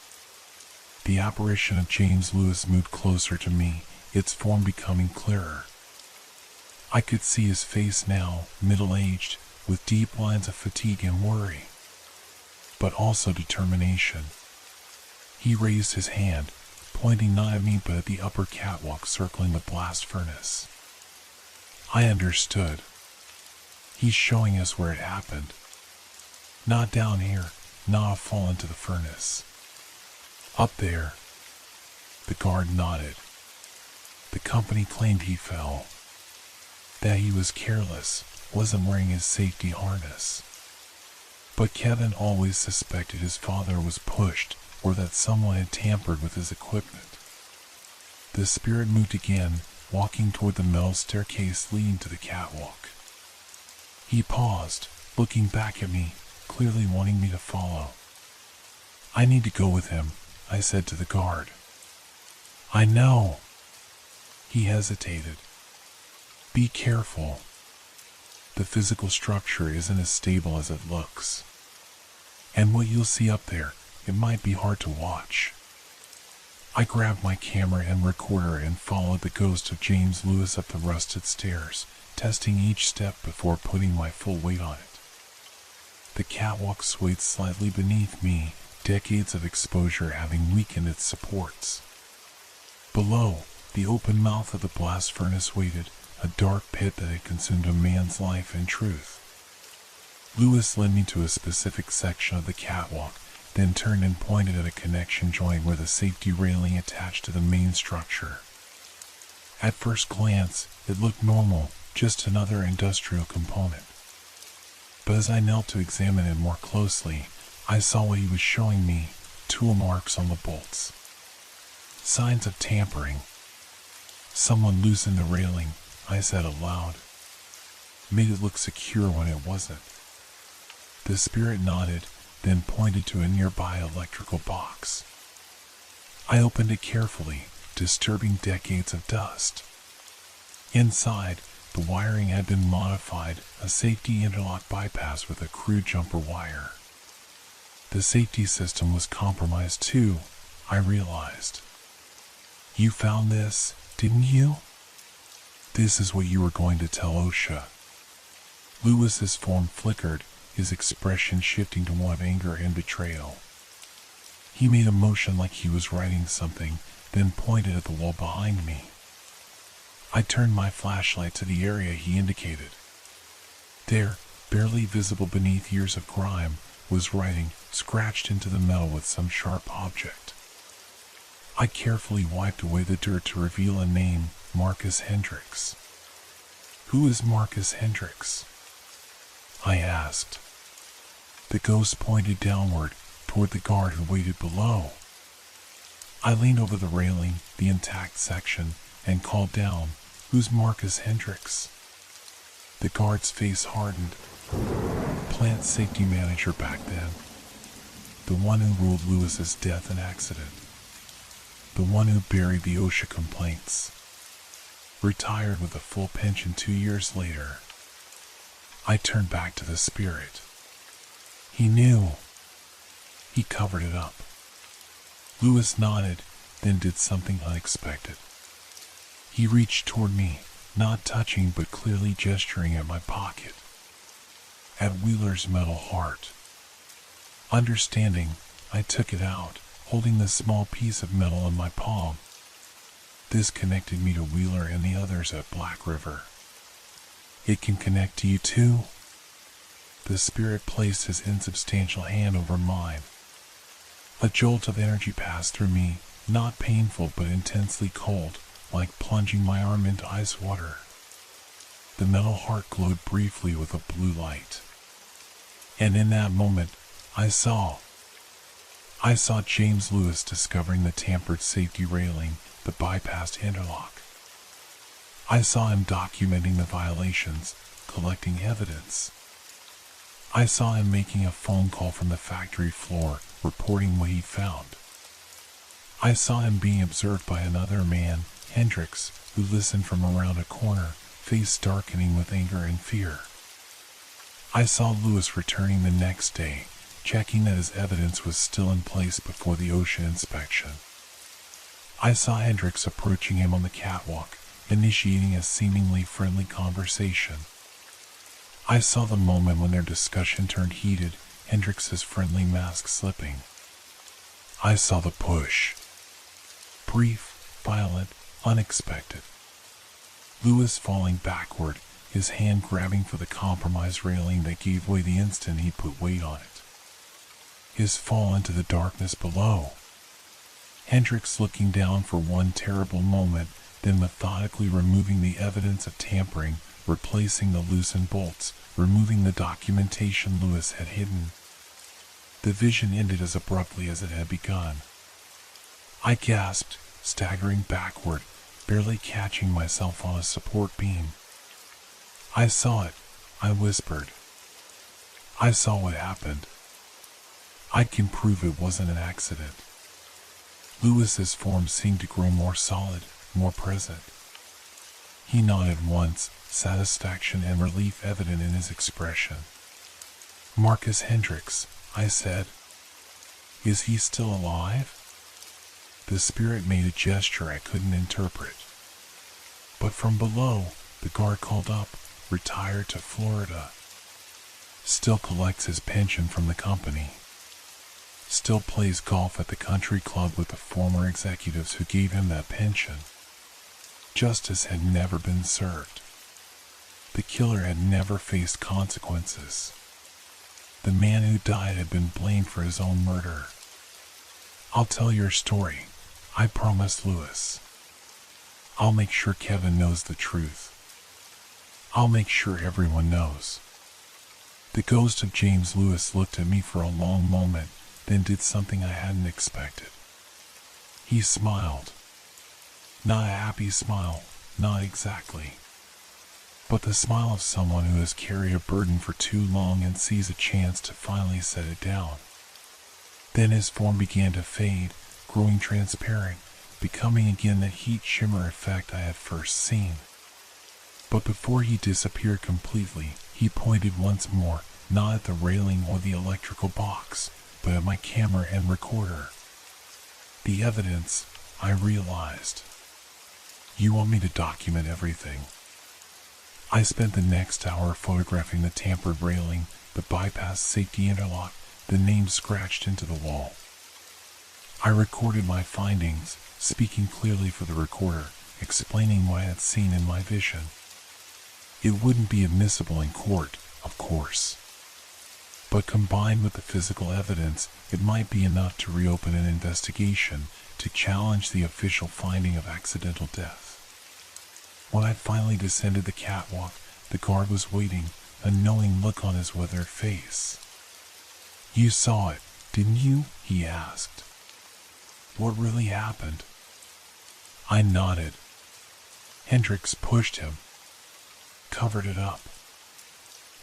The apparition of James Lewis moved closer to me, its form becoming clearer. I could see his face now, middle-aged, with deep lines of fatigue and worry, but also determination. He raised his hand, pointing not at me but at the upper catwalk circling the blast furnace. I understood. He's showing us where it happened. Not down here, not a fall into the furnace. Up there. The guard nodded. The company claimed he fell. That he was careless, wasn't wearing his safety harness. But Kevin always suspected his father was pushed, or that someone had tampered with his equipment. The spirit moved again, walking toward the metal staircase leading to the catwalk. He paused, looking back at me, clearly wanting me to follow. "I need to go with him," I said to the guard. "I know." He hesitated. "Be careful. The physical structure isn't as stable as it looks. And what you'll see up there, it might be hard to watch." I grabbed my camera and recorder and followed the ghost of James Lewis up the rusted stairs, testing each step before putting my full weight on it. The catwalk swayed slightly beneath me, decades of exposure having weakened its supports. Below, the open mouth of the blast furnace waited, a dark pit that had consumed a man's life and truth. Lewis led me to a specific section of the catwalk, then turned and pointed at a connection joint where the safety railing attached to the main structure. At first glance, it looked normal, just another industrial component. But as I knelt to examine it more closely, I saw what he was showing me, tool marks on the bolts. Signs of tampering. Someone loosened the railing, I said aloud. Made it look secure when it wasn't. The spirit nodded, then pointed to a nearby electrical box. I opened it carefully, disturbing decades of dust. Inside, the wiring had been modified, a safety interlock bypass with a crude jumper wire. The safety system was compromised too, I realized. You found this, didn't you? This is what you were going to tell OSHA. Lewis's form flickered, his expression shifting to one of anger and betrayal. He made a motion like he was writing something, then pointed at the wall behind me. I turned my flashlight to the area he indicated. There, barely visible beneath years of grime, was writing, scratched into the metal with some sharp object. I carefully wiped away the dirt to reveal a name, Marcus Hendricks. Who is Marcus Hendricks? I asked. The ghost pointed downward, toward the guard who waited below. I leaned over the railing, the intact section, and called down, "Who's Marcus Hendricks?" The guard's face hardened. Plant safety manager back then. The one who ruled Lewis's death and accident. The one who buried the OSHA complaints. Retired with a full pension 2 years later. I turned back to the spirit. He knew. He covered it up. Lewis nodded, then did something unexpected. He reached toward me, not touching but clearly gesturing at my pocket. At Wheeler's metal heart. Understanding, I took it out, holding the small piece of metal in my palm. This connected me to Wheeler and the others at Black River. It can connect to you too? The spirit placed his insubstantial hand over mine. A jolt of energy passed through me, not painful but intensely cold, like plunging my arm into ice water. The metal heart glowed briefly with a blue light. And in that moment, I saw James Lewis discovering the tampered safety railing, the bypassed interlock. I saw him documenting the violations, collecting evidence. I saw him making a phone call from the factory floor, reporting what he found. I saw him being observed by another man, Hendricks, who listened from around a corner, face darkening with anger and fear. I saw Lewis returning the next day, checking that his evidence was still in place before the OSHA inspection. I saw Hendricks approaching him on the catwalk, initiating a seemingly friendly conversation. I saw the moment when their discussion turned heated, Hendricks's friendly mask slipping. I saw the push. Brief, violent, unexpected. Lewis falling backward, his hand grabbing for the compromised railing that gave way the instant he put weight on it. His fall into the darkness below. Hendricks looking down for one terrible moment, then methodically removing the evidence of tampering, replacing the loosened bolts, removing the documentation Lewis had hidden. The vision ended as abruptly as it had begun. I gasped, staggering backward, barely catching myself on a support beam. I saw it, I whispered. I saw what happened. I can prove it wasn't an accident. Lewis's form seemed to grow more solid, more present. He nodded once, satisfaction and relief evident in his expression. Marcus Hendricks, I said. Is he still alive? The spirit made a gesture I couldn't interpret. But from below, the guard called up, retired to Florida. Still collects his pension from the company. Still plays golf at the country club with the former executives who gave him that pension. Justice had never been served. The killer had never faced consequences. The man who died had been blamed for his own murder. I'll tell your story, I promised Lewis. I'll make sure Kevin knows the truth. I'll make sure everyone knows. The ghost of James Lewis looked at me for a long moment, then did something I hadn't expected. He smiled. Not a happy smile, not exactly. But the smile of someone who has carried a burden for too long and sees a chance to finally set it down. Then his form began to fade, growing transparent, becoming again that heat shimmer effect I had first seen. But before he disappeared completely, he pointed once more, not at the railing or the electrical box, but at my camera and recorder. The evidence, I realized. You want me to document everything. I spent the next hour photographing the tampered railing, the bypass safety interlock, the name scratched into the wall. I recorded my findings, speaking clearly for the recorder, explaining what I had seen in my vision. It wouldn't be admissible in court, of course. But combined with the physical evidence, it might be enough to reopen an investigation to challenge the official finding of accidental death. When I finally descended the catwalk, the guard was waiting, a knowing look on his withered face. You saw it, didn't you? He asked. What really happened? I nodded. Hendricks pushed him. Covered it up.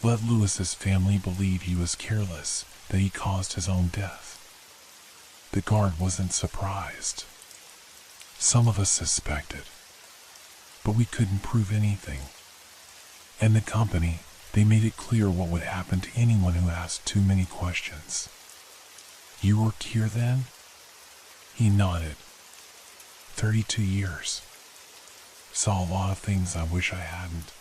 Let Lewis's family believe he was careless, that he caused his own death. The guard wasn't surprised. Some of us suspected. But we couldn't prove anything. And the company, they made it clear what would happen to anyone who asked too many questions. You worked here then? He nodded. 32 years. Saw a lot of things I wish I hadn't.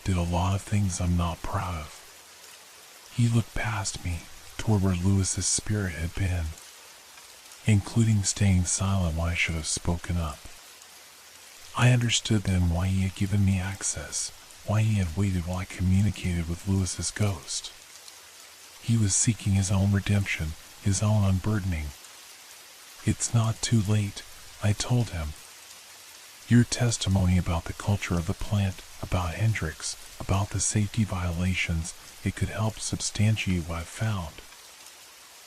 Did a lot of things I'm not proud of. He looked past me, toward where Lewis's spirit had been, including staying silent when I should have spoken up. I understood then why he had given me access, why he had waited while I communicated with Lewis's ghost. He was seeking his own redemption, his own unburdening. It's not too late, I told him. Your testimony about the culture of the plant, about Hendricks, about the safety violations, it could help substantiate what I found.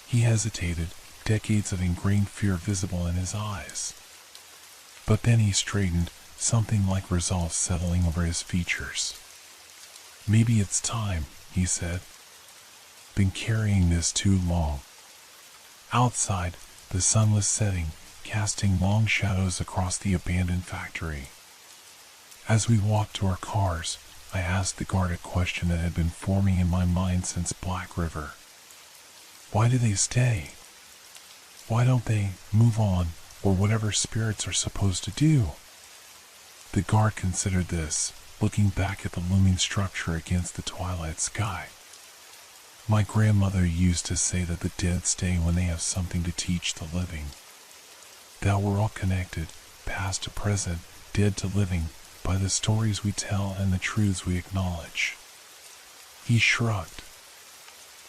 He hesitated, decades of ingrained fear visible in his eyes. But then he straightened, something like resolve settling over his features. Maybe it's time, he said. Been carrying this too long. Outside, the sun was setting, casting long shadows across the abandoned factory. As we walked to our cars, I asked the guard a question that had been forming in my mind since Black River. Why do they stay? Why don't they move on, or whatever spirits are supposed to do? The guard considered this, looking back at the looming structure against the twilight sky. My grandmother used to say that the dead stay when they have something to teach the living. That we're all connected, past to present, dead to living, by the stories we tell and the truths we acknowledge. He shrugged.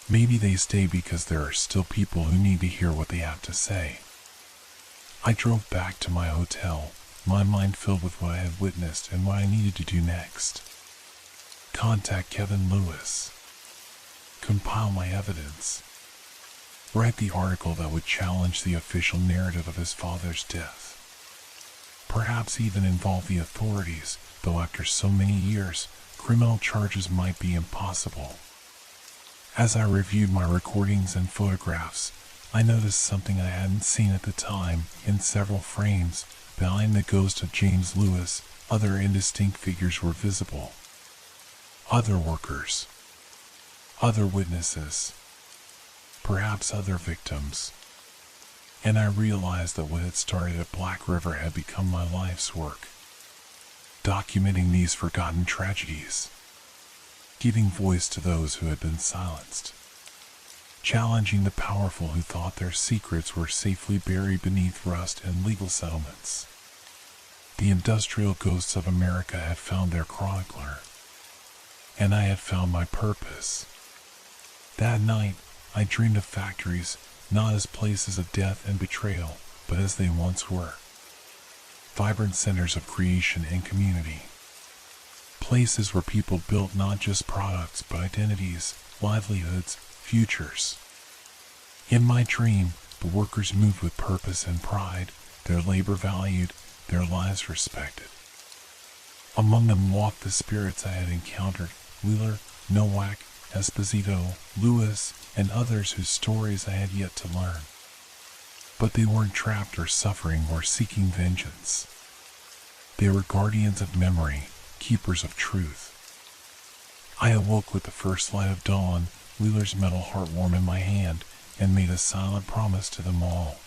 Maybe they stay because there are still people who need to hear what they have to say. I drove back to my hotel, my mind filled with what I had witnessed and what I needed to do next. Contact Kevin Lewis. Compile my evidence. Write the article that would challenge the official narrative of his father's death. Perhaps even involve the authorities, though after so many years, criminal charges might be impossible. As I reviewed my recordings and photographs, I noticed something I hadn't seen at the time. In several frames, behind the ghost of James Lewis, other indistinct figures were visible. Other workers. Other witnesses. Perhaps other victims. And I realized that what had started at Black River had become my life's work. Documenting these forgotten tragedies. Giving voice to those who had been silenced. Challenging the powerful who thought their secrets were safely buried beneath rust and legal settlements. The industrial ghosts of America had found their chronicler. And I had found my purpose. That night, I dreamed of factories, not as places of death and betrayal, but as they once were. Vibrant centers of creation and community. Places where people built not just products but identities, livelihoods, futures. In my dream, the workers moved with purpose and pride, their labor valued, their lives respected. Among them walked the spirits I had encountered, Wheeler, Nowak, Esposito, Lewis, and others whose stories I had yet to learn. But they weren't trapped or suffering or seeking vengeance. They were guardians of memory, keepers of truth. I awoke with the first light of dawn, Wheeler's metal heart warm in my hand, and made a silent promise to them all.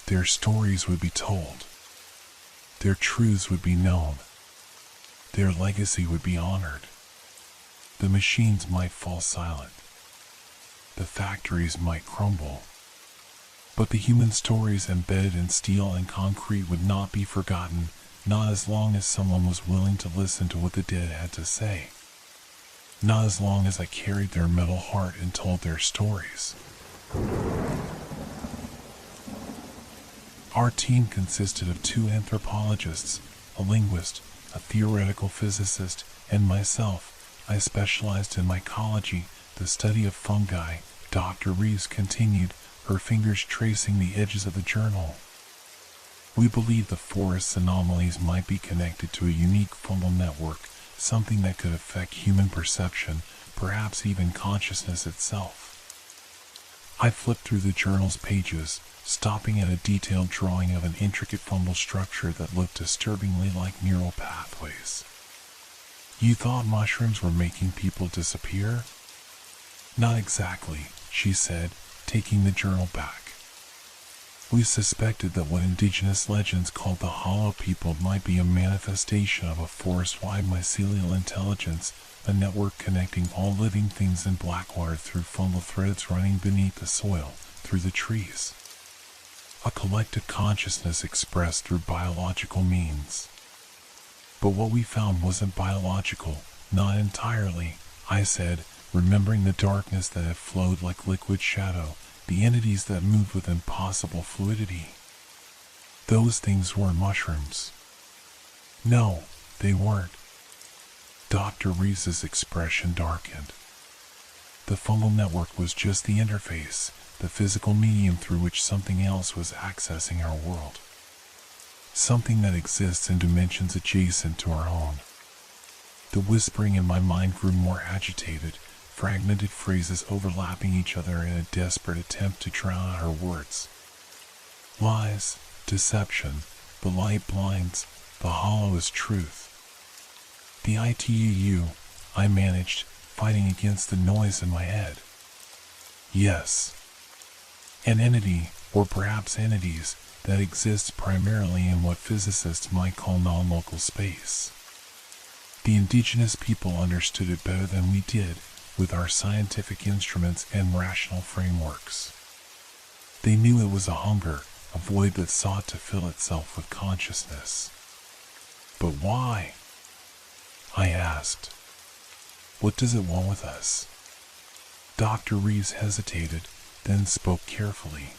Their stories would be told. Their truths would be known. Their legacy would be honored. The machines might fall silent. The factories might crumble. But the human stories embedded in steel and concrete would not be forgotten, not as long as someone was willing to listen to what the dead had to say. Not as long as I carried their metal heart and told their stories. Our team consisted of 2 anthropologists, a linguist, a theoretical physicist, and myself. I specialized in mycology, the study of fungi. Dr. Reeves continued, her fingers tracing the edges of the journal. We believed the forest's anomalies might be connected to a unique fungal network, something that could affect human perception, perhaps even consciousness itself. I flipped through the journal's pages, stopping at a detailed drawing of an intricate fungal structure that looked disturbingly like neural pathways. You thought mushrooms were making people disappear? Not exactly, she said, taking the journal back. We suspected that what indigenous legends called the Hollow People might be a manifestation of a forest-wide mycelial intelligence, a network connecting all living things in Blackwater through fungal threads running beneath the soil, through the trees. A collective consciousness expressed through biological means. But what we found wasn't biological, not entirely, I said, remembering the darkness that had flowed like liquid shadow, the entities that moved with impossible fluidity. Those things weren't mushrooms. No, they weren't. Dr. Reeves' expression darkened. The fungal network was just the interface, the physical medium through which something else was accessing our world. Something that exists in dimensions adjacent to our own. The whispering in my mind grew more agitated, fragmented phrases overlapping each other in a desperate attempt to drown out her words. Lies, deception, the light blinds, the hollow is truth. The ITUU, I managed, fighting against the noise in my head. Yes. An entity, or perhaps entities, that exists primarily in what physicists might call non-local space. The indigenous people understood it better than we did, with our scientific instruments and rational frameworks. They knew it was a hunger, a void that sought to fill itself with consciousness. But why? I asked. What does it want with us? Dr. Reeves hesitated, then spoke carefully.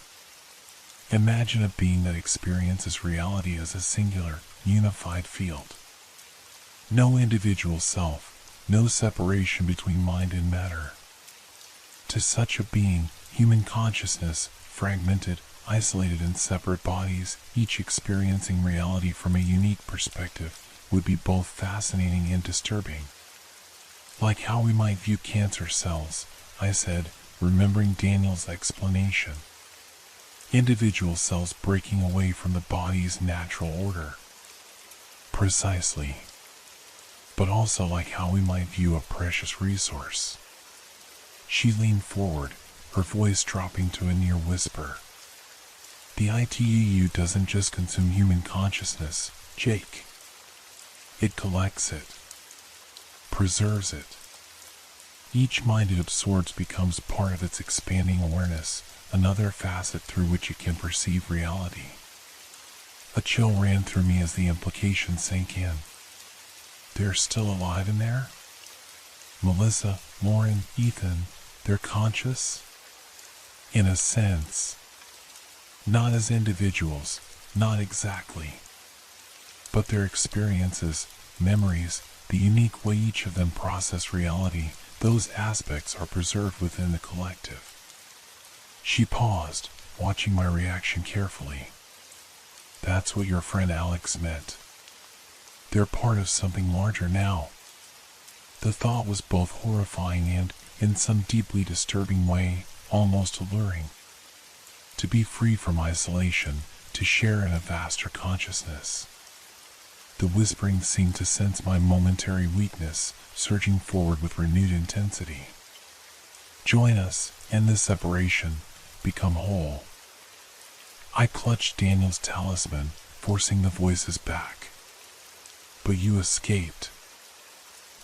Imagine a being that experiences reality as a singular, unified field. No individual self, no separation between mind and matter. To such a being, human consciousness, fragmented, isolated in separate bodies, each experiencing reality from a unique perspective, would be both fascinating and disturbing. Like how we might view cancer cells, I said, remembering Daniel's explanation. Individual cells breaking away from the body's natural order. Precisely. But also like how we might view a precious resource. She leaned forward, her voice dropping to a near whisper. The ITUU doesn't just consume human consciousness, Jake. It collects it. Preserves it. Each mind it absorbs becomes part of its expanding awareness, another facet through which it can perceive reality. A chill ran through me as the implication sank in. They're still alive in there? Melissa, Lauren, Ethan, they're conscious? In a sense. Not as individuals, not exactly. But their experiences, memories, the unique way each of them process reality, those aspects are preserved within the collective. She paused, watching my reaction carefully. That's what your friend Alex meant. They're part of something larger now. The thought was both horrifying and, in some deeply disturbing way, almost alluring. To be free from isolation, to share in a vaster consciousness. The whispering seemed to sense my momentary weakness, surging forward with renewed intensity. Join us, end this separation, become whole. I clutched Daniel's talisman, forcing the voices back. But you escaped.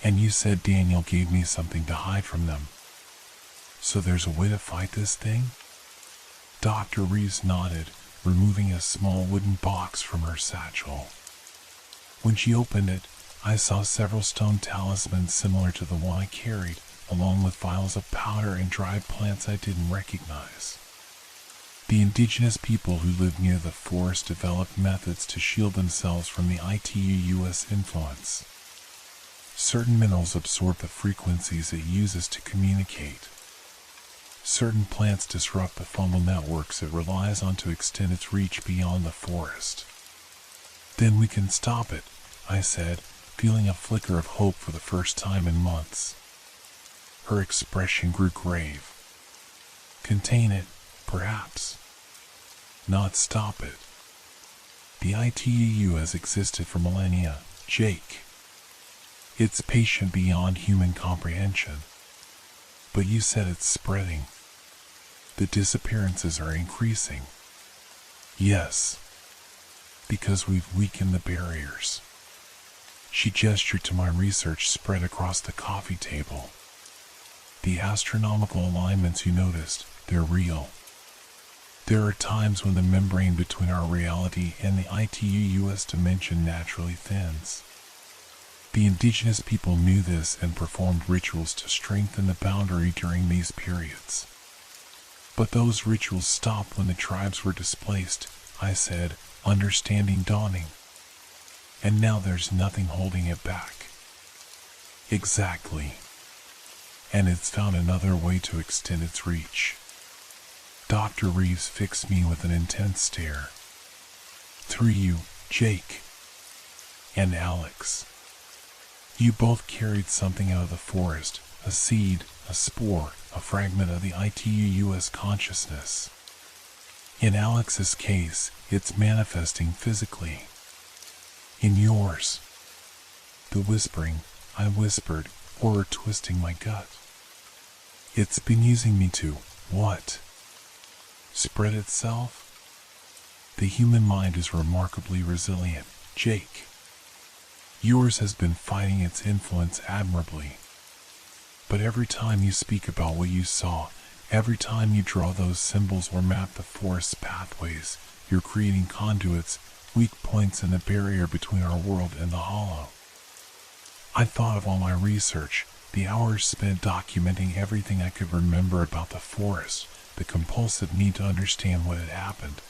And you said Daniel gave me something to hide from them. So there's a way to fight this thing? Dr. Reeves nodded, removing a small wooden box from her satchel. When she opened it, I saw several stone talismans similar to the one I carried, along with vials of powder and dried plants I didn't recognize. The indigenous people who lived near the forest developed methods to shield themselves from the ITU-US influence. Certain minerals absorb the frequencies it uses to communicate. Certain plants disrupt the fungal networks it relies on to extend its reach beyond the forest. Then we can stop it, I said, feeling a flicker of hope for the first time in months. Her expression grew grave. Contain it, perhaps. Not stop it. The ITU has existed for millennia, Jake. It's patient beyond human comprehension. But you said it's spreading. The disappearances are increasing. Yes. Because we've weakened the barriers. She gestured to my research spread across the coffee table. The astronomical alignments you noticed, they're real. There are times when the membrane between our reality and the ITU-US dimension naturally thins. The indigenous people knew this and performed rituals to strengthen the boundary during these periods. But those rituals stopped when the tribes were displaced, I said, understanding dawning. And now there's nothing holding it back. Exactly. And it's found another way to extend its reach. Dr. Reeves fixed me with an intense stare. Through you, Jake. And Alex. You both carried something out of the forest, a seed, a spore, a fragment of the ITU-US consciousness. In Alex's case, it's manifesting physically. In yours. The whispering, I whispered, horror twisting my gut. It's been using me to, what? Spread itself? The human mind is remarkably resilient, Jake. Yours has been fighting its influence admirably. But every time you speak about what you saw, every time you draw those symbols or map the forest's pathways, you're creating conduits, weak points in the barrier between our world and the hollow. I thought of all my research, the hours spent documenting everything I could remember about the forest, the compulsive need to understand what had happened.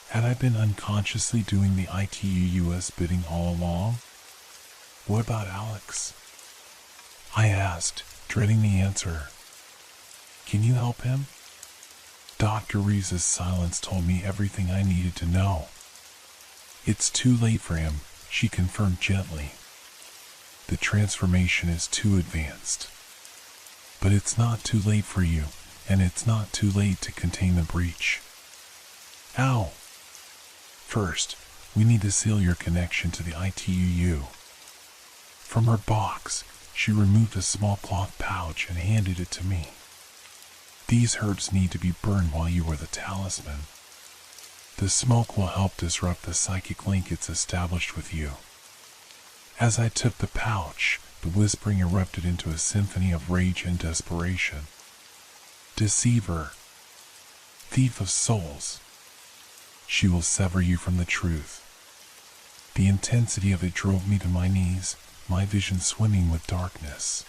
Had I been unconsciously doing the ITU-US bidding all along? What about Alex? I asked, dreading the answer. Can you help him? Dr. Reeves' silence told me everything I needed to know. It's too late for him, she confirmed gently. The transformation is too advanced. But it's not too late for you, and it's not too late to contain the breach. How? First, we need to seal your connection to the ITU. From her box, she removed a small cloth pouch and handed it to me. These herbs need to be burned while you wear the talisman. The smoke will help disrupt the psychic link it's established with you. As I took the pouch, the whispering erupted into a symphony of rage and desperation. Deceiver. Thief of souls. She will sever you from the truth. The intensity of it drove me to my knees, my vision swimming with darkness.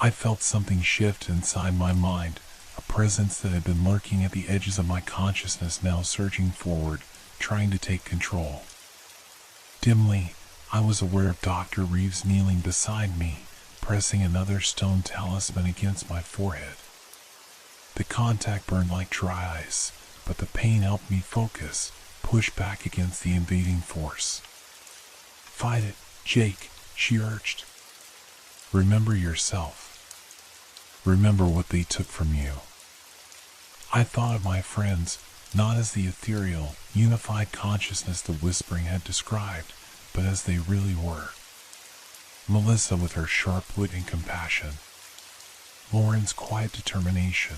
I felt something shift inside my mind, a presence that had been lurking at the edges of my consciousness now surging forward, trying to take control. Dimly, I was aware of Dr. Reeves kneeling beside me, pressing another stone talisman against my forehead. The contact burned like dry ice, but the pain helped me focus, push back against the invading force. "Fight it, Jake," she urged. "Remember yourself. Remember what they took from you." I thought of my friends, not as the ethereal, unified consciousness the whispering had described, but as they really were. Melissa with her sharp wit and compassion. Lauren's quiet determination.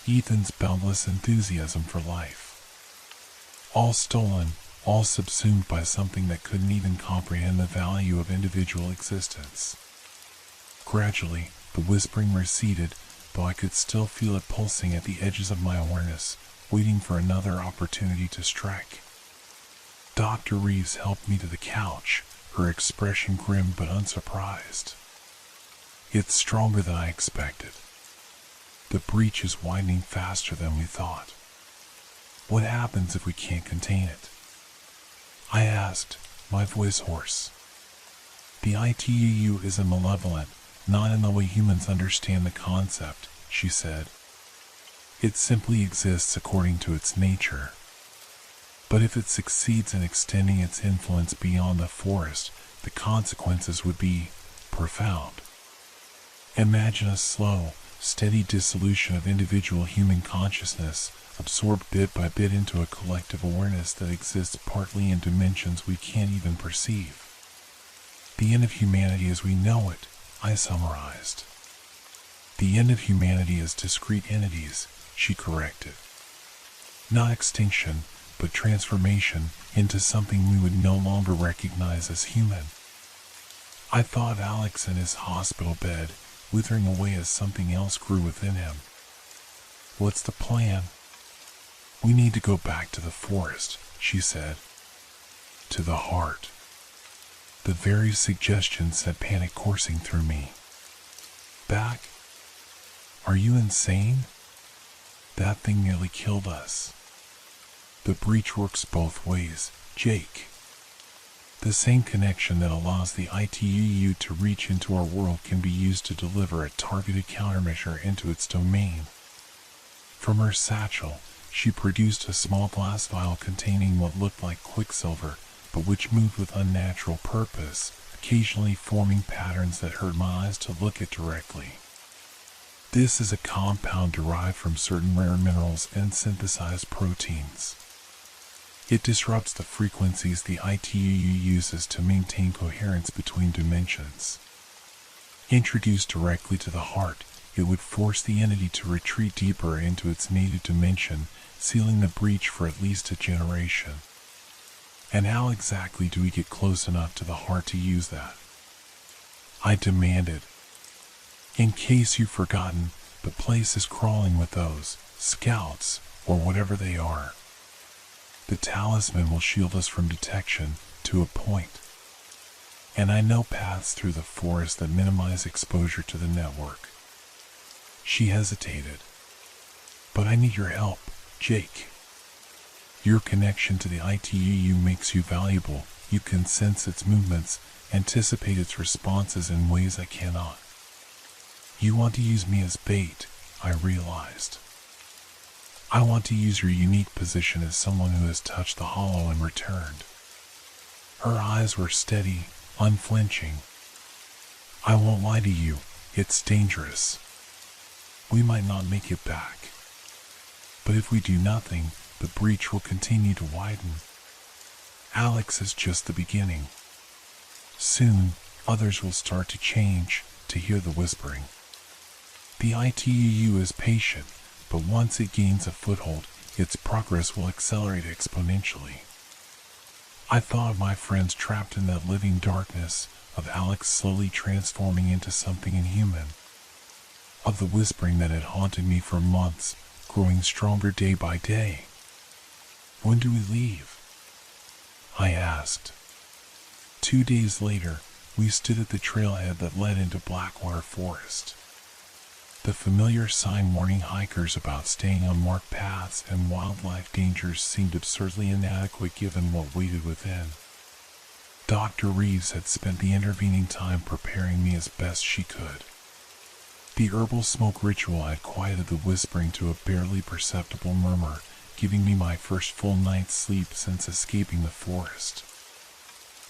Ethan's boundless enthusiasm for life. All stolen, all subsumed by something that couldn't even comprehend the value of individual existence. Gradually, the whispering receded, though I could still feel it pulsing at the edges of my awareness, waiting for another opportunity to strike. Dr. Reeves helped me to the couch, her expression grim but unsurprised. "It's stronger than I expected. The breach is widening faster than we thought. What happens if we can't contain it?" I asked, my voice hoarse. "The ITUU isn't malevolent, not in the way humans understand the concept," she said. "It simply exists according to its nature. But if it succeeds in extending its influence beyond the forest, the consequences would be profound. Imagine a slow, steady dissolution of individual human consciousness, absorbed bit by bit into a collective awareness that exists partly in dimensions we can't even perceive. The end of humanity as we know it," I summarized. "The end of humanity as discrete entities," she corrected. "Not extinction, but transformation into something we would no longer recognize as human." I thought of Alex in his hospital bed, withering away as something else grew within him. "What's the plan?" "We need to go back to the forest," she said. "To the heart." The very suggestion sent panic coursing through me. "Back? Are you insane? That thing nearly killed us." "The breach works both ways, Jake. The same connection that allows the ITUU to reach into our world can be used to deliver a targeted countermeasure into its domain." From her satchel, she produced a small glass vial containing what looked like quicksilver, but which moved with unnatural purpose, occasionally forming patterns that hurt my eyes to look at directly. "This is a compound derived from certain rare minerals and synthesized proteins. It disrupts the frequencies the ITUU uses to maintain coherence between dimensions. Introduced directly to the heart, it would force the entity to retreat deeper into its native dimension, sealing the breach for at least a generation." "And how exactly do we get close enough to the heart to use that?" I demanded. "In case you've forgotten, the place is crawling with those scouts, or whatever they are. The talisman will shield us from detection, to a point. And I know paths through the forest that minimize exposure to the network." She hesitated. "But I need your help, Jake. Your connection to the ITUU makes you valuable. You can sense its movements, anticipate its responses in ways I cannot." "You want to use me as bait," I realized. "I want to use your unique position as someone who has touched the hollow and returned." Her eyes were steady, unflinching. "I won't lie to you, it's dangerous. We might not make it back. But if we do nothing, the breach will continue to widen. Alex is just the beginning. Soon, others will start to change, to hear the whispering. The ITUU is patient, but once it gains a foothold, its progress will accelerate exponentially." I thought of my friends trapped in that living darkness, of Alex slowly transforming into something inhuman, of the whispering that had haunted me for months, growing stronger day by day. "When do we leave?" I asked. 2 days later, we stood at the trailhead that led into Blackwater Forest. The familiar sign warning hikers about staying on marked paths and wildlife dangers seemed absurdly inadequate given what waited within. Dr. Reeves had spent the intervening time preparing me as best she could. The herbal smoke ritual had quieted the whispering to a barely perceptible murmur, giving me my first full night's sleep since escaping the forest.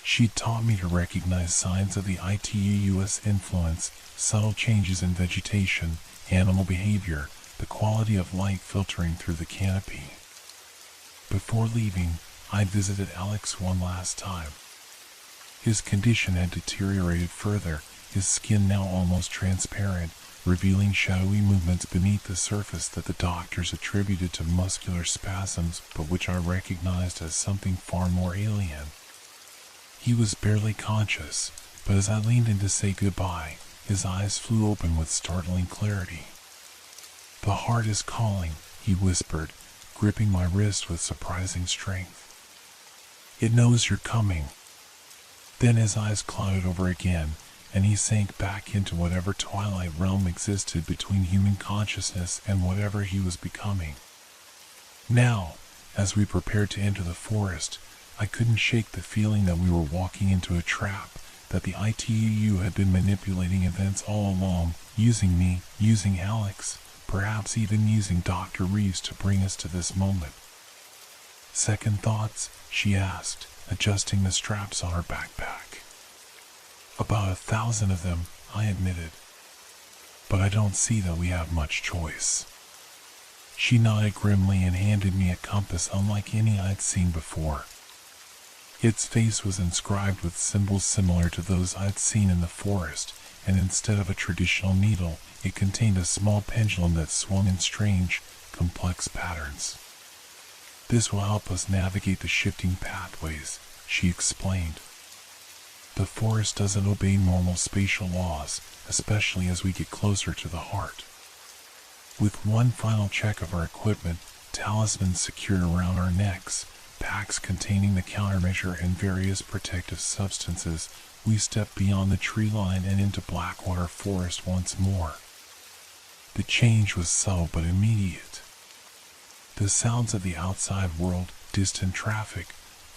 She'd taught me to recognize signs of the ITUUS influence, subtle changes in vegetation, animal behavior, the quality of light filtering through the canopy. Before leaving, I visited Alex one last time. His condition had deteriorated further, his skin now almost transparent, revealing shadowy movements beneath the surface that the doctors attributed to muscular spasms, but which I recognized as something far more alien. He was barely conscious, but as I leaned in to say goodbye, his eyes flew open with startling clarity. "The heart is calling," he whispered, gripping my wrist with surprising strength. "It knows you're coming." Then his eyes clouded over again, and he sank back into whatever twilight realm existed between human consciousness and whatever he was becoming. Now, as we prepared to enter the forest, I couldn't shake the feeling that we were walking into a trap, that the ITUU had been manipulating events all along, using me, using Alex, perhaps even using Dr. Reeves to bring us to this moment. "Second thoughts?" she asked, adjusting the straps on her backpack. "About 1,000 of them," I admitted. "But I don't see that we have much choice." She nodded grimly and handed me a compass unlike any I'd seen before. Its face was inscribed with symbols similar to those I'd seen in the forest, and instead of a traditional needle, it contained a small pendulum that swung in strange, complex patterns. "This will help us navigate the shifting pathways," she explained. "The forest doesn't obey normal spatial laws, especially as we get closer to the heart." With one final check of our equipment, talismans secured around our necks, packs containing the countermeasure and various protective substances, we stepped beyond the tree line and into Blackwater Forest once more. The change was subtle but immediate. The sounds of the outside world, distant traffic,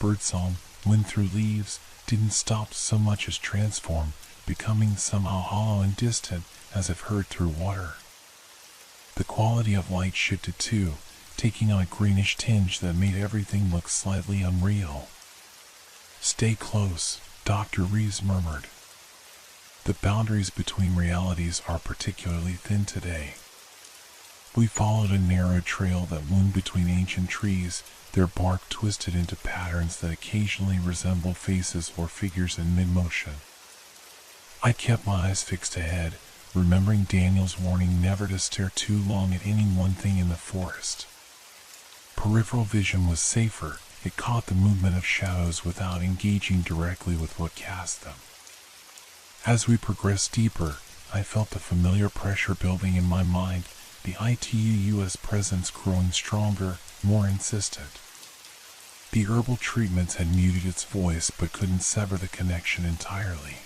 birdsong, wind through leaves, didn't stop so much as transform, becoming somehow hollow and distant as if heard through water. The quality of light shifted too, taking on a greenish tinge that made everything look slightly unreal. "Stay close," Dr. Reeves murmured. "The boundaries between realities are particularly thin today." We followed a narrow trail that wound between ancient trees, their bark twisted into patterns that occasionally resembled faces or figures in mid-motion. I kept my eyes fixed ahead, remembering Daniel's warning never to stare too long at any one thing in the forest. Peripheral vision was safer, it caught the movement of shadows without engaging directly with what cast them. As we progressed deeper, I felt the familiar pressure building in my mind, the ITUUS presence growing stronger, more insistent. The herbal treatments had muted its voice but couldn't sever the connection entirely.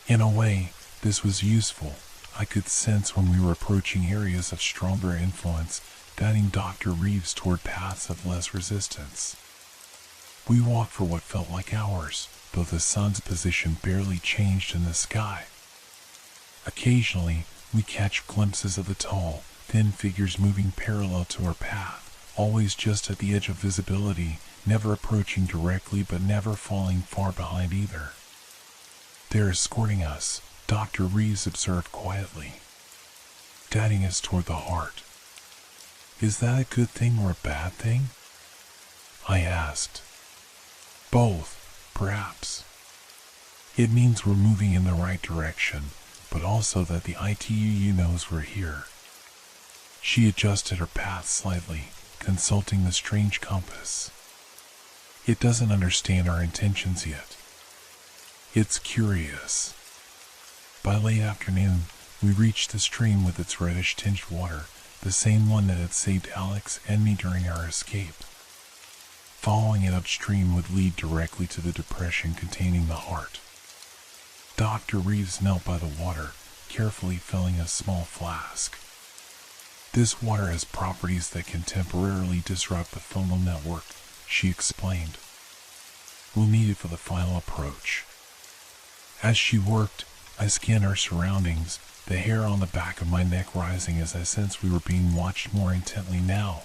In a way, this was useful. I could sense when we were approaching areas of stronger influence, guiding Dr. Reeves toward paths of less resistance. We walked for what felt like hours, though the sun's position barely changed in the sky. Occasionally, we catch glimpses of the tall, thin figures moving parallel to our path, always just at the edge of visibility, never approaching directly but never falling far behind either. "They're escorting us," Dr. Reeves observed quietly, "guiding us toward the heart." "Is that a good thing or a bad thing?" I asked. "Both, perhaps. It means we're moving in the right direction, but also that the ITUU knows we're here." She adjusted her path slightly, consulting the strange compass. "It doesn't understand our intentions yet. It's curious." By late afternoon, we reached the stream with its reddish-tinged water, the same one that had saved Alex and me during our escape. Following it upstream would lead directly to the depression containing the heart. Dr. Reeves knelt by the water, carefully filling a small flask. "This water has properties that can temporarily disrupt the fungal network," she explained. "We'll need it for the final approach." As she worked, I scanned our surroundings, the hair on the back of my neck rising as I sensed we were being watched more intently now.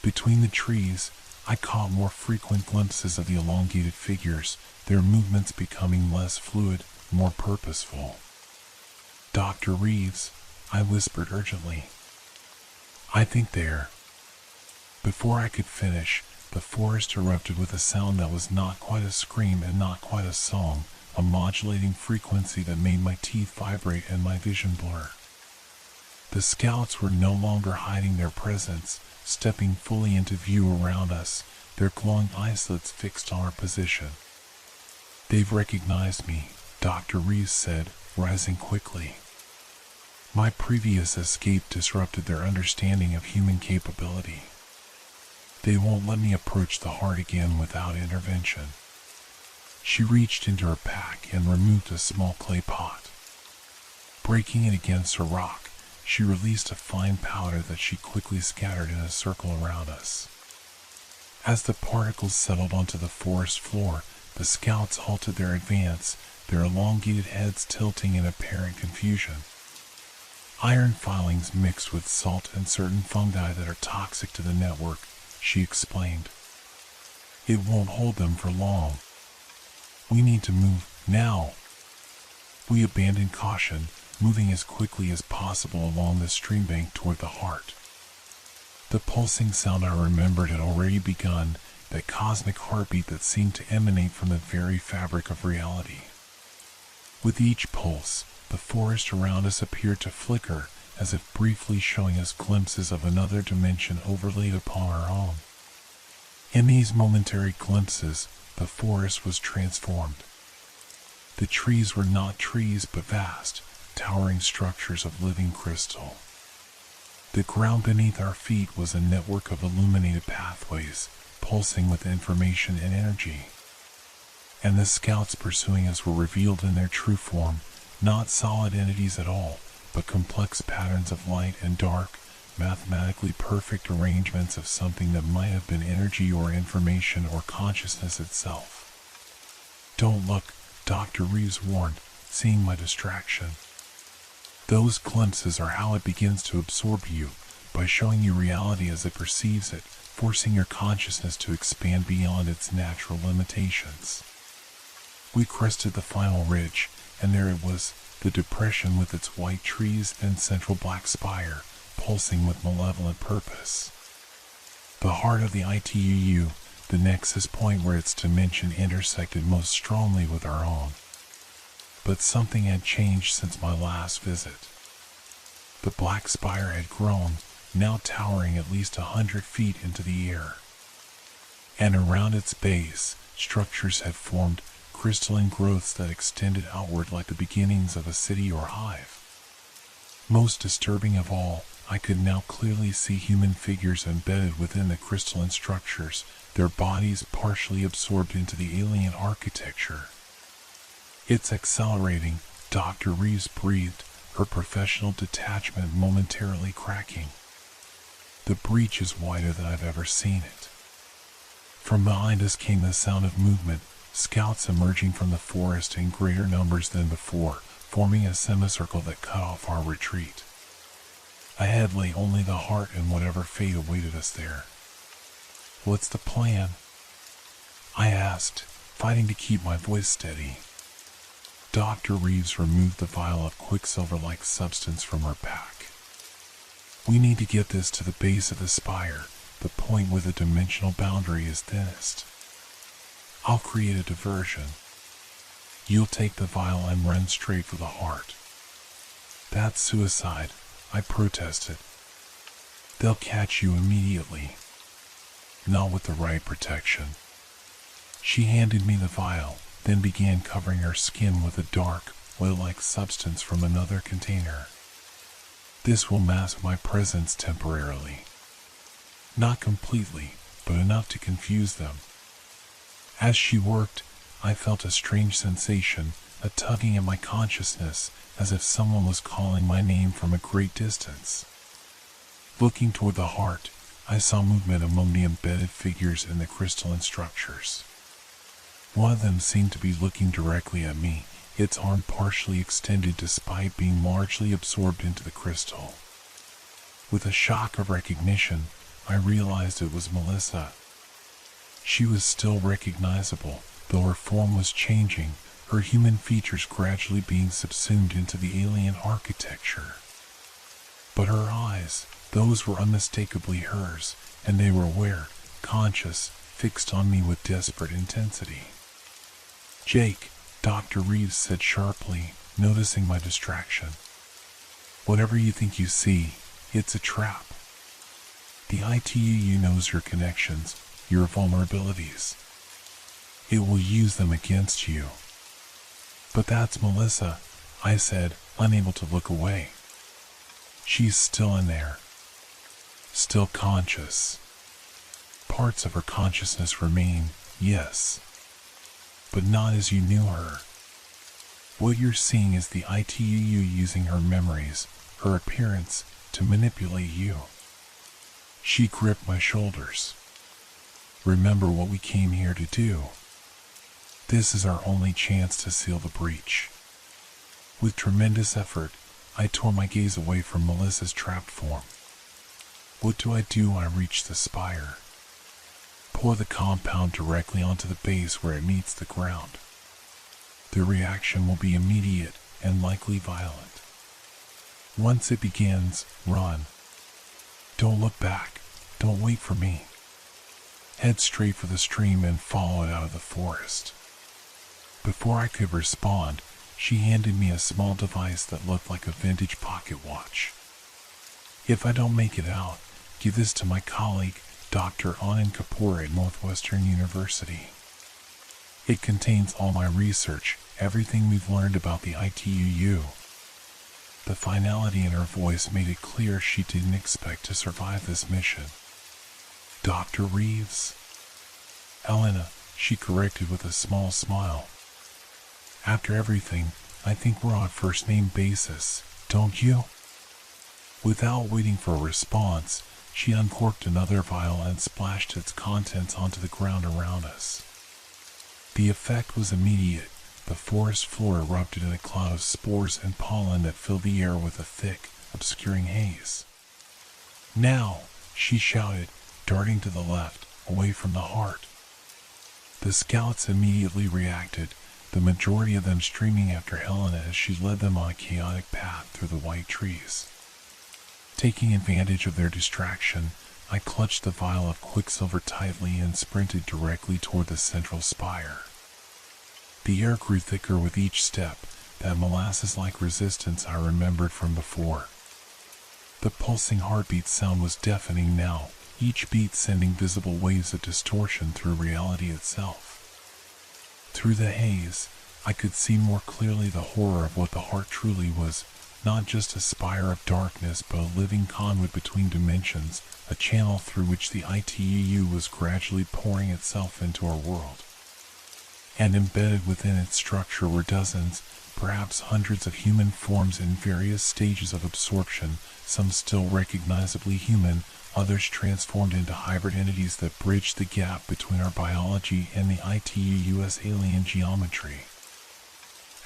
Between the trees, I caught more frequent glimpses of the elongated figures, their movements becoming less fluid, more purposeful. "Dr. Reeves," I whispered urgently. "I think they're—" Before I could finish, the forest erupted with a sound that was not quite a scream and not quite a song, a modulating frequency that made my teeth vibrate and my vision blur. The scouts were no longer hiding their presence, stepping fully into view around us, their glowing eye slits fixed on our position. "They've recognized me," Dr. Reeves said, rising quickly. My previous escape disrupted their understanding of human capability. "They won't let me approach the heart again without intervention." She reached into her pack and removed a small clay pot. Breaking it against a rock, she released a fine powder that she quickly scattered in a circle around us. As the particles settled onto the forest floor, the scouts halted their advance, their elongated heads tilting in apparent confusion. "Iron filings mixed with salt and certain fungi that are toxic to the network," she explained. "It won't hold them for long. We need to move now." We abandoned caution, moving as quickly as possible along the stream bank toward the heart. The pulsing sound I remembered had already begun, that cosmic heartbeat that seemed to emanate from the very fabric of reality. With each pulse, the forest around us appeared to flicker, as if briefly showing us glimpses of another dimension overlaid upon our own. In these momentary glimpses, the forest was transformed. The trees were not trees but vast, towering structures of living crystal. The ground beneath our feet was a network of illuminated pathways, pulsing with information and energy. And the scouts pursuing us were revealed in their true form, not solid entities at all, but complex patterns of light and dark, mathematically perfect arrangements of something that might have been energy or information or consciousness itself. "Don't look," Dr. Reeves warned, seeing my distraction. "Those glimpses are how it begins to absorb you, by showing you reality as it perceives it, forcing your consciousness to expand beyond its natural limitations." We crested the final ridge, and there it was, the depression with its white trees and central black spire, pulsing with malevolent purpose. The heart of the ITUU, the nexus point where its dimension intersected most strongly with our own. But something had changed since my last visit. The black spire had grown, now towering at least 100 feet into the air. And around its base, structures had formed, crystalline growths that extended outward like the beginnings of a city or hive. Most disturbing of all, I could now clearly see human figures embedded within the crystalline structures, their bodies partially absorbed into the alien architecture. "It's accelerating," Dr. Reeves breathed, her professional detachment momentarily cracking. "The breach is wider than I've ever seen it." From behind us came the sound of movement, scouts emerging from the forest in greater numbers than before, forming a semicircle that cut off our retreat. Ahead lay only the heart and whatever fate awaited us there. "What's the plan?" I asked, fighting to keep my voice steady. Dr. Reeves removed the vial of quicksilver-like substance from her pack. "We need to get this to the base of the spire, the point where the dimensional boundary is thinnest. I'll create a diversion. You'll take the vial and run straight for the heart." "That's suicide," I protested. "They'll catch you immediately." "Not with the right protection." She handed me the vial, then began covering her skin with a dark, oil-like substance from another container. "This will mask my presence temporarily. Not completely, but enough to confuse them." As she worked, I felt a strange sensation, a tugging at my consciousness, as if someone was calling my name from a great distance. Looking toward the heart, I saw movement among the embedded figures in the crystalline structures. One of them seemed to be looking directly at me, its arm partially extended despite being largely absorbed into the crystal. With a shock of recognition, I realized it was Melissa. She was still recognizable, though her form was changing, her human features gradually being subsumed into the alien architecture. But her eyes, those were unmistakably hers, and they were aware, conscious, fixed on me with desperate intensity. "Jake," Dr. Reeves said sharply, noticing my distraction. "Whatever you think you see, it's a trap. The ITUU knows your connections, your vulnerabilities. It will use them against you." "But that's Melissa," I said, unable to look away. "She's still in there. Still conscious. Parts of her consciousness remain, yes. But not as you knew her. What you're seeing is the ITUU using her memories, her appearance, to manipulate you." She gripped my shoulders. "Remember what we came here to do. This is our only chance to seal the breach." With tremendous effort, I tore my gaze away from Melissa's trapped form. What do? I reach the spire. Pour the compound directly onto the base where it meets the ground. The reaction will be immediate and likely violent. Once it begins, run. Don't look back. Don't wait for me. Head straight for the stream and follow it out of the forest. Before I could respond, she handed me a small device that looked like a vintage pocket watch. "If I don't make it out, give this to my colleague, Dr. Anand Kapoor at Northwestern University. It contains all my research, everything we've learned about the ITUU." The finality in her voice made it clear she didn't expect to survive this mission. "Dr. Reeves?" "Elena," she corrected with a small smile. "After everything, I think we're on first-name basis, don't you?" Without waiting for a response, she uncorked another vial and splashed its contents onto the ground around us. The effect was immediate. The forest floor erupted in a cloud of spores and pollen that filled the air with a thick, obscuring haze. "Now!" she shouted, darting to the left, away from the heart. The scouts immediately reacted, the majority of them streaming after Helena as she led them on a chaotic path through the white trees. Taking advantage of their distraction, I clutched the vial of quicksilver tightly and sprinted directly toward the central spire. The air grew thicker with each step, that molasses-like resistance I remembered from before. The pulsing heartbeat sound was deafening now, each beat sending visible waves of distortion through reality itself. Through the haze, I could see more clearly the horror of what the heart truly was, not just a spire of darkness but a living conduit between dimensions, a channel through which the ITUU was gradually pouring itself into our world. And embedded within its structure were dozens, perhaps hundreds of human forms in various stages of absorption, some still recognizably human, others transformed into hybrid entities that bridged the gap between our biology and the ITUU's alien geometry.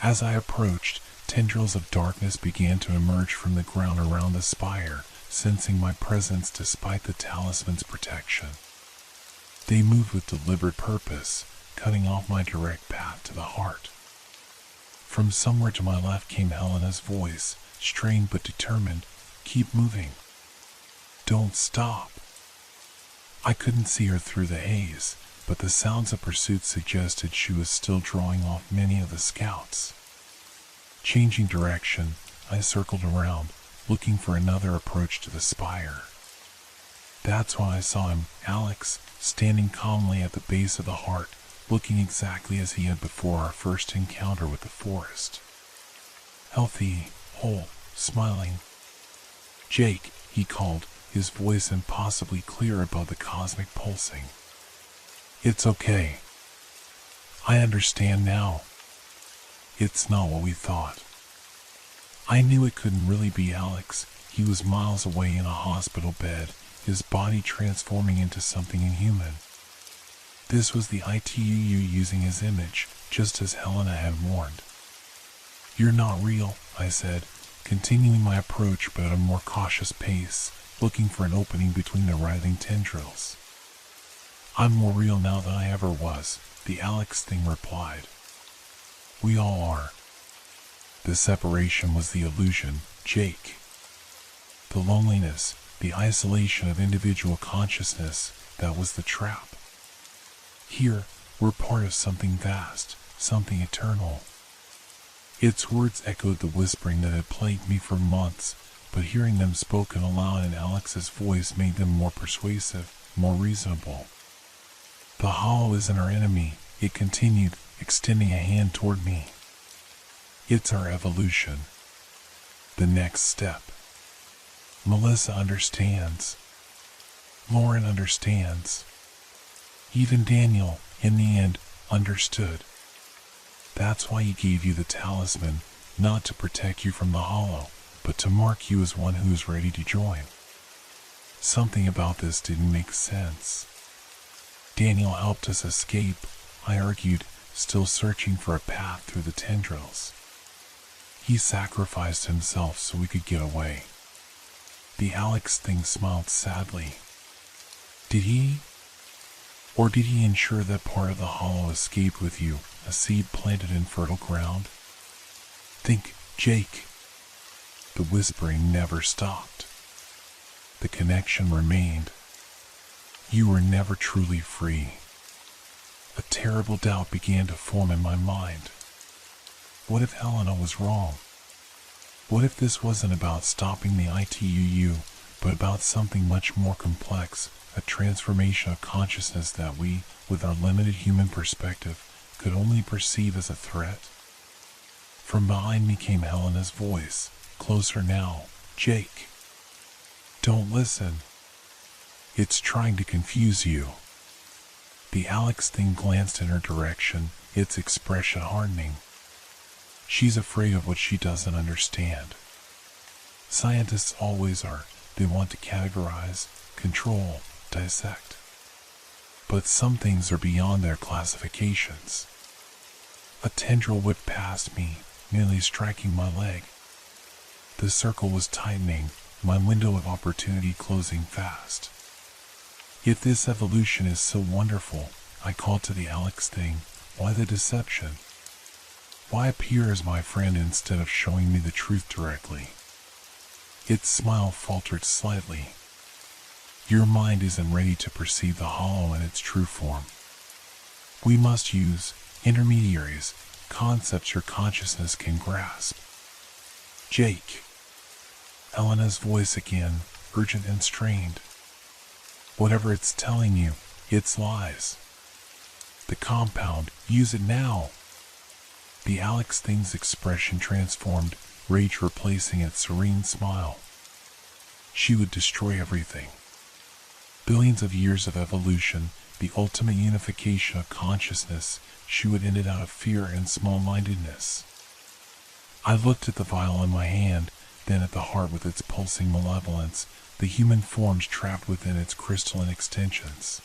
As I approached, tendrils of darkness began to emerge from the ground around the spire, sensing my presence despite the talisman's protection. They moved with deliberate purpose, cutting off my direct path to the heart. From somewhere to my left came Helena's voice, strained but determined. "Keep moving. Don't stop." I couldn't see her through the haze, but the sounds of pursuit suggested she was still drawing off many of the scouts. Changing direction, I circled around, looking for another approach to the spire. That's when I saw him, Alex, standing calmly at the base of the heart, looking exactly as he had before our first encounter with the forest. Healthy, whole, smiling. "Jake," he called, his voice impossibly clear above the cosmic pulsing. "It's okay. I understand now. It's not what we thought." I knew it couldn't really be Alex. He was miles away in a hospital bed, his body transforming into something inhuman. This was the ITUU using his image, just as Helena had warned. You're not real, I said, continuing my approach but at a more cautious pace, looking for an opening between the writhing tendrils. I'm more real now than I ever was, the Alex thing replied. We all are. The separation was the illusion, Jake. The loneliness, the isolation of individual consciousness, that was the trap. Here, we're part of something vast, something eternal. Its words echoed the whispering that had plagued me for months, but hearing them spoken aloud in Alex's voice made them more persuasive, more reasonable. The hollow isn't our enemy, it continued, extending a hand toward me. It's our evolution. The next step. Melissa understands. Lauren understands. Even Daniel, in the end, understood. That's why he gave you the talisman, not to protect you from the hollow, but to mark you as one who is ready to join. Something about this didn't make sense. Daniel helped us escape, I argued, still searching for a path through the tendrils. He sacrificed himself so we could get away. The Alex thing smiled sadly. Did he? Or did he ensure that part of the hollow escaped with you, a seed planted in fertile ground? Think, Jake. The whispering never stopped. The connection remained. You were never truly free. A terrible doubt began to form in my mind. What if Helena was wrong? What if this wasn't about stopping the ITUU, but about something much more complex, a transformation of consciousness that we, with our limited human perspective, could only perceive as a threat? From behind me came Helena's voice, closer now, Jake. Don't listen. It's trying to confuse you. The Alex thing glanced in her direction, its expression hardening. She's afraid of what she doesn't understand. Scientists always are. They want to categorize, control, dissect. But some things are beyond their classifications. A tendril whipped past me, nearly striking my leg. The circle was tightening, my window of opportunity closing fast. If this evolution is so wonderful, I called to the Alex thing, why the deception? Why appear as my friend instead of showing me the truth directly? Its smile faltered slightly. Your mind isn't ready to perceive the hollow in its true form. We must use intermediaries, concepts your consciousness can grasp. Jake. Elena's voice again, urgent and strained. Whatever it's telling you, it's lies. The compound, use it now. The Alex thing's expression transformed, rage replacing its serene smile. She would destroy everything. Billions of years of evolution, the ultimate unification of consciousness, she would end it out of fear and small-mindedness. I looked at the vial in my hand, then at the heart with its pulsing malevolence, the human forms trapped within its crystalline extensions.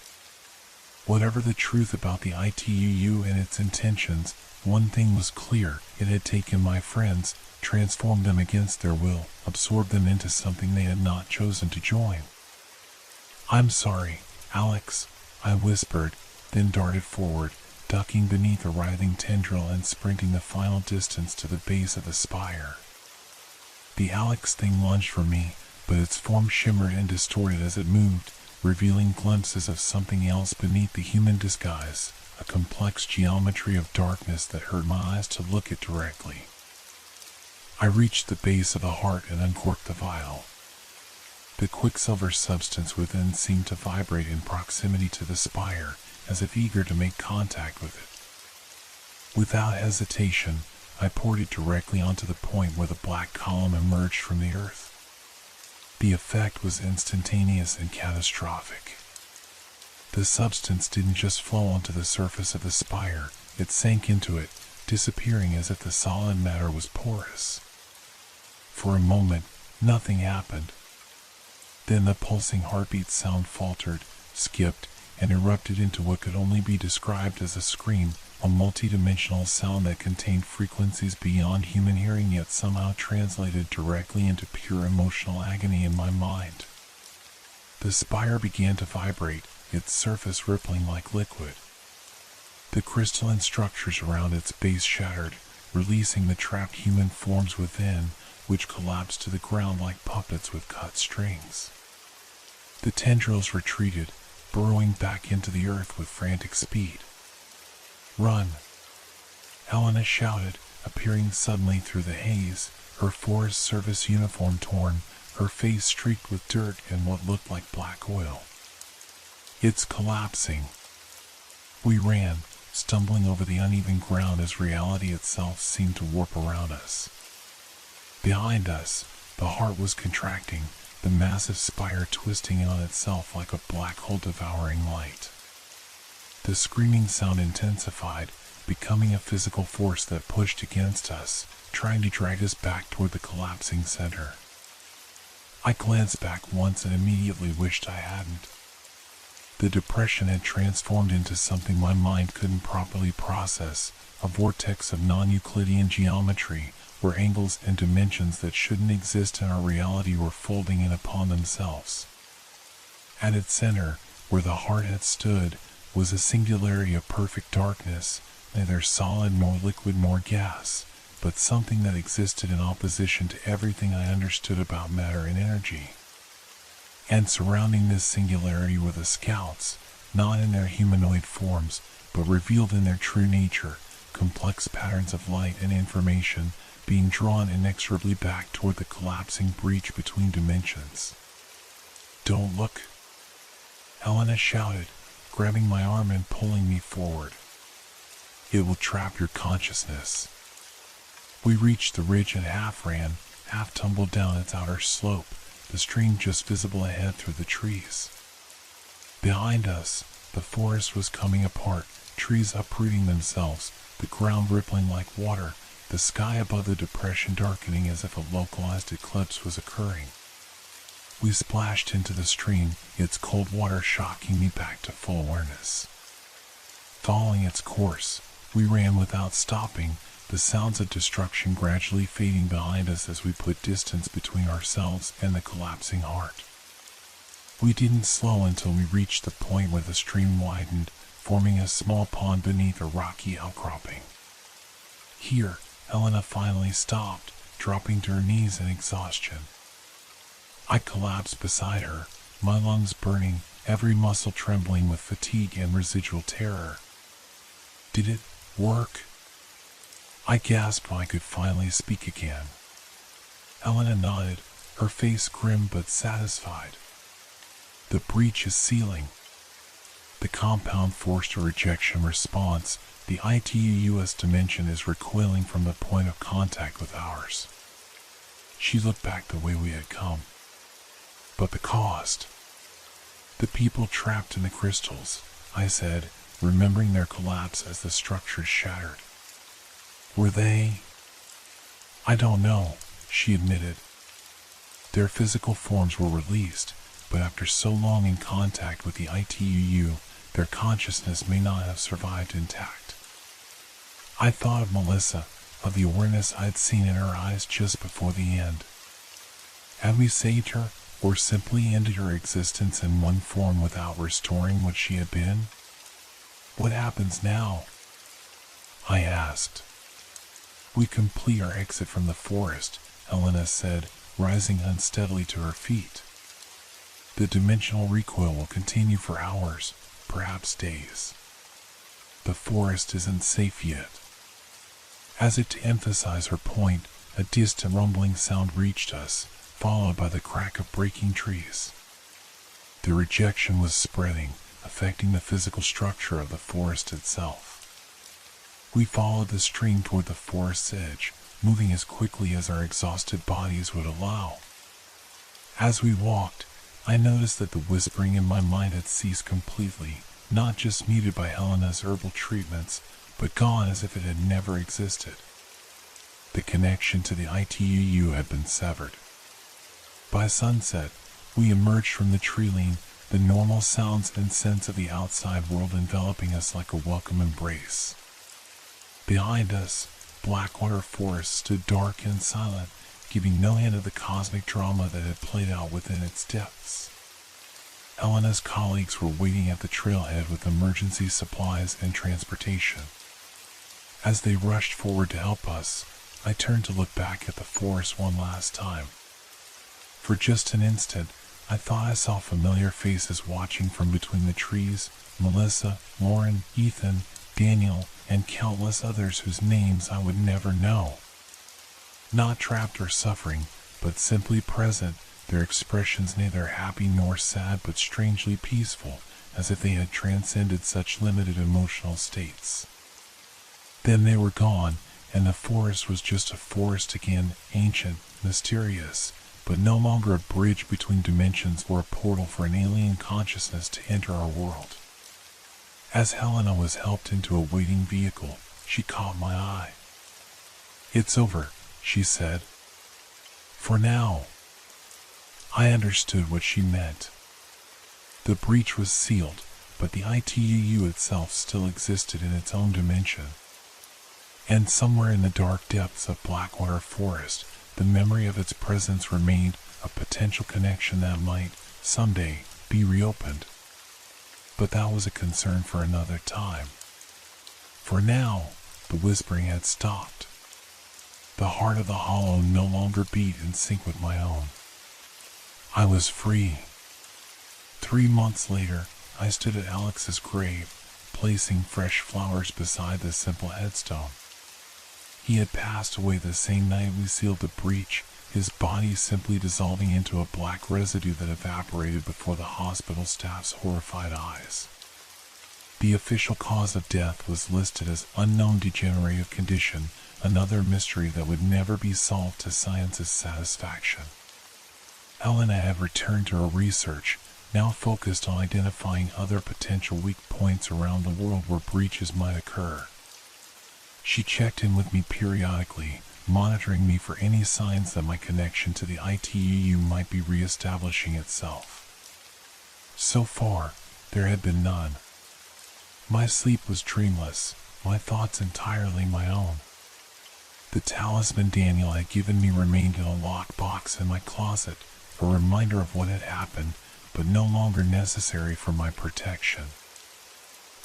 Whatever the truth about the ITUU and its intentions, one thing was clear: it had taken my friends, transformed them against their will, absorbed them into something they had not chosen to join. I'm sorry, Alex, I whispered, then darted forward, ducking beneath a writhing tendril and sprinting the final distance to the base of the spire. The Alex thing lunged for me, but its form shimmered and distorted as it moved, revealing glimpses of something else beneath the human disguise, a complex geometry of darkness that hurt my eyes to look at directly. I reached the base of the heart and uncorked the vial. The quicksilver substance within seemed to vibrate in proximity to the spire, as if eager to make contact with it. Without hesitation, I poured it directly onto the point where the black column emerged from the earth. The effect was instantaneous and catastrophic. The substance didn't just flow onto the surface of the spire, it sank into it, disappearing as if the solid matter was porous. For a moment, nothing happened. Then the pulsing heartbeat sound faltered, skipped, and erupted into what could only be described as a scream, a multidimensional sound that contained frequencies beyond human hearing yet somehow translated directly into pure emotional agony in my mind. The spire began to vibrate, its surface rippling like liquid. The crystalline structures around its base shattered, releasing the trapped human forms within, which collapsed to the ground like puppets with cut strings. The tendrils retreated, burrowing back into the earth with frantic speed. "Run!" Helena shouted, appearing suddenly through the haze, her Forest Service uniform torn, her face streaked with dirt and what looked like black oil. "It's collapsing." We ran, stumbling over the uneven ground as reality itself seemed to warp around us. Behind us, the heart was contracting, the massive spire twisting on itself like a black hole devouring light. The screaming sound intensified, becoming a physical force that pushed against us, trying to drag us back toward the collapsing center. I glanced back once and immediately wished I hadn't. The depression had transformed into something my mind couldn't properly process, a vortex of non-Euclidean geometry, where angles and dimensions that shouldn't exist in our reality were folding in upon themselves. At its center, where the heart had stood, was a singularity of perfect darkness, neither solid nor liquid nor gas, but something that existed in opposition to everything I understood about matter and energy. And surrounding this singularity were the scouts, not in their humanoid forms, but revealed in their true nature, complex patterns of light and information being drawn inexorably back toward the collapsing breach between dimensions. "Don't look," Helena shouted, grabbing my arm and pulling me forward. "It will trap your consciousness." We reached the ridge and half ran, half tumbled down its outer slope, the stream just visible ahead through the trees. Behind us, the forest was coming apart, trees uprooting themselves, the ground rippling like water, the sky above the depression darkening as if a localized eclipse was occurring. We splashed into the stream, its cold water shocking me back to full awareness. Following its course, we ran without stopping, the sounds of destruction gradually fading behind us as we put distance between ourselves and the collapsing heart. We didn't slow until we reached the point where the stream widened, forming a small pond beneath a rocky outcropping. Here, Helena finally stopped, dropping to her knees in exhaustion. I collapsed beside her, my lungs burning, every muscle trembling with fatigue and residual terror. "Did it work?" I gasped when I could finally speak again. Helena nodded, her face grim but satisfied. "The breach is sealing. The compound forced a rejection response. The ITU-US dimension is recoiling from the point of contact with ours." She looked back the way we had come. "But the cost?" "The people trapped in the crystals," I said, remembering their collapse as the structures shattered. "Were they?" "I don't know," she admitted. "Their physical forms were released, but after so long in contact with the ITUU, their consciousness may not have survived intact." I thought of Melissa, of the awareness I'd seen in her eyes just before the end. Had we saved her, or simply ended her existence in one form without restoring what she had been? "What happens now?" I asked. "We complete our exit from the forest," Helena said, rising unsteadily to her feet. "The dimensional recoil will continue for hours, perhaps days. The forest isn't safe yet." As if to emphasize her point, a distant rumbling sound reached us, followed by the crack of breaking trees. The rejection was spreading, affecting the physical structure of the forest itself. We followed the stream toward the forest's edge, moving as quickly as our exhausted bodies would allow. As we walked, I noticed that the whispering in my mind had ceased completely, not just muted by Helena's herbal treatments, but gone as if it had never existed. The connection to the ITUU had been severed. By sunset, we emerged from the treeline, the normal sounds and scents of the outside world enveloping us like a welcome embrace. Behind us, Blackwater Forest stood dark and silent, giving no hint of the cosmic drama that had played out within its depths. Elena's colleagues were waiting at the trailhead with emergency supplies and transportation. As they rushed forward to help us, I turned to look back at the forest one last time. For just an instant, I thought I saw familiar faces watching from between the trees: Melissa, Lauren, Ethan, Daniel, and countless others whose names I would never know. Not trapped or suffering, but simply present, their expressions neither happy nor sad but strangely peaceful, as if they had transcended such limited emotional states. Then they were gone, and the forest was just a forest again, ancient, mysterious, but no longer a bridge between dimensions or a portal for an alien consciousness to enter our world. As Helena was helped into a waiting vehicle, she caught my eye. "It's over," she said. "For now." I understood what she meant. The breach was sealed, but the ITUU itself still existed in its own dimension. And somewhere in the dark depths of Blackwater Forest, the memory of its presence remained, a potential connection that might, someday, be reopened. But that was a concern for another time. For now, the whispering had stopped. The heart of the hollow no longer beat in sync with my own. I was free. 3 months later, I stood at Alex's grave, placing fresh flowers beside the simple headstone. He had passed away the same night we sealed the breach, his body simply dissolving into a black residue that evaporated before the hospital staff's horrified eyes. The official cause of death was listed as unknown degenerative condition, another mystery that would never be solved to science's satisfaction. Helena had returned to her research, now focused on identifying other potential weak points around the world where breaches might occur. She checked in with me periodically, monitoring me for any signs that my connection to the ITUU might be reestablishing itself. So far, there had been none. My sleep was dreamless, my thoughts entirely my own. The talisman Daniel had given me remained in a locked box in my closet, a reminder of what had happened, but no longer necessary for my protection.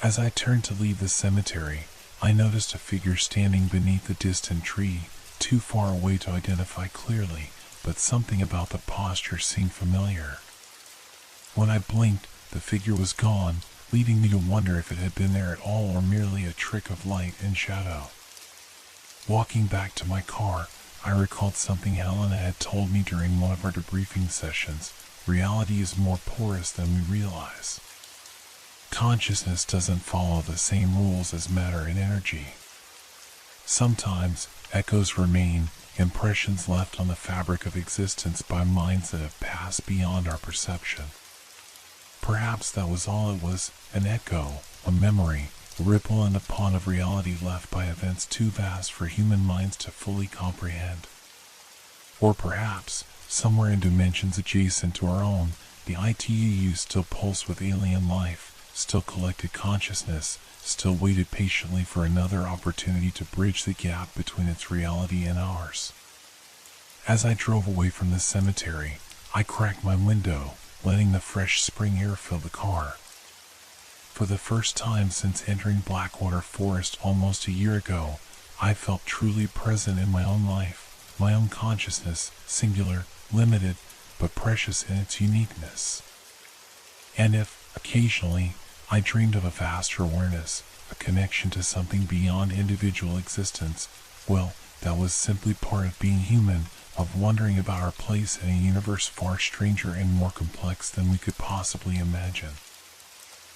As I turned to leave the cemetery, I noticed a figure standing beneath a distant tree, too far away to identify clearly, but something about the posture seemed familiar. When I blinked, the figure was gone, leaving me to wonder if it had been there at all or merely a trick of light and shadow. Walking back to my car, I recalled something Helena had told me during one of our debriefing sessions: reality is more porous than we realize. Consciousness doesn't follow the same rules as matter and energy. Sometimes, echoes remain, impressions left on the fabric of existence by minds that have passed beyond our perception. Perhaps that was all it was, an echo, a memory, a ripple in the pond of reality left by events too vast for human minds to fully comprehend. Or perhaps, somewhere in dimensions adjacent to our own, the ITUU still pulsed with alien life, still collected consciousness, still waited patiently for another opportunity to bridge the gap between its reality and ours. As I drove away from the cemetery, I cracked my window, letting the fresh spring air fill the car. For the first time since entering Blackwater Forest almost a year ago, I felt truly present in my own life, my own consciousness, singular, limited, but precious in its uniqueness. And if, occasionally, I dreamed of a vaster awareness, a connection to something beyond individual existence, well, that was simply part of being human, of wondering about our place in a universe far stranger and more complex than we could possibly imagine.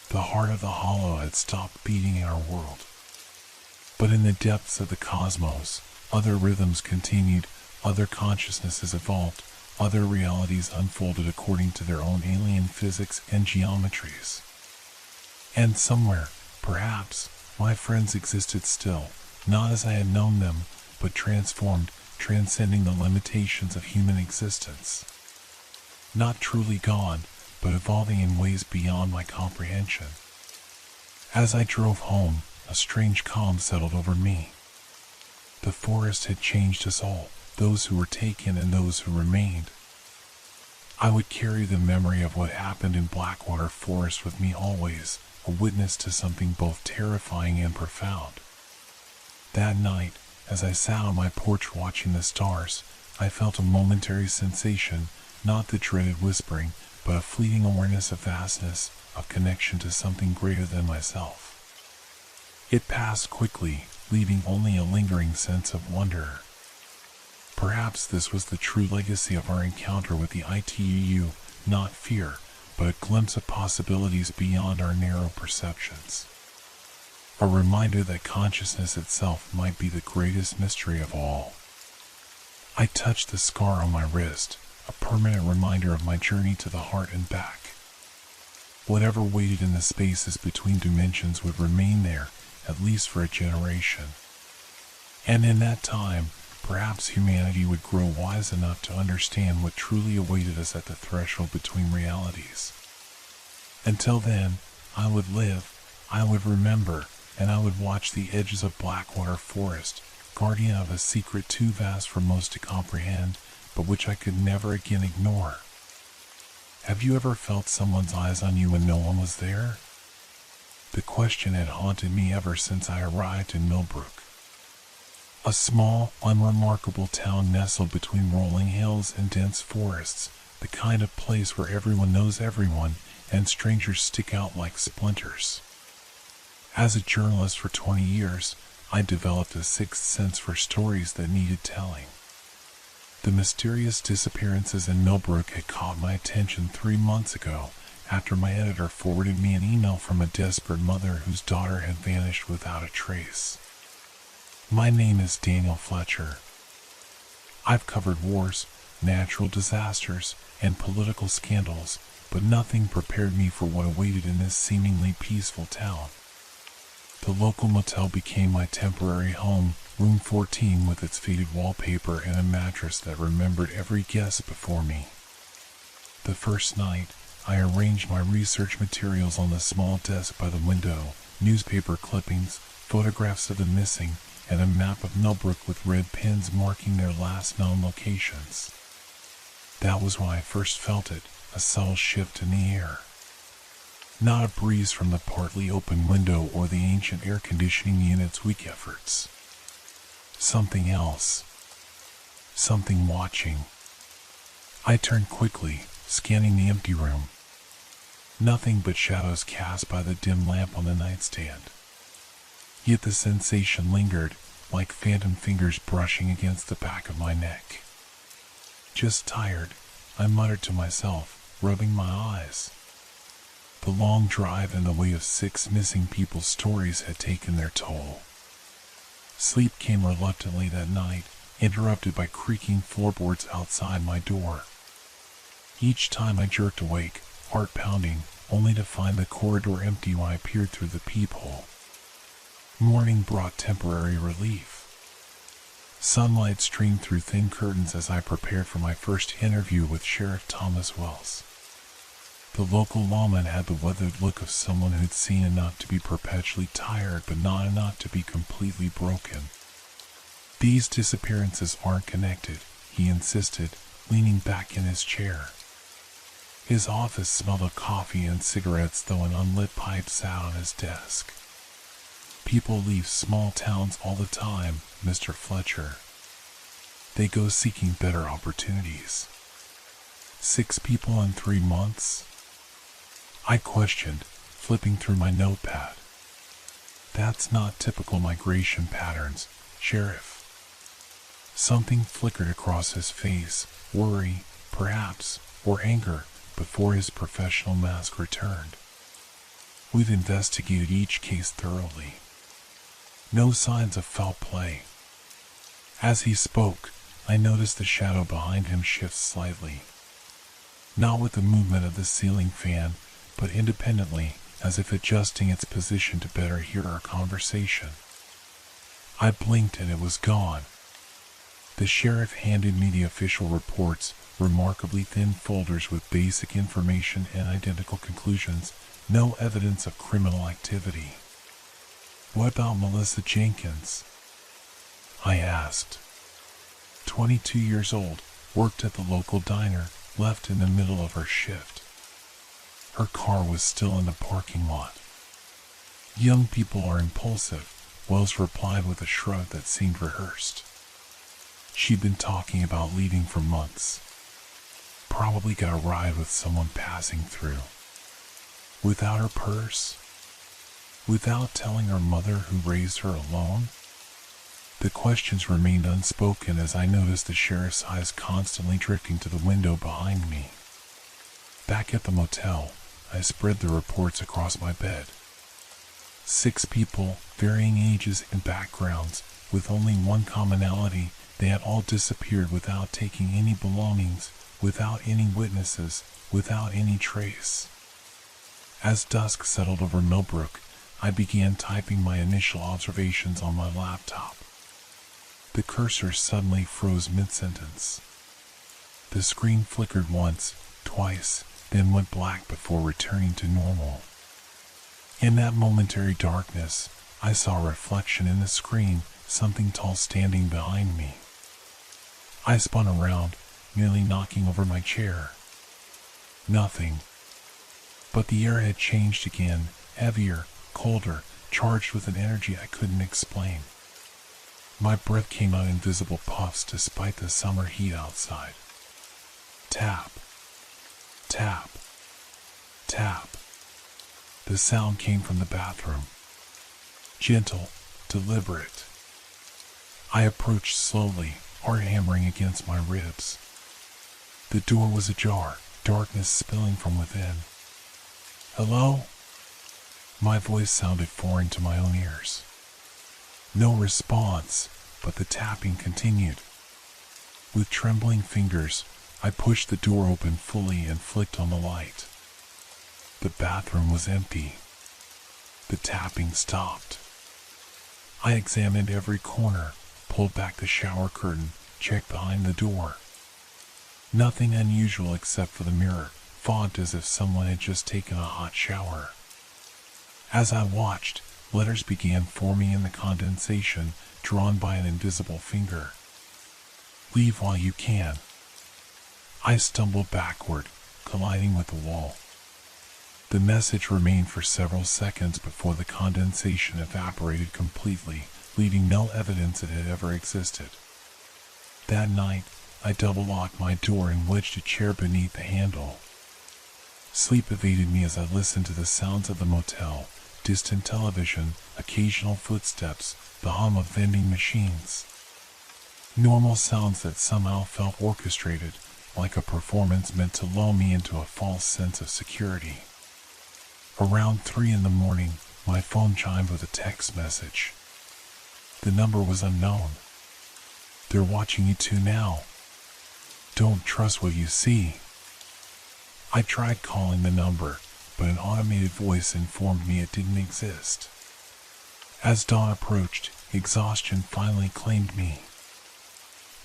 The heart of the hollow had stopped beating in our world. But in the depths of the cosmos, other rhythms continued, other consciousnesses evolved, other realities unfolded according to their own alien physics and geometries. And somewhere, perhaps, my friends existed still, not as I had known them, but transformed, transcending the limitations of human existence. Not truly gone, but evolving in ways beyond my comprehension. As I drove home, a strange calm settled over me. The forest had changed us all, those who were taken and those who remained. I would carry the memory of what happened in Blackwater Forest with me always, a witness to something both terrifying and profound. That night, as I sat on my porch watching the stars, I felt a momentary sensation, not the dreaded whispering, but a fleeting awareness of vastness, of connection to something greater than myself. It passed quickly, leaving only a lingering sense of wonder. Perhaps this was the true legacy of our encounter with the ITU, not fear, but a glimpse of possibilities beyond our narrow perceptions. A reminder that consciousness itself might be the greatest mystery of all. I touched the scar on my wrist, a permanent reminder of my journey to the heart and back. Whatever waited in the spaces between dimensions would remain there, at least for a generation. And in that time, perhaps humanity would grow wise enough to understand what truly awaited us at the threshold between realities. Until then, I would live, I would remember, and I would watch the edges of Blackwater Forest, guardian of a secret too vast for most to comprehend, but which I could never again ignore. Have you ever felt someone's eyes on you when no one was there? The question had haunted me ever since I arrived in Millbrook. A small, unremarkable town nestled between rolling hills and dense forests, the kind of place where everyone knows everyone and strangers stick out like splinters. As a journalist for 20 years, I developed a sixth sense for stories that needed telling. The mysterious disappearances in Millbrook had caught my attention 3 months ago, after my editor forwarded me an email from a desperate mother whose daughter had vanished without a trace. My name is Daniel Fletcher. I've covered wars, natural disasters, and political scandals, but nothing prepared me for what awaited in this seemingly peaceful town. The local motel became my temporary home, room 14 with its faded wallpaper and a mattress that remembered every guest before me. The first night, I arranged my research materials on the small desk by the window, newspaper clippings, photographs of the missing, and a map of Millbrook with red pins marking their last known locations. That was when I first felt it, a subtle shift in the air. Not a breeze from the partly open window or the ancient air conditioning unit's weak efforts. Something else. Something watching. I turned quickly, scanning the empty room. Nothing but shadows cast by the dim lamp on the nightstand. Yet the sensation lingered, like phantom fingers brushing against the back of my neck. Just tired, I muttered to myself, rubbing my eyes. The long drive and the weight of 6 missing people's stories had taken their toll. Sleep came reluctantly that night, interrupted by creaking floorboards outside my door. Each time I jerked awake, heart pounding, only to find the corridor empty when I peered through the peephole. Morning brought temporary relief. Sunlight streamed through thin curtains as I prepared for my first interview with Sheriff Thomas Wells. The local lawman had the weathered look of someone who'd seen enough to be perpetually tired but not enough to be completely broken. These disappearances aren't connected, he insisted, leaning back in his chair. His office smelled of coffee and cigarettes, though an unlit pipe sat on his desk. People leave small towns all the time, Mr. Fletcher. They go seeking better opportunities. 6 people in 3 months? I questioned, flipping through my notepad. That's not typical migration patterns, Sheriff. Something flickered across his face, worry, perhaps, or anger, before his professional mask returned. We've investigated each case thoroughly. No signs of foul play. As he spoke, I noticed the shadow behind him shift slightly. Not with the movement of the ceiling fan, but independently, as if adjusting its position to better hear our conversation. I blinked and it was gone. The sheriff handed me the official reports, remarkably thin folders with basic information and identical conclusions, no evidence of criminal activity. What about Melissa Jenkins? I asked. 22 years old, worked at the local diner, left in the middle of her shift. Her car was still in the parking lot. Young people are impulsive, Wells replied with a shrug that seemed rehearsed. She'd been talking about leaving for months. Probably got a ride with someone passing through. Without her purse? Without telling her mother who raised her alone? The questions remained unspoken as I noticed the sheriff's eyes constantly drifting to the window behind me. Back at the motel, I spread the reports across my bed. 6 people, varying ages and backgrounds, with only one commonality: they had all disappeared without taking any belongings, without any witnesses, without any trace. As dusk settled over Millbrook, I began typing my initial observations on my laptop. The cursor suddenly froze mid-sentence. The screen flickered once, twice, then went black before returning to normal. In that momentary darkness, I saw a reflection in the screen, something tall standing behind me. I spun around, nearly knocking over my chair. Nothing. But the air had changed again, heavier, colder, charged with an energy I couldn't explain. My breath came out in invisible puffs despite the summer heat outside. Tap. Tap. Tap. The sound came from the bathroom. Gentle, deliberate. I approached slowly, heart hammering against my ribs. The door was ajar, darkness spilling from within. Hello? My voice sounded foreign to my own ears. No response, but the tapping continued. With trembling fingers, I pushed the door open fully and flicked on the light. The bathroom was empty. The tapping stopped. I examined every corner, pulled back the shower curtain, checked behind the door. Nothing unusual except for the mirror, fogged as if someone had just taken a hot shower. As I watched, letters began forming in the condensation, drawn by an invisible finger. Leave while you can. I stumbled backward, colliding with the wall. The message remained for several seconds before the condensation evaporated completely, leaving no evidence it had ever existed. That night, I double-locked my door and wedged a chair beneath the handle. Sleep evaded me as I listened to the sounds of the motel, distant television, occasional footsteps, the hum of vending machines. Normal sounds that somehow felt orchestrated, like a performance meant to lull me into a false sense of security. Around 3 in the morning, my phone chimed with a text message. The number was unknown. They're watching you too now. Don't trust what you see. I tried calling the number, but an automated voice informed me it didn't exist. As dawn approached, exhaustion finally claimed me.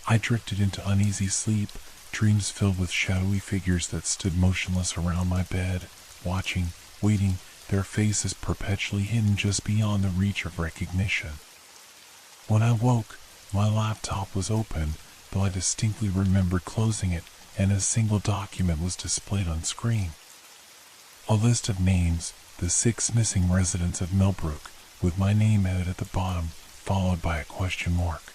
I drifted into uneasy sleep, dreams filled with shadowy figures that stood motionless around my bed, watching, waiting, their faces perpetually hidden just beyond the reach of recognition. When I woke, my laptop was open, though I distinctly remembered closing it, and a single document was displayed on screen. A list of names, the 6 missing residents of Millbrook, with my name added at the bottom, followed by a question mark.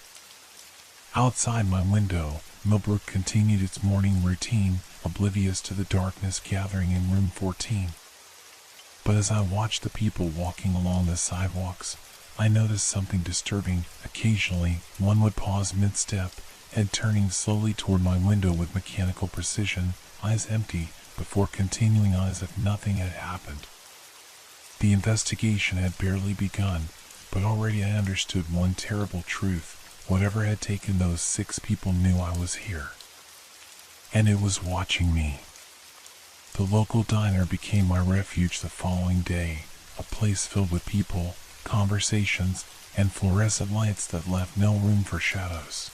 Outside my window, Millbrook continued its morning routine, oblivious to the darkness gathering in room 14. But as I watched the people walking along the sidewalks, I noticed something disturbing. Occasionally, one would pause mid-step, head turning slowly toward my window with mechanical precision, eyes empty, before continuing on as if nothing had happened. The investigation had barely begun, but already I understood one terrible truth. Whatever had taken those 6 people knew I was here. And it was watching me. The local diner became my refuge the following day, a place filled with people, conversations, and fluorescent lights that left no room for shadows.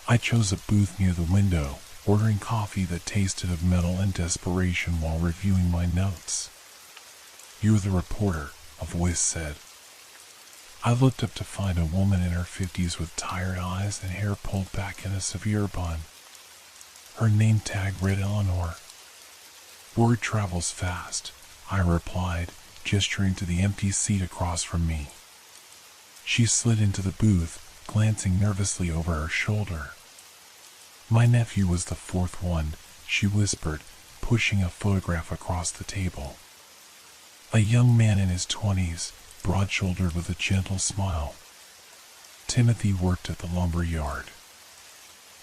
I chose a booth near the window, ordering coffee that tasted of metal and desperation while reviewing my notes. "You're the reporter," a voice said. I looked up to find a woman in her 50s with tired eyes and hair pulled back in a severe bun. Her name tag read Eleanor. Word travels fast, I replied, gesturing to the empty seat across from me. She slid into the booth, glancing nervously over her shoulder. My nephew was the fourth one, she whispered, pushing a photograph across the table. A young man in his 20s, broad-shouldered with a gentle smile. Timothy worked at the lumber yard.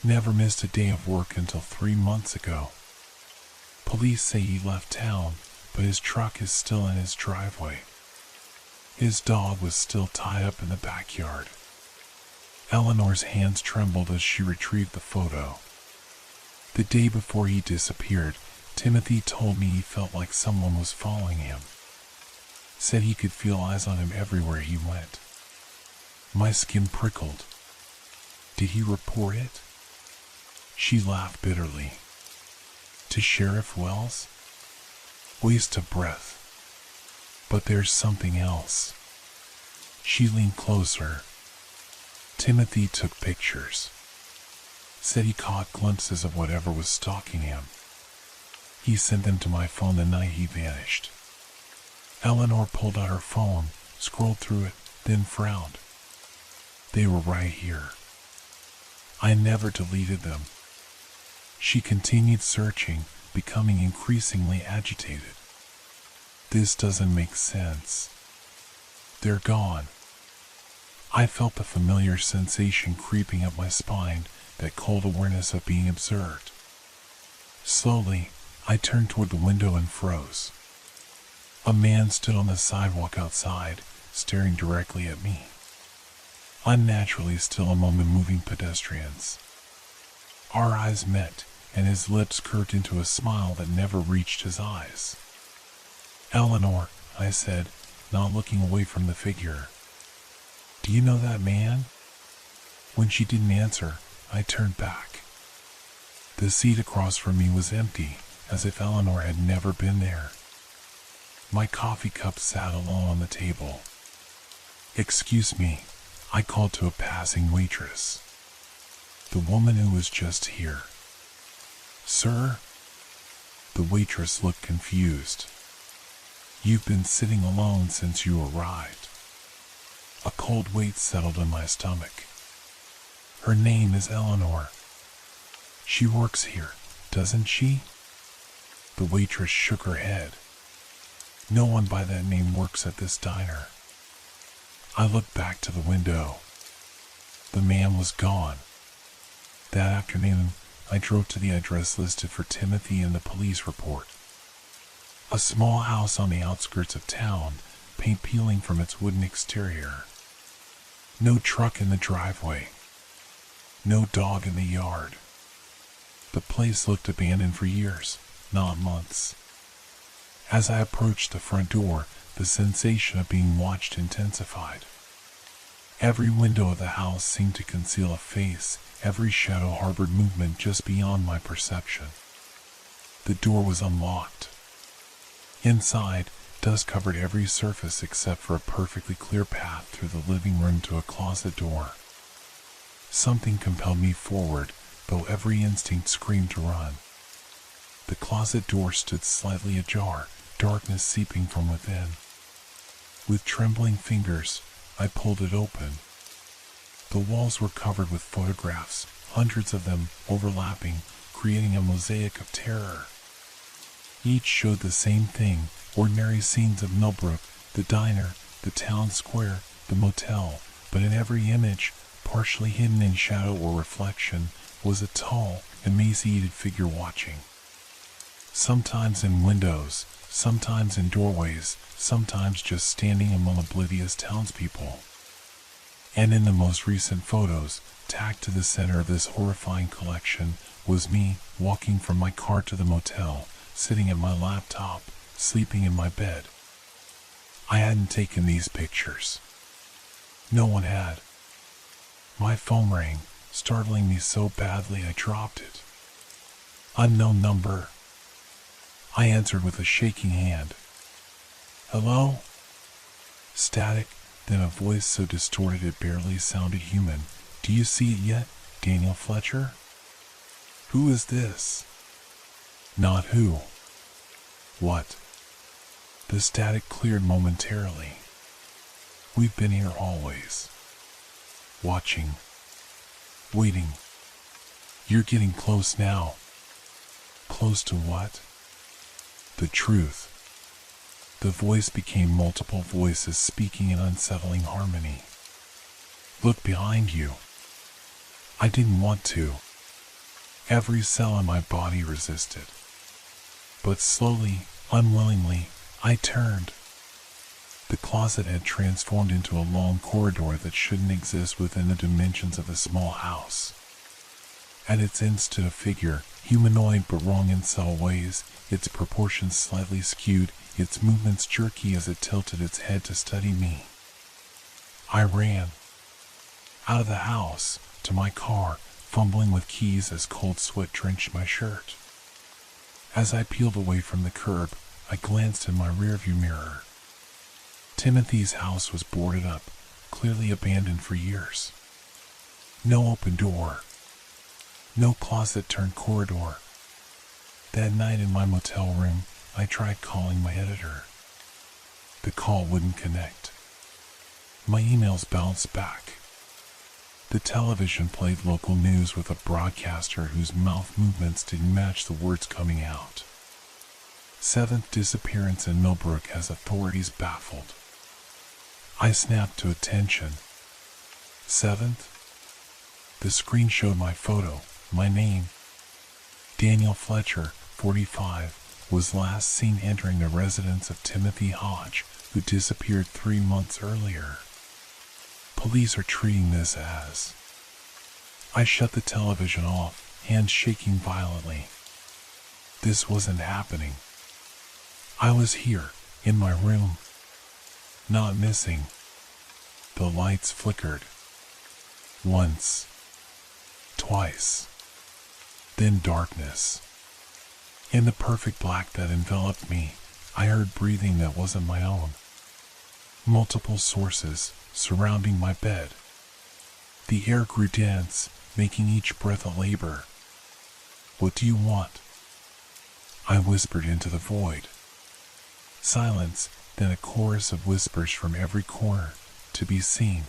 Never missed a day of work until 3 months ago. Police say he left town, but his truck is still in his driveway. His dog was still tied up in the backyard. Eleanor's hands trembled as she retrieved the photo. The day before he disappeared, Timothy told me he felt like someone was following him. Said he could feel eyes on him everywhere he went. My skin prickled. Did he report it? She laughed bitterly. To Sheriff Wells? Waste of breath. But there's something else. She leaned closer. Timothy took pictures. Said he caught glimpses of whatever was stalking him. He sent them to my phone the night he vanished. Eleanor pulled out her phone, scrolled through it, then frowned. They were right here. I never deleted them. She continued searching, becoming increasingly agitated. This doesn't make sense. They're gone. I felt the familiar sensation creeping up my spine, that cold awareness of being observed. Slowly, I turned toward the window and froze. A man stood on the sidewalk outside, staring directly at me. Unnaturally still among the moving pedestrians. Our eyes met, and his lips curved into a smile that never reached his eyes. Eleanor, I said, not looking away from the figure. Do you know that man? When she didn't answer, I turned back. The seat across from me was empty, as if Eleanor had never been there. My coffee cup sat alone on the table. Excuse me, I called to a passing waitress. The woman who was just here. Sir? The waitress looked confused. You've been sitting alone since you arrived. A cold weight settled in my stomach. Her name is Eleanor. She works here, doesn't she? The waitress shook her head. No one by that name works at this diner. I looked back to the window. The man was gone. That afternoon, I drove to the address listed for Timothy in the police report. A small house on the outskirts of town, paint peeling from its wooden exterior. No truck in the driveway. No dog in the yard. The place looked abandoned for years, not months. As I approached the front door, the sensation of being watched intensified. Every window of the house seemed to conceal a face, every shadow harbored movement just beyond my perception. The door was unlocked. Inside, dust covered every surface except for a perfectly clear path through the living room to a closet door. Something compelled me forward, though every instinct screamed to run. The closet door stood slightly ajar, darkness seeping from within. With trembling fingers, I pulled it open. The walls were covered with photographs, hundreds of them overlapping, creating a mosaic of terror. Each showed the same thing, ordinary scenes of Millbrook, the diner, the town square, the motel, but in every image, partially hidden in shadow or reflection, was a tall, emaciated figure watching. Sometimes in windows, sometimes in doorways, sometimes just standing among oblivious townspeople. And in the most recent photos, tacked to the center of this horrifying collection, was me, walking from my car to the motel, sitting at my laptop, sleeping in my bed. I hadn't taken these pictures. No one had. My phone rang, startling me so badly I dropped it. Unknown number. I answered with a shaking hand. Hello? Static, Then a voice so distorted it barely sounded human. "Do you see it yet, Daniel Fletcher?" "Who is this?" "Not who. What?" The static cleared momentarily. "We've been here always. Watching. Waiting. You're getting close now." "Close to what?" "The truth." The voice became multiple voices speaking in unsettling harmony. "Look behind you." I didn't want to. Every cell in my body resisted. But slowly, unwillingly, I turned. The closet had transformed into a long corridor that shouldn't exist within the dimensions of a small house. At its end stood a figure, humanoid but wrong in subtle ways, its proportions slightly skewed, its movements jerky as it tilted its head to study me. I ran. Out of the house, to my car, fumbling with keys as cold sweat drenched my shirt. As I peeled away from the curb, I glanced in my rearview mirror. Timothy's house was boarded up, clearly abandoned for years. No open door. No closet turned corridor. That night in my motel room, I tried calling my editor. The call wouldn't connect. My emails bounced back. The television played local news with a broadcaster whose mouth movements didn't match the words coming out. 7th disappearance in Millbrook has authorities baffled. I snapped to attention. 7th? The screen showed my photo, my name. Daniel Fletcher, 45, was last seen entering the residence of Timothy Hodge, who disappeared 3 months earlier. Police are treating this as... I shut the television off, hands shaking violently. This wasn't happening. I was here, in my room. Not missing. The lights flickered. Once. Twice. Then darkness. In the perfect black that enveloped me, I heard breathing that wasn't my own. Multiple sources surrounding my bed. The air grew dense, making each breath a labor. "What do you want?" I whispered into the void. Silence, then a chorus of whispers from every corner, to be seen.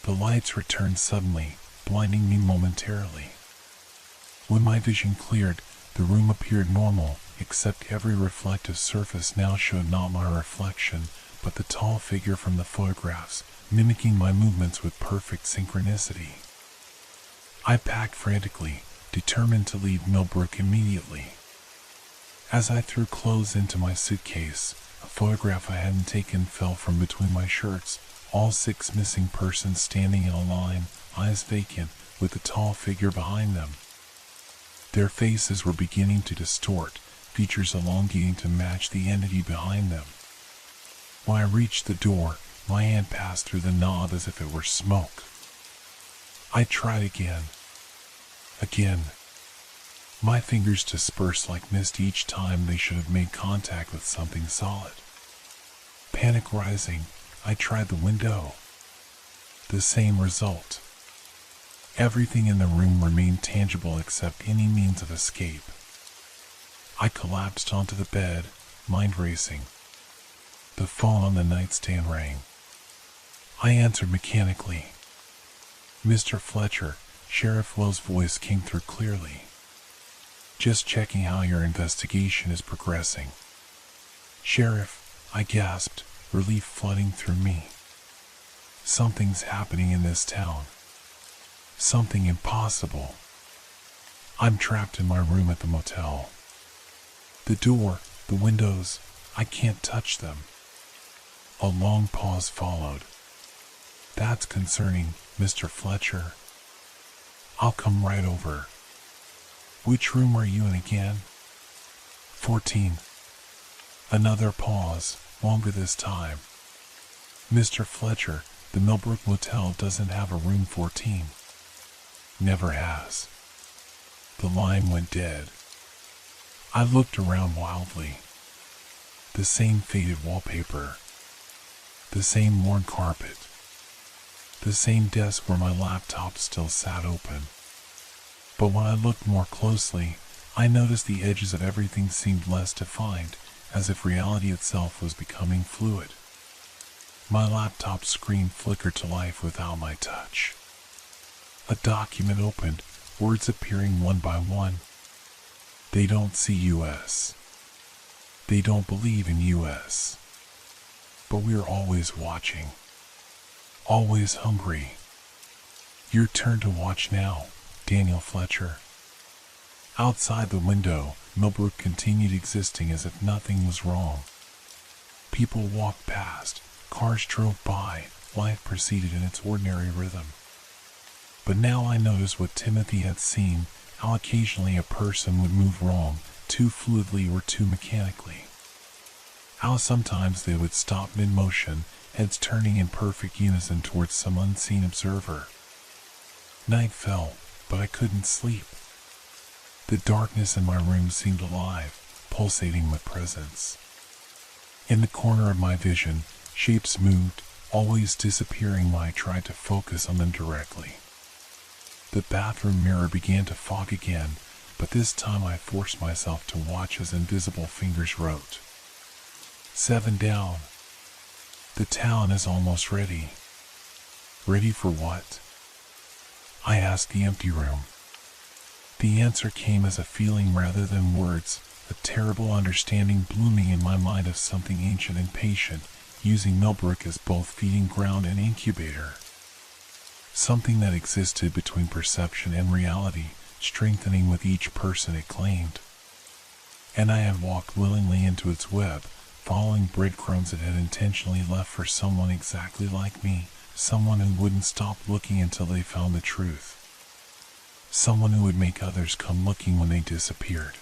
The lights returned suddenly, blinding me momentarily. When my vision cleared, the room appeared normal, except every reflective surface now showed not my reflection, but the tall figure from the photographs, mimicking my movements with perfect synchronicity. I packed frantically, determined to leave Millbrook immediately. As I threw clothes into my suitcase, a photograph I hadn't taken fell from between my shirts, all 6 missing persons standing in a line, eyes vacant, with the tall figure behind them. Their faces were beginning to distort, features elongating to match the entity behind them. When I reached the door, my hand passed through the knob as if it were smoke. I tried again. Again. My fingers dispersed like mist each time they should have made contact with something solid. Panic rising, I tried the window. The same result. Everything in the room remained tangible except any means of escape. I collapsed onto the bed, mind racing. The phone on the nightstand rang. I answered mechanically. "Mr. Fletcher," Sheriff Will's voice came through clearly. "Just checking how your investigation is progressing." "Sheriff," I gasped, relief flooding through me. "Something's happening in this town. Something impossible. I'm trapped in my room at the motel. The door, the windows, I can't touch them." A long pause followed. "That's concerning, Mr. Fletcher. I'll come right over. Which room are you in again?" 14. Another pause, longer this time. "Mr. Fletcher, the Millbrook Motel doesn't have a room 14. Never has." The line went dead. I looked around wildly. The same faded wallpaper. The same worn carpet. The same desk where my laptop still sat open. But when I looked more closely, I noticed the edges of everything seemed less defined, as if reality itself was becoming fluid. My laptop screen flickered to life without my touch. A document opened, words appearing one by one. They don't see US. They don't believe in US. But we're always watching. Always hungry. Your turn to watch now, Daniel Fletcher. Outside the window, Millbrook continued existing as if nothing was wrong. People walked past, cars drove by, life proceeded in its ordinary rhythm. But now I noticed what Timothy had seen, how occasionally a person would move wrong, too fluidly or too mechanically. How sometimes they would stop mid-motion, heads turning in perfect unison towards some unseen observer. Night fell, but I couldn't sleep. The darkness in my room seemed alive, pulsating with presence. In the corner of my vision, shapes moved, always disappearing when I tried to focus on them directly. The bathroom mirror began to fog again, but this time I forced myself to watch as invisible fingers wrote. 7 down. The town is almost ready. Ready for what? I asked the empty room. The answer came as a feeling rather than words, a terrible understanding blooming in my mind of something ancient and patient, using Millbrook as both feeding ground and incubator. Something that existed between perception and reality, strengthening with each person it claimed. And I had walked willingly into its web, following breadcrumbs it had intentionally left for someone exactly like me, someone who wouldn't stop looking until they found the truth. Someone who would make others come looking when they disappeared.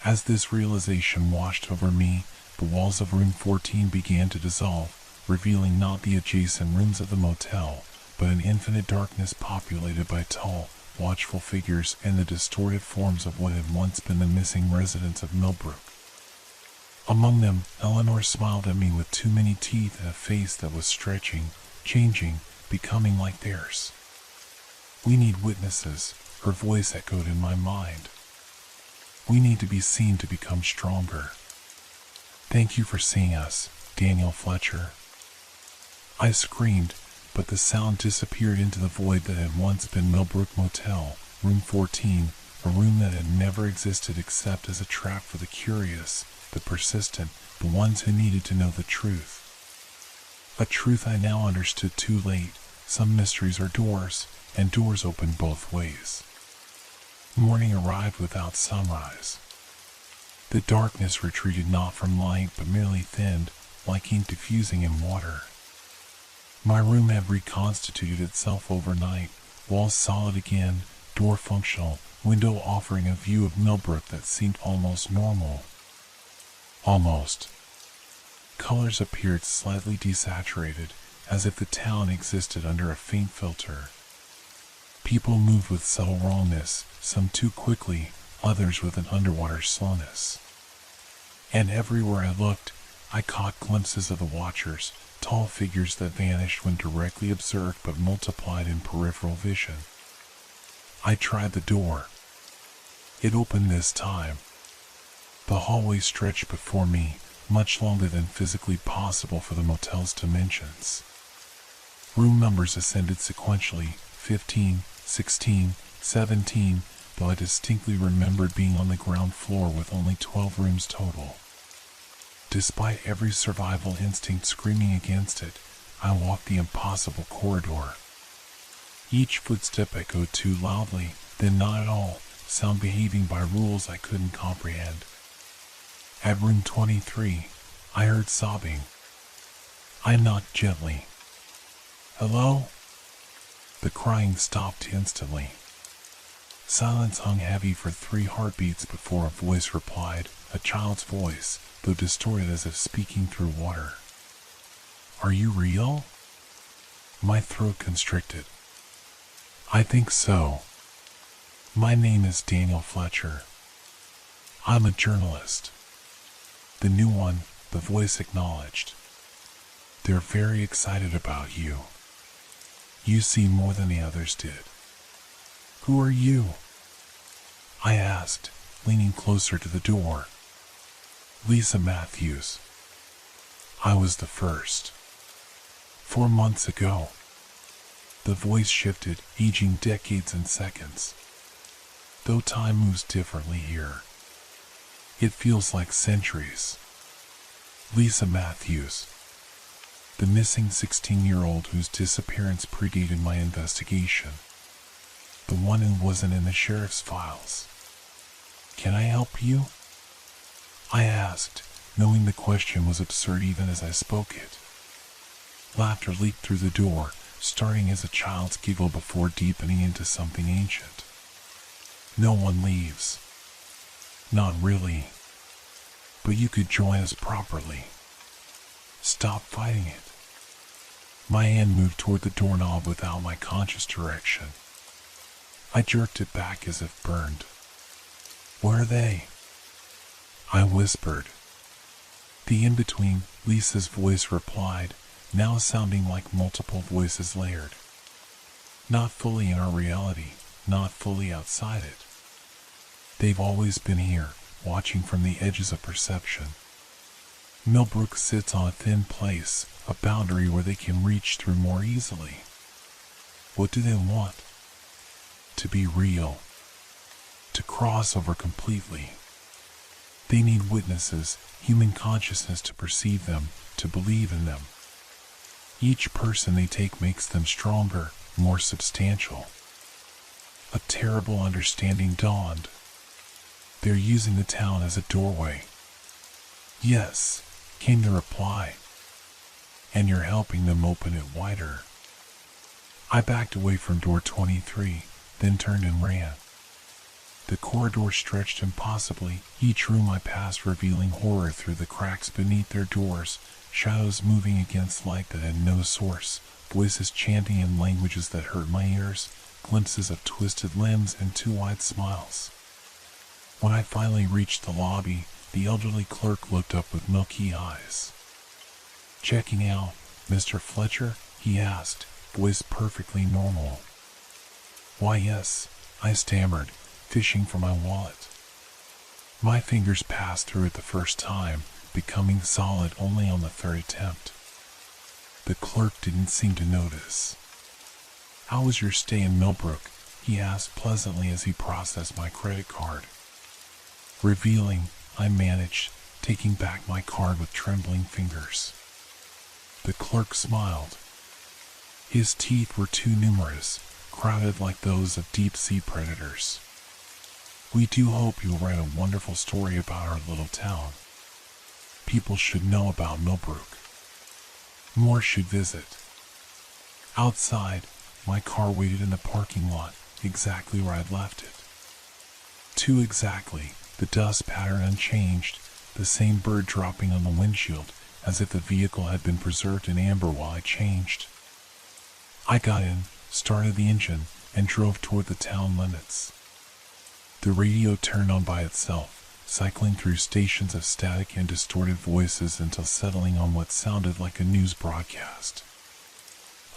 As this realization washed over me, the walls of room 14 began to dissolve, revealing not the adjacent rooms of the motel, but an infinite darkness populated by tall, watchful figures and the distorted forms of what had once been the missing residents of Millbrook. Among them, Eleanor smiled at me with too many teeth and a face that was stretching, changing, becoming like theirs. We need witnesses, her voice echoed in my mind. We need to be seen to become stronger. Thank you for seeing us, Daniel Fletcher. I screamed, but the sound disappeared into the void that had once been Millbrook Motel, room 14, a room that had never existed except as a trap for the curious, the persistent, the ones who needed to know the truth. A truth I now understood too late. Some mysteries are doors, and doors open both ways. Morning arrived without sunrise. The darkness retreated not from light but merely thinned, like ink diffusing in water. My room had reconstituted itself overnight, walls solid again, door functional, window offering a view of Millbrook that seemed almost normal. Almost. Colors appeared slightly desaturated, as if the town existed under a faint filter. People moved with subtle rawness, some too quickly, others with an underwater slowness. And everywhere I looked, I caught glimpses of the watchers, tall figures that vanished when directly observed but multiplied in peripheral vision. I tried the door. It opened this time. The hallway stretched before me, much longer than physically possible for the motel's dimensions. Room numbers ascended sequentially, 15, 16, 17, though I distinctly remembered being on the ground floor with only 12 rooms total. Despite every survival instinct screaming against it, I walked the impossible corridor. Each footstep echoed too loudly, then not at all, sound behaving by rules I couldn't comprehend. At room 23, I heard sobbing. I knocked gently. Hello? The crying stopped instantly. Silence hung heavy for 3 heartbeats before a voice replied, a child's voice, though distorted as if speaking through water. Are you real? My throat constricted. I think so. My name is Daniel Fletcher. I'm a journalist. The new one, the voice acknowledged. They're very excited about you. You see more than the others did. Who are you? I asked, leaning closer to the door. Lisa Matthews. I was the first. 4 months ago. The voice shifted, aging decades and seconds. Though time moves differently here, it feels like centuries. Lisa Matthews. The missing 16-year-old whose disappearance predated my investigation. The one who wasn't in the sheriff's files. Can I help you? I asked, knowing the question was absurd even as I spoke it. Laughter leaked through the door, starting as a child's giggle before deepening into something ancient. No one leaves. Not really. But you could join us properly. Stop fighting it. My hand moved toward the doorknob without my conscious direction. I jerked it back as if burned. Where are they? I whispered. The in-between, Lisa's voice replied, now sounding like multiple voices layered. Not fully in our reality, not fully outside it. They've always been here, watching from the edges of perception. Millbrook sits on a thin place, a boundary where they can reach through more easily. What do they want? To be real. To cross over completely. They need witnesses, human consciousness to perceive them, to believe in them. Each person they take makes them stronger, more substantial. A terrible understanding dawned. They're using the town as a doorway. Yes, came the reply. And you're helping them open it wider. I backed away from door 23, then turned and ran. The corridor stretched impossibly, each room I passed revealing horror through the cracks beneath their doors, shadows moving against light that had no source, voices chanting in languages that hurt my ears, glimpses of twisted limbs and too wide smiles. When I finally reached the lobby, the elderly clerk looked up with milky eyes. Checking out, Mr. Fletcher? He asked, voice perfectly normal. Why yes, I stammered, fishing for my wallet. My fingers passed through it the first time, becoming solid only on the third attempt. The clerk didn't seem to notice. How was your stay in Millbrook? He asked pleasantly as he processed my credit card. Revealing, I managed, taking back my card with trembling fingers. The clerk smiled. His teeth were too numerous, crowded like those of deep-sea predators. We do hope you'll write a wonderful story about our little town. People should know about Millbrook. More should visit. Outside, my car waited in the parking lot, exactly where I'd left it. Too exactly, the dust pattern unchanged, the same bird dropping on the windshield, as if the vehicle had been preserved in amber while I changed. I got in, started the engine, and drove toward the town limits. The radio turned on by itself, cycling through stations of static and distorted voices until settling on what sounded like a news broadcast.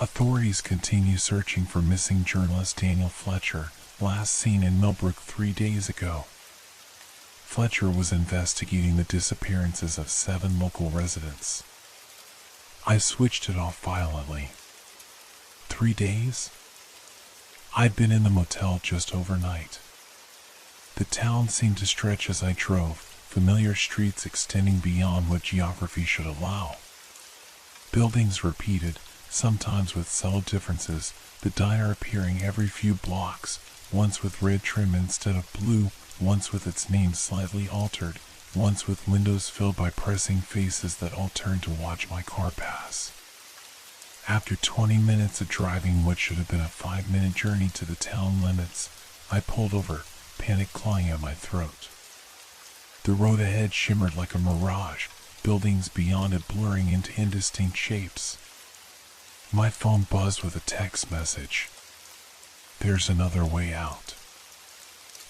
Authorities continue searching for missing journalist Daniel Fletcher, last seen in Millbrook 3 days ago. Fletcher was investigating the disappearances of 7 local residents. I switched it off violently. 3 days? I'd been in the motel just overnight. The town seemed to stretch as I drove, familiar streets extending beyond what geography should allow. Buildings repeated, sometimes with subtle differences, the diner appearing every few blocks, once with red trim instead of blue, once with its name slightly altered, once with windows filled by pressing faces that all turned to watch my car pass. After 20 minutes of driving what should have been a 5-minute journey to the town limits, I pulled over, panic clawing at my throat. The road ahead shimmered like a mirage, buildings beyond it blurring into indistinct shapes. My phone buzzed with a text message. There's another way out.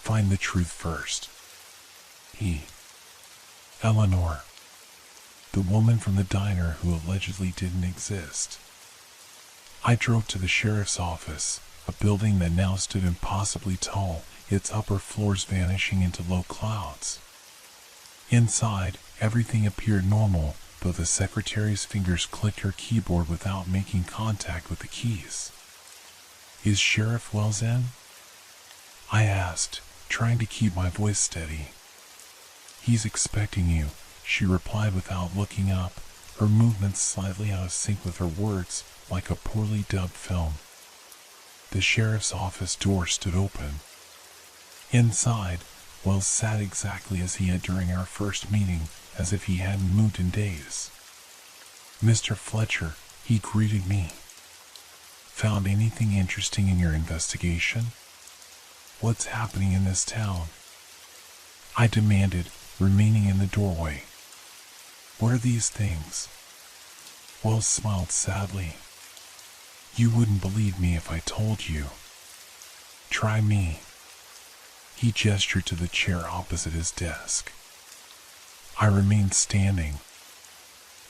Find the truth first. Eleanor. The woman from the diner who allegedly didn't exist. I drove to the sheriff's office, a building that now stood impossibly tall, its upper floors vanishing into low clouds. Inside, everything appeared normal, though the secretary's fingers clicked her keyboard without making contact with the keys. "Is Sheriff Wells in?" I asked, trying to keep my voice steady. "He's expecting you," she replied without looking up, her movements slightly out of sync with her words, like a poorly dubbed film. The sheriff's office door stood open. Inside, Wells sat exactly as he had during our first meeting, as if he hadn't moved in days. "Mr. Fletcher," he greeted me. "Found anything interesting in your investigation? What's happening in this town?" I demanded, remaining in the doorway. "What are these things?" Wells smiled sadly. "You wouldn't believe me if I told you. Try me." He gestured to the chair opposite his desk. I remained standing.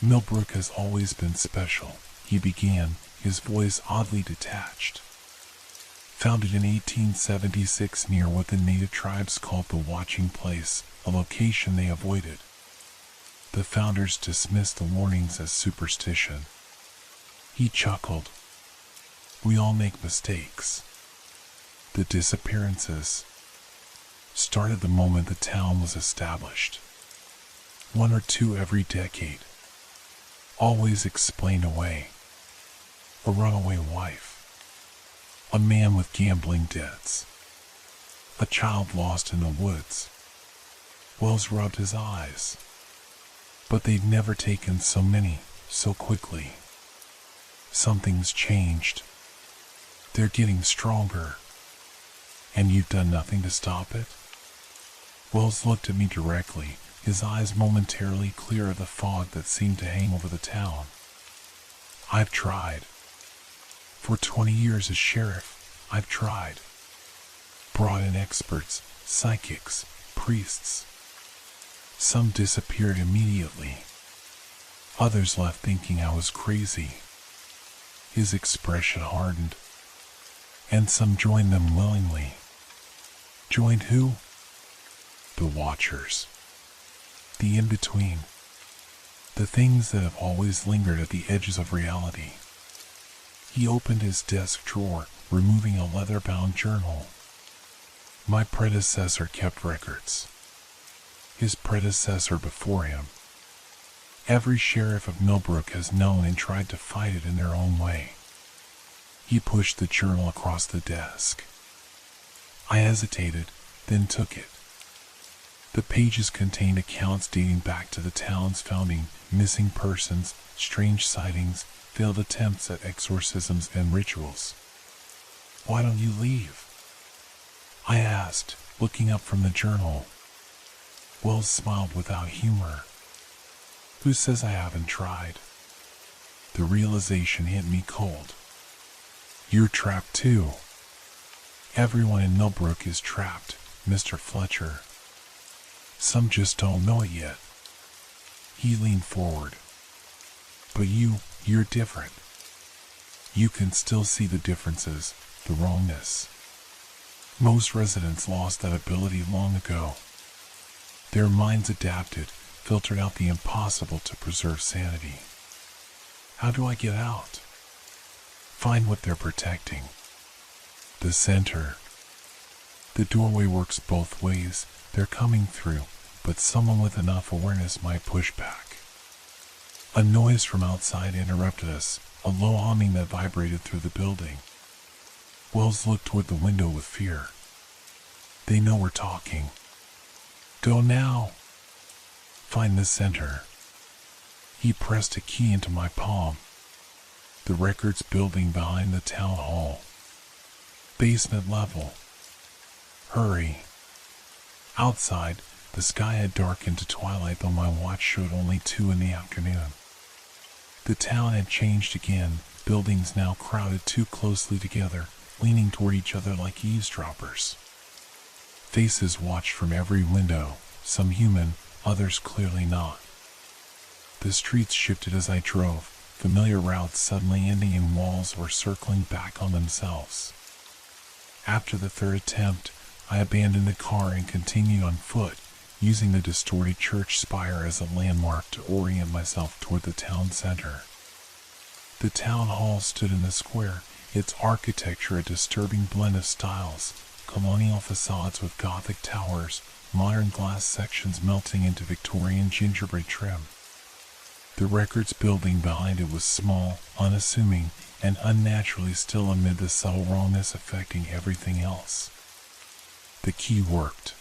"Millbrook has always been special," he began, his voice oddly detached. "Founded in 1876 near what the native tribes called the Watching Place, a location they avoided. The founders dismissed the warnings as superstition." He chuckled. "We all make mistakes. The disappearances started the moment the town was established. 1 or 2 every decade. Always explained away. A runaway wife. A man with gambling debts. A child lost in the woods." Wells rubbed his eyes. "But they've never taken so many, so quickly. Something's changed. They're getting stronger. And you've done nothing to stop it?" Wells looked at me directly, his eyes momentarily clear of the fog that seemed to hang over the town. "I've tried. For 20 years as sheriff, I've tried. Brought in experts, psychics, priests. Some disappeared immediately. Others left thinking I was crazy." His expression hardened. "And some joined them willingly." "Joined who?" "The Watchers. The in-between. The things that have always lingered at the edges of reality." He opened his desk drawer, removing a leather-bound journal. "My predecessor kept records. His predecessor before him. Every sheriff of Millbrook has known and tried to fight it in their own way." He pushed the journal across the desk. I hesitated, then took it. The pages contained accounts dating back to the town's founding, missing persons, strange sightings, failed attempts at exorcisms and rituals. "Why don't you leave?" I asked, looking up from the journal. Wells smiled without humor. "Who says I haven't tried?" The realization hit me cold. "You're trapped too. Everyone in Millbrook is trapped, Mr. Fletcher. Some just don't know it yet." He leaned forward. "But you're different. You can still see the differences, the wrongness. Most residents lost that ability long ago. Their minds adapted, filtered out the impossible to preserve sanity. How do I get out? Find what they're protecting. The center. The doorway works both ways. They're coming through, but someone with enough awareness might push back." A noise from outside interrupted us, a low humming that vibrated through the building. Wells looked toward the window with fear. "They know we're talking. Go now. Find the center." He pressed a key into my palm. The records building behind the town hall. Basement level. Hurry. Outside, the sky had darkened to twilight, though my watch showed only 2 in the afternoon. The town had changed again, buildings now crowded too closely together, leaning toward each other like eavesdroppers. Faces watched from every window, some human, others clearly not. The streets shifted as I drove, familiar routes suddenly ending in walls or circling back on themselves. After the third attempt, I abandoned the car and continued on foot, using the distorted church spire as a landmark to orient myself toward the town center. The town hall stood in the square, its architecture a disturbing blend of styles, colonial facades with Gothic towers, modern glass sections melting into Victorian gingerbread trim. The records building behind it was small, unassuming, and unnaturally still amid the subtle rawness affecting everything else. The key worked.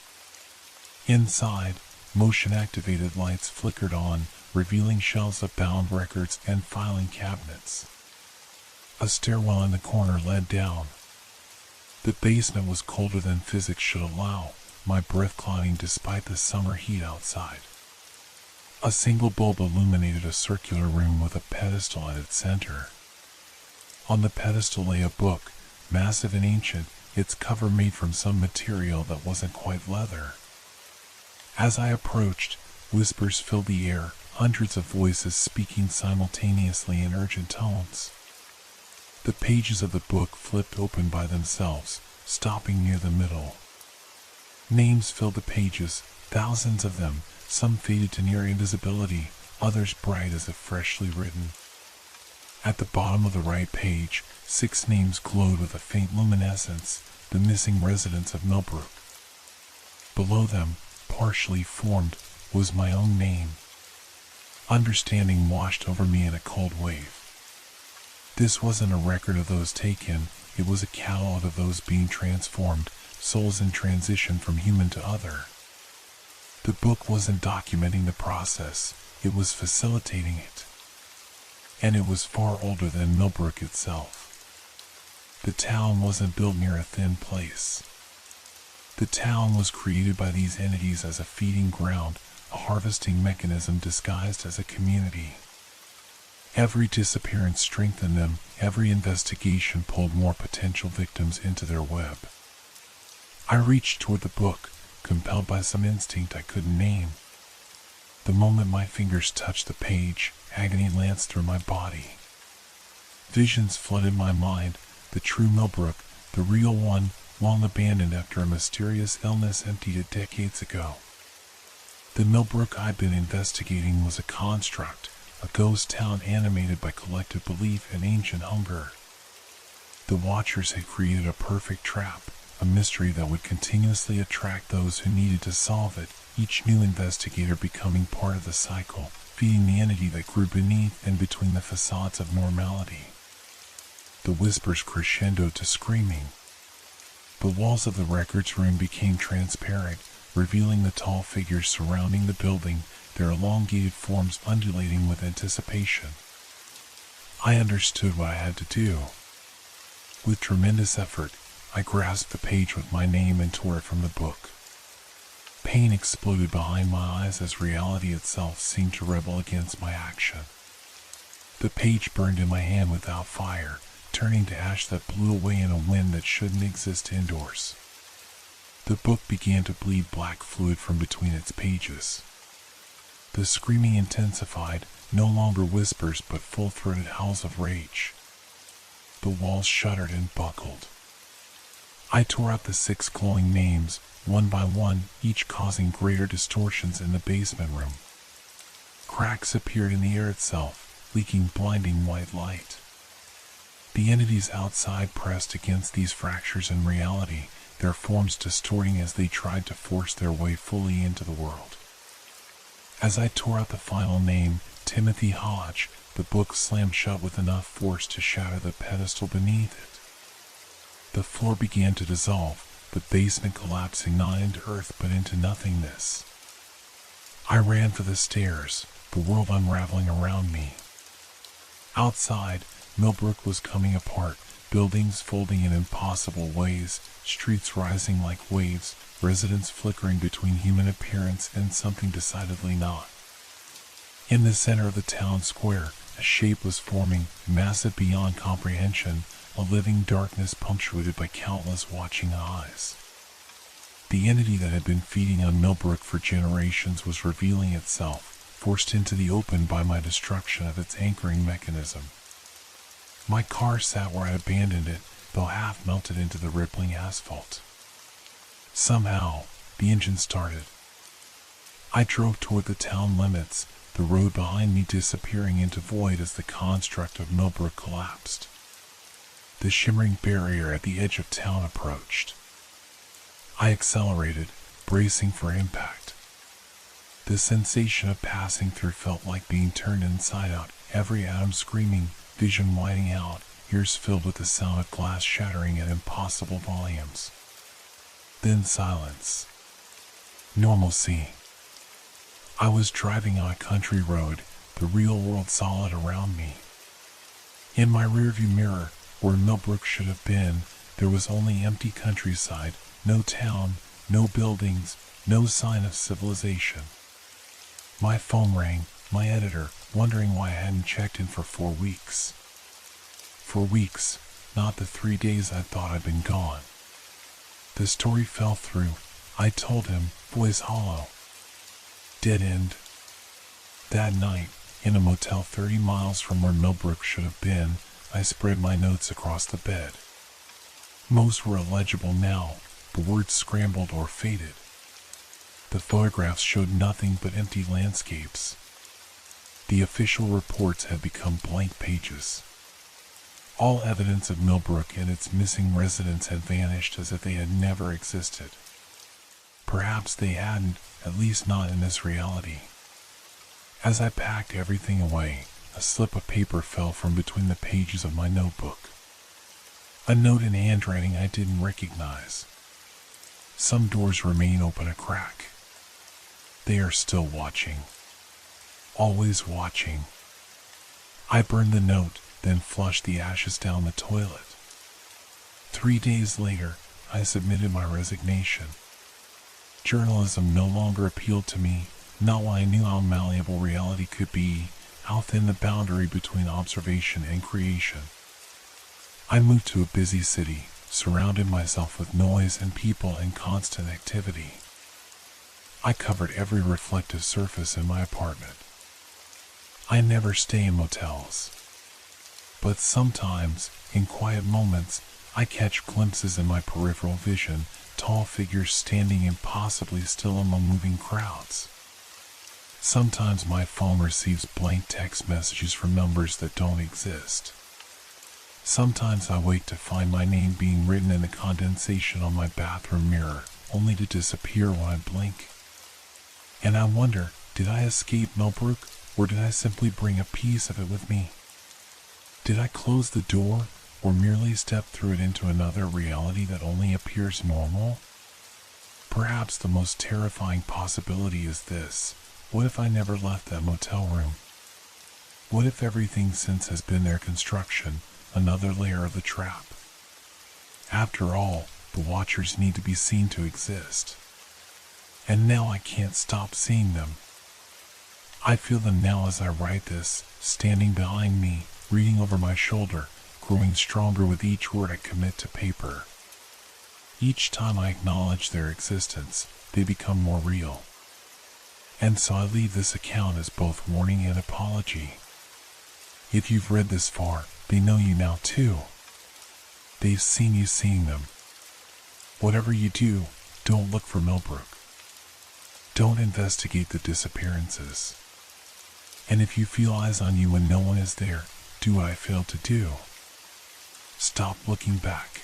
Inside, motion-activated lights flickered on, revealing shelves of bound records and filing cabinets. A stairwell in the corner led down. The basement was colder than physics should allow, my breath clouding despite the summer heat outside. A single bulb illuminated a circular room with a pedestal at its center. On the pedestal lay a book, massive and ancient, its cover made from some material that wasn't quite leather. As I approached, whispers filled the air, hundreds of voices speaking simultaneously in urgent tones. The pages of the book flipped open by themselves, stopping near the middle. Names filled the pages, thousands of them, some faded to near invisibility, others bright as if freshly written. At the bottom of the right page, 6 names glowed with a faint luminescence, the missing residents of Millbrook. Below them, partially formed, was my own name. Understanding washed over me in a cold wave. This wasn't a record of those taken, it was a catalog of those being transformed, souls in transition from human to other. The book wasn't documenting the process, it was facilitating it. And it was far older than Millbrook itself. The town wasn't built near a thin place. The town was created by these entities as a feeding ground, a harvesting mechanism disguised as a community. Every disappearance strengthened them, every investigation pulled more potential victims into their web. I reached toward the book, compelled by some instinct I couldn't name. The moment my fingers touched the page, agony lanced through my body. Visions flooded my mind, the true Millbrook, the real one, long abandoned after a mysterious illness emptied it decades ago. The Millbrook I'd been investigating was a construct, a ghost town animated by collective belief and ancient hunger. The Watchers had created a perfect trap, a mystery that would continuously attract those who needed to solve it, each new investigator becoming part of the cycle, feeding the entity that grew beneath and between the facades of normality. The whispers crescendoed to screaming. The walls of the records room became transparent, revealing the tall figures surrounding the building, their elongated forms undulating with anticipation. I understood what I had to do. With tremendous effort, I grasped the page with my name and tore it from the book. Pain exploded behind my eyes as reality itself seemed to rebel against my action. The page burned in my hand without fire, turning to ash that blew away in a wind that shouldn't exist indoors. The book began to bleed black fluid from between its pages. The screaming intensified, no longer whispers but full-throated howls of rage. The walls shuddered and buckled. I tore out the 6 glowing names, one by one, each causing greater distortions in the basement room. Cracks appeared in the air itself, leaking blinding white light. The entities outside pressed against these fractures in reality, their forms distorting as they tried to force their way fully into the world. As I tore out the final name, Timothy Hodge, the book slammed shut with enough force to shatter the pedestal beneath it. The floor began to dissolve, the basement collapsing not into earth but into nothingness. I ran for the stairs, the world unraveling around me. Outside, Millbrook was coming apart, buildings folding in impossible ways, streets rising like waves, residents flickering between human appearance and something decidedly not. In the center of the town square, a shape was forming, massive beyond comprehension, a living darkness punctuated by countless watching eyes. The entity that had been feeding on Millbrook for generations was revealing itself, forced into the open by my destruction of its anchoring mechanism. My car sat where I abandoned it, though half melted into the rippling asphalt. Somehow, the engine started. I drove toward the town limits, the road behind me disappearing into void as the construct of Millbrook collapsed. The shimmering barrier at the edge of town approached. I accelerated, bracing for impact. The sensation of passing through felt like being turned inside out, every atom screaming, vision widening out, ears filled with the sound of glass shattering at impossible volumes. Then silence. Normalcy. I was driving on a country road, the real world solid around me. In my rearview mirror, where Millbrook should have been, there was only empty countryside, no town, no buildings, no sign of civilization. My phone rang, my editor, wondering why I hadn't checked in for 4 weeks. 4 weeks, not the 3 days I thought I'd been gone. The story fell through. I told him, voice hollow. Dead end. That night, in a motel 30 miles from where Millbrook should have been, I spread my notes across the bed. Most were illegible now, the words scrambled or faded. The photographs showed nothing but empty landscapes. The official reports had become blank pages. All evidence of Millbrook and its missing residents had vanished as if they had never existed. Perhaps they hadn't, at least not in this reality. As I packed everything away, a slip of paper fell from between the pages of my notebook. A note in handwriting I didn't recognize. Some doors remain open a crack. They are still watching. Always watching. I burned the note, then flushed the ashes down the toilet. 3 days later, I submitted my resignation. Journalism no longer appealed to me, not when I knew how malleable reality could be, how thin the boundary between observation and creation. I moved to a busy city, surrounded myself with noise and people and constant activity. I covered every reflective surface in my apartment. I never stay in motels. But sometimes, in quiet moments, I catch glimpses in my peripheral vision, tall figures standing impossibly still among moving crowds. Sometimes my phone receives blank text messages from numbers that don't exist. Sometimes I wait to find my name being written in the condensation on my bathroom mirror, only to disappear when I blink. And I wonder, did I escape Millbrook, or did I simply bring a piece of it with me? Did I close the door, or merely step through it into another reality that only appears normal? Perhaps the most terrifying possibility is this: what if I never left that motel room? What if everything since has been their construction, another layer of the trap? After all, the watchers need to be seen to exist. And now I can't stop seeing them. I feel them now as I write this, standing behind me, reading over my shoulder, growing stronger with each word I commit to paper. Each time I acknowledge their existence, they become more real. And so I leave this account as both warning and apology. If you've read this far, they know you now too. They've seen you seeing them. Whatever you do, don't look for Millbrook. Don't investigate the disappearances. And if you feel eyes on you when no one is there, do what I failed to do. Stop looking back.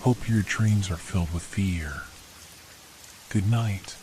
Hope your dreams are filled with fear. Good night.